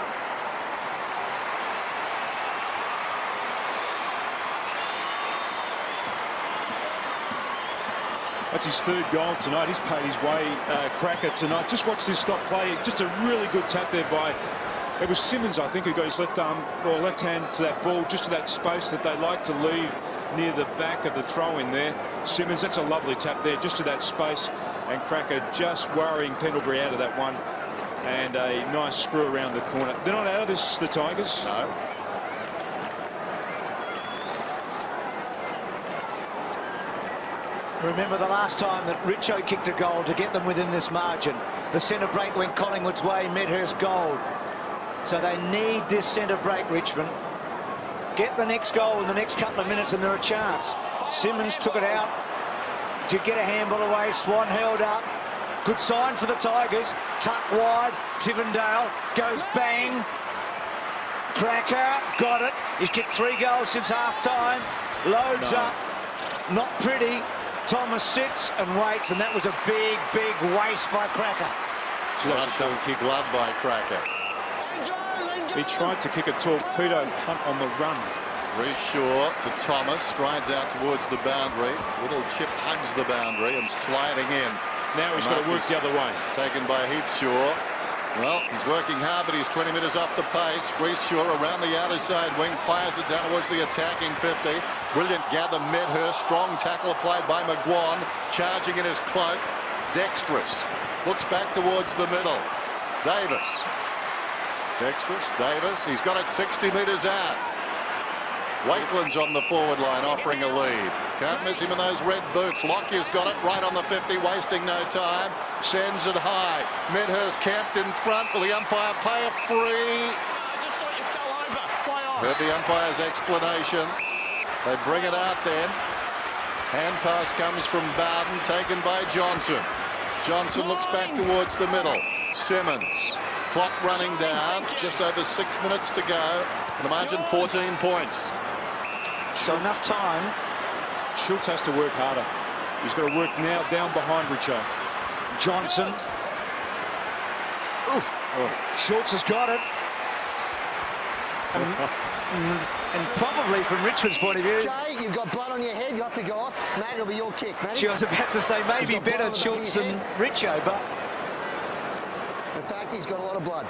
That's his third goal tonight. He's paid his way, Cracker, tonight. Just watch this stop play. Just a really good tap there by... It was Simmons, I think, who got his left arm or left hand to that ball, just to that space that they like to leave near the back of the throw in there. Simmons, that's a lovely tap there, just to that space. And Cracker just worrying Pendlebury out of that one. And a nice screw around the corner. They're not out of this, the Tigers. No. Remember the last time that Richo kicked a goal to get them within this margin. The centre break went Collingwood's way, Medhurst goal. So they need this centre break, Richmond. Get the next goal in the next couple of minutes and they're a chance. Simmons took it out to get a handball away. Swan held up. Good sign for the Tigers. Tuck wide. Tivendale goes bang. Cracker got it. He's kicked 3 goals since half-time. Loads up. Not pretty. Thomas sits and waits, and that was a big, big waste by Cracker. Russian kick glove by Cracker. He tried to kick a torpedo punt on the run. Reece Shaw to Thomas, strides out towards the boundary. Little chip hugs the boundary and sliding in. Now he's got to work the other way. Taken by Heathshaw. Well, he's working hard, but he's 20 metres off the pace. Reece Shaw around the outer side wing, fires it down towards the attacking 50. Brilliant gather, Medhurst. Strong tackle played by McGuan, charging in his cloak. Dexterous. Looks back towards the middle. Davis. Dexterous, Davis. He's got it 60 metres out. Wakeland's on the forward line, offering a lead. Can't miss him in those red boots. Lockyer's got it right on the 50, wasting no time. Sends it high. Medhurst camped in front. Will the umpire pay a free? Just thought you fell over. Play on. Heard the umpire's explanation. They bring it out then. Hand pass comes from Bowden, taken by Johnson. Johnson looks back towards the middle. Simmons. Clock running down. Just over 6 minutes to go. The margin 14 points. So enough time. Schultz has to work harder. He's got to work now down behind Richo. Johnson. Schultz has got it. And probably from Richmond's point of view. Jay, you've got blood on your head. You have to go off. Mate, it'll be your kick, mate. Gee, I was about to say maybe better Schultz than Richo, but in fact, he's got a lot of blood.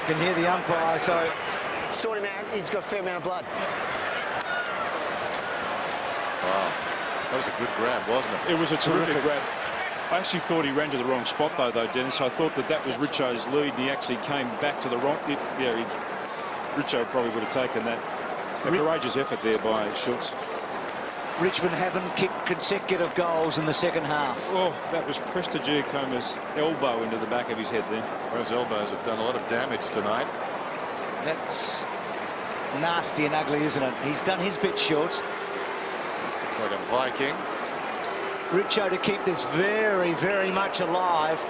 can hear the umpire, so Sort him out. He's got a fair amount of blood. Wow. That was a good grab, wasn't it? It was a terrific grab. I actually thought he ran to the wrong spot, though, Dennis. I thought that was Richo's lead, and he actually came back to the wrong... Richo probably would have taken that. A courageous effort there by Schultz. Richmond haven't kicked consecutive goals in the second half. Oh, that was Prestigiacoma's elbow into the back of his head then. Those elbows have done a lot of damage tonight. That's nasty and ugly, isn't it? He's done his bit, Schultz. It's like a Viking. Richo to keep this very, very much alive.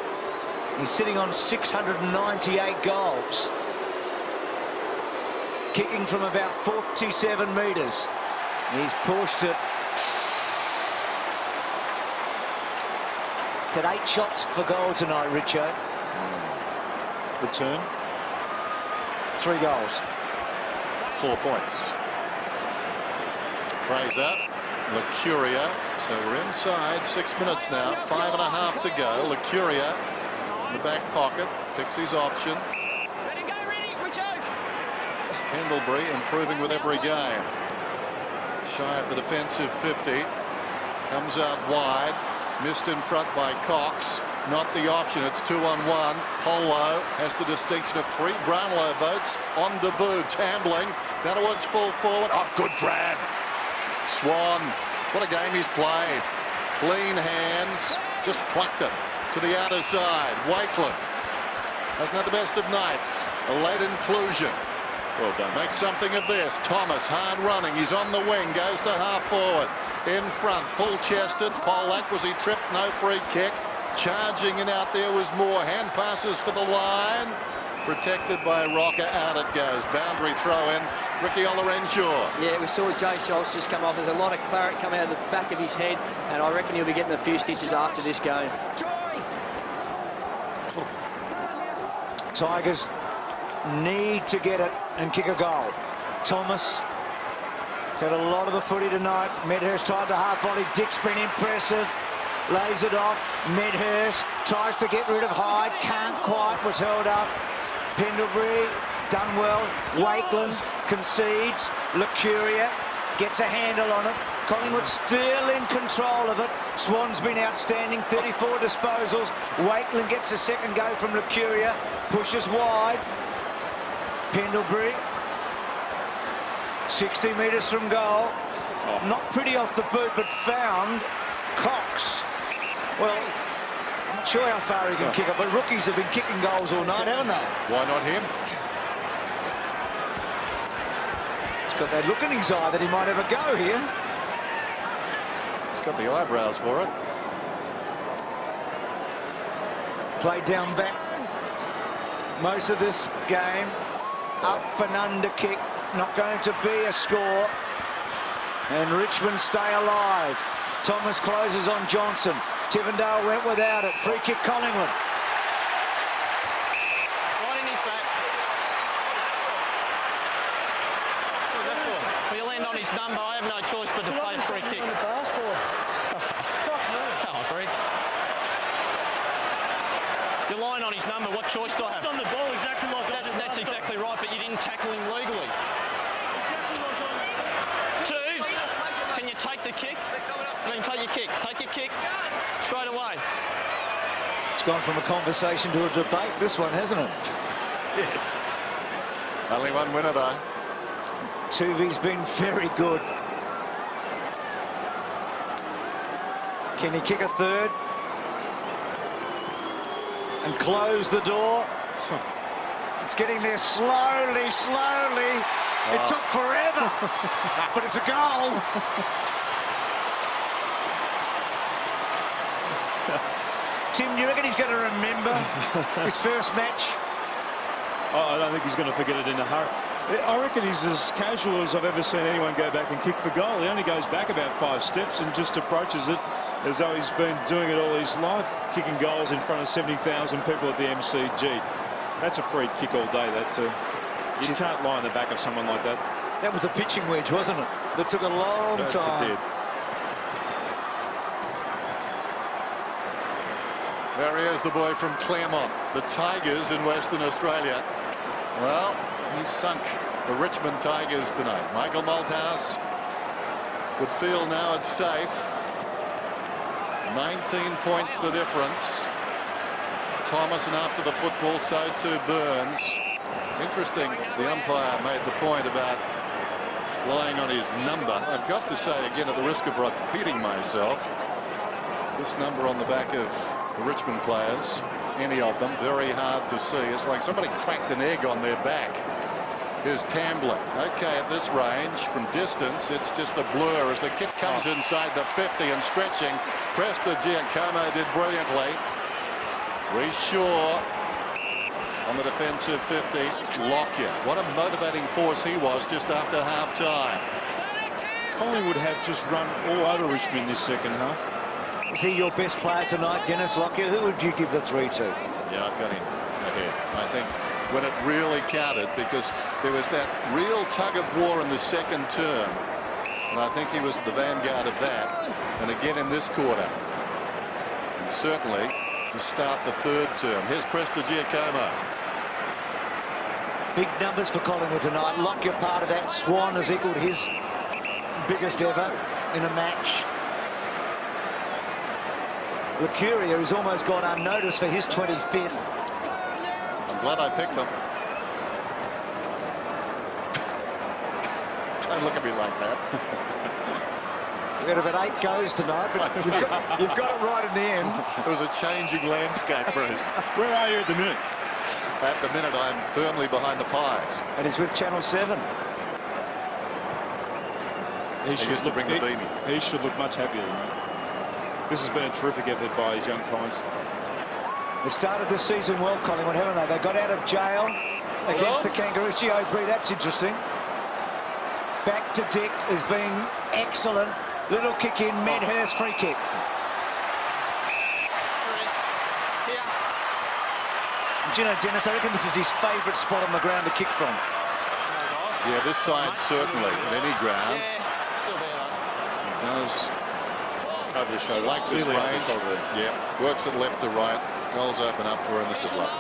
He's sitting on 698 goals. Kicking from about 47 metres. He's pushed it. He's had 8 shots for goal tonight, Richo. Return. 3 goals. 4 points. Fraser, Lucuria, So we're inside 6 minutes now, 5.5 to go. Lucuria in the back pocket, picks his option. Pendlebury improving with every game. Shy of the defensive 50. Comes out wide. Missed in front by Cox. Not the option. It's 2-on-1. Polo has the distinction of 3 Brownlow votes on debut. Tambling. Downwards full forward. Oh, good grab. Swan. What a game he's played. Clean hands. Just plucked it to the outer side. Wakeland hasn't had the best of nights. A late inclusion. Well done. Make something of this. Thomas, hard running. He's on the wing. Goes to half forward. In front, full-chested. Polak, was he tripped? No free kick. Charging in out there was Moore. Hand passes for the line. Protected by Rocker. Out it goes. Boundary throw in. Ricky Olorenshaw. Yeah, we saw Jay Schultz just come off. There's a lot of claret coming out of the back of his head, and I reckon he'll be getting a few stitches after this game. Tigers need to get it and kick a goal. Thomas had a lot of the footy tonight. Medhurst tried the half volley. Dick's been impressive. Lays it off. Medhurst tries to get rid of Hyde. Can't quite. Was held up. Pendlebury done well. Wakeland concedes. Lucuria gets a handle on it. Collingwood still in control of it. Swan's been outstanding. 34 disposals. Wakeland gets the second go from Lucuria. Pushes wide. Pendlebury 60 metres from goal. Not pretty off the boot, but found Cox. Well, I'm not sure how far he can kick it, but rookies have been kicking goals all night, haven't they? Why not him? He's got that look in his eye that he might have a go here. He's got the eyebrows for it. Played down back most of this game. Up and under kick, not going to be a score. And Richmond stay alive. Thomas closes on Johnson. Tivendale went without it. Free kick Collingwood. Right in his back. We'll land on his number. I have no choice but to play a free kick. Can't agree. You're lying on his number. What choice do I have? On the ball exactly like that's exactly right, but you didn't tackle him legally. Tubes, can you take the kick? I mean, take your kick. Take your kick straight away. It's gone from a conversation to a debate, this one, hasn't it? Yes. Only one winner, though. Tuvi's been very good. Can he kick a third? And close the door? It's getting there slowly, slowly. It took forever, but it's a goal. Tim, do you reckon he's going to remember his first match? I don't think he's going to forget it in a hurry. I reckon he's as casual as I've ever seen anyone go back and kick the goal. He only goes back about 5 steps and just approaches it as though he's been doing it all his life, kicking goals in front of 70,000 people at the MCG. That's a free kick all day, that too. You can't lie in the back of someone like that. That was a pitching wedge, wasn't it? That took a long time. It did. There he is, the boy from Claremont, the Tigers in Western Australia. Well, he's sunk the Richmond Tigers tonight. Michael Malthouse would feel now it's safe. 19 points the difference. Thomas, and after the football, so too Burns. Interesting, the umpire made the point about lying on his number. I've got to say again, at the risk of repeating myself, this number on the back of the Richmond players, any of them, very hard to see. It's like somebody cracked an egg on their back. Here's Tambling. Okay, at this range, from distance, it's just a blur as the kick comes inside the 50 and stretching. Presta Giacomo did brilliantly. Shaw on the defensive 50. Lockyer, what a motivating force he was just after half-time. Collingwood have just run all over Richmond this second half. Is he your best player tonight, Dennis Lockyer? Who would you give the 3 to? Yeah, I've got him ahead. I think when it really counted, because there was that real tug of war in the second term. And I think he was the vanguard of that. And again in this quarter. And certainly to start the third term. Here's Prestigiacomo. Big numbers for Collingwood tonight. Lockyer, part of that. Swan has equalled his biggest ever in a match. Lucuria has almost gone unnoticed for his 25th. I'm glad I picked them. Don't look at me like that. We've got about 8 goes tonight, but you've got it right in the end. It was a changing landscape, Bruce. Where are you at the minute? At the minute, I'm firmly behind the Pies. And he's with Channel 7. He used to bring the beanie. He should look much happier than that. This has been a terrific effort by his young Pies. They've started this season well, Collingwood, haven't they? They got out of jail against the Kangaroos. GOP, that's interesting. Back to Dick has been excellent. Little kick in, Medhurst free kick. Do you know, Dennis, I reckon this is his favourite spot on the ground to kick from. Yeah, this side certainly, at any ground. He does Over the shoulder. like this range. Yeah, works it left to right. Goals open up for him. This is lovely.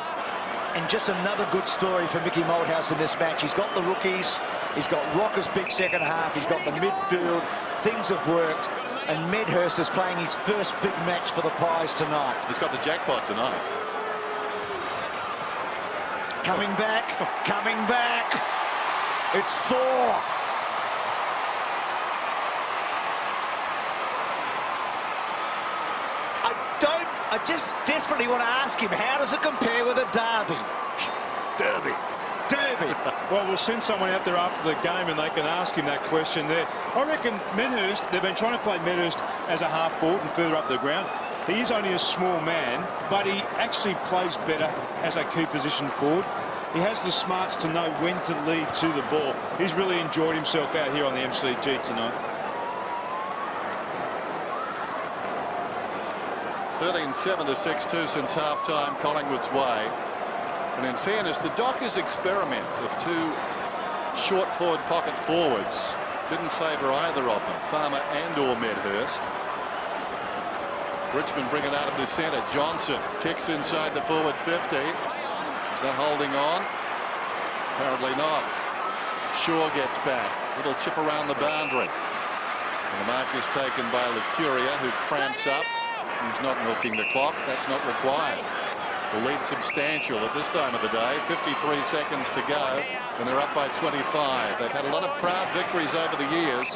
And just another good story for Mickey Malthouse in this match. He's got the rookies. He's got Rocker's big second half. He's got the midfield. Things have worked. And Medhurst is playing his first big match for the Pies tonight. He's got the jackpot tonight. Coming back. Coming back. It's 4. I just desperately want to ask him, how does it compare with a derby? Derby. Well, we'll send someone out there after the game and they can ask him that question there. I reckon Medhurst, they've been trying to play Medhurst as a half forward and further up the ground. He is only a small man, but he actually plays better as a key position forward. He has the smarts to know when to lead to the ball. He's really enjoyed himself out here on the MCG tonight. 13-7 to 6-2 since half-time, Collingwood's way. And in fairness, the Dockers' experiment of 2 short forward pocket forwards didn't favour either of them, Farmer and or Medhurst. Richmond bring it out of the centre. Johnson kicks inside the forward 50. Is that holding on? Apparently not. Shaw gets back. Little chip around the boundary. And the mark is taken by Lucuria, who cramps up. He's not milking the clock. That's not required. The lead substantial at this time of the day. 53 seconds to go, and they're up by 25. They've had a lot of proud victories over the years,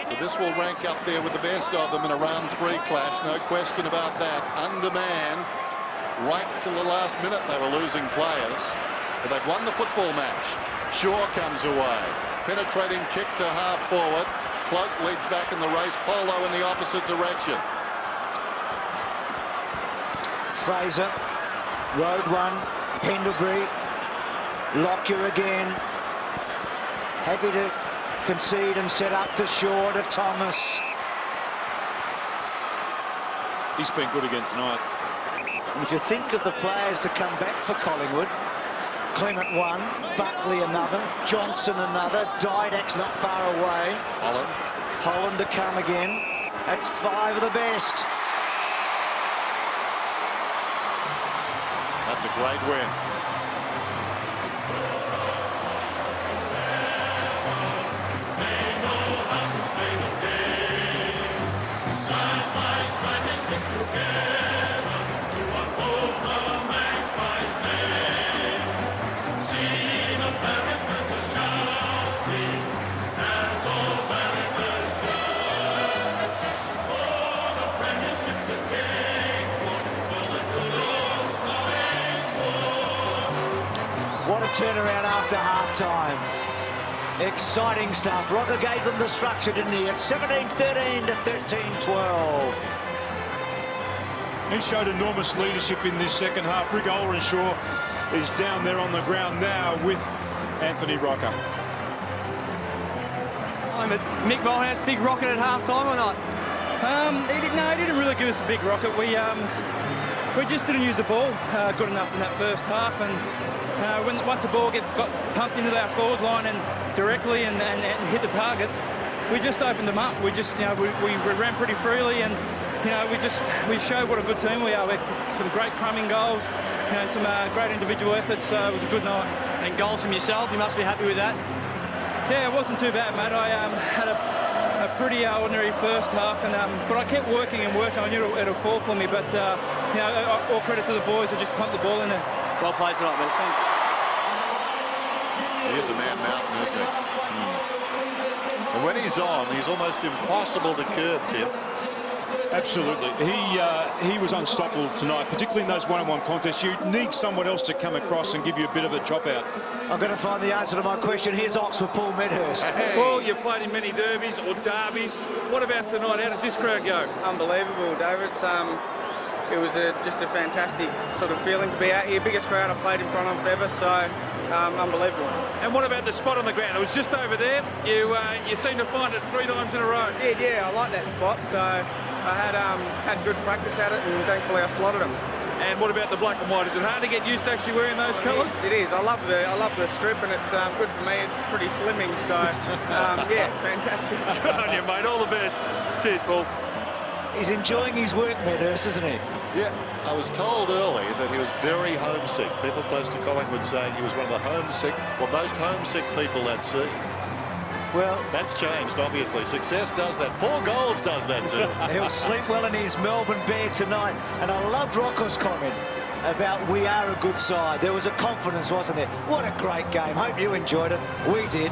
but this will rank up there with the best of them in a round 3 clash. No question about that. Undermanned right till the last minute. They were losing players, but they've won the football match. Shaw comes away. Penetrating kick to half forward. Cloak leads back in the race. Polo in the opposite direction. Fraser, Road 1, Pendlebury, Lockyer again. Happy to concede and set up to Shaw, to Thomas. He's been good again tonight. And if you think of the players to come back for Collingwood, Clement 1, Buckley another, Johnson another, Didak's not far away. Holland to come again. That's 5 of the best. That's a great win. What a turnaround after half-time. Exciting stuff. Rocker gave them the structure, didn't he? At 17-13 to 13-12. He showed enormous leadership in this second half. Rick Olrenshaw is down there on the ground now with Anthony Rocker. Mick Malthouse, big rocket at half-time or not? He didn't really give us a big rocket. We just didn't use the ball good enough in that first half, and once the ball got pumped into our forward line and directly and hit the targets, we just opened them up. We just, you know, we ran pretty freely, and you know, we showed what a good team we are. Some great crumbing goals, you know, some great individual efforts. So it was a good night. And goals from yourself, you must be happy with that. Yeah, it wasn't too bad, mate. I had a pretty ordinary first half, and but I kept working and working. I knew it'll fall for me, but you know, all credit to the boys who just pumped the ball in there. Well played tonight, mate. Thanks. He is a man mountain, isn't he? And when he's on, he's almost impossible to curb, Tim. Absolutely. He was unstoppable tonight, particularly in those one-on-one contests. You need someone else to come across and give you a bit of a chop out. I'm going to find the answer to my question. Here's Oxford Paul Medhurst. Hey. Well, you've played in many derbies or derbies. What about tonight? How does this crowd go? Unbelievable, David. It was just a fantastic sort of feeling to be out here. Biggest crowd I've played in front of ever, so unbelievable. And what about the spot on the ground? It was just over there. You seem to find it 3 times in a row. Yeah, I like that spot, so I had good practice at it, and thankfully I slotted them. And what about the black and white? Is it hard to get used to actually wearing those colours? It is. I love the strip, and it's good for me. It's pretty slimming, so yeah, it's fantastic. Good on you, mate. All the best. Cheers, Paul. He's enjoying his work, Medhurst, isn't he? Yeah, I was told early that he was very homesick. People close to Collingwood saying he was one of the most homesick people they'd seen. Well, that's changed, obviously. Success does that. 4 goals does that too. He'll sleep well in his Melbourne bed tonight. And I loved Rocco's comment about we are a good side. There was a confidence, wasn't there? What a great game. Hope you enjoyed it. We did.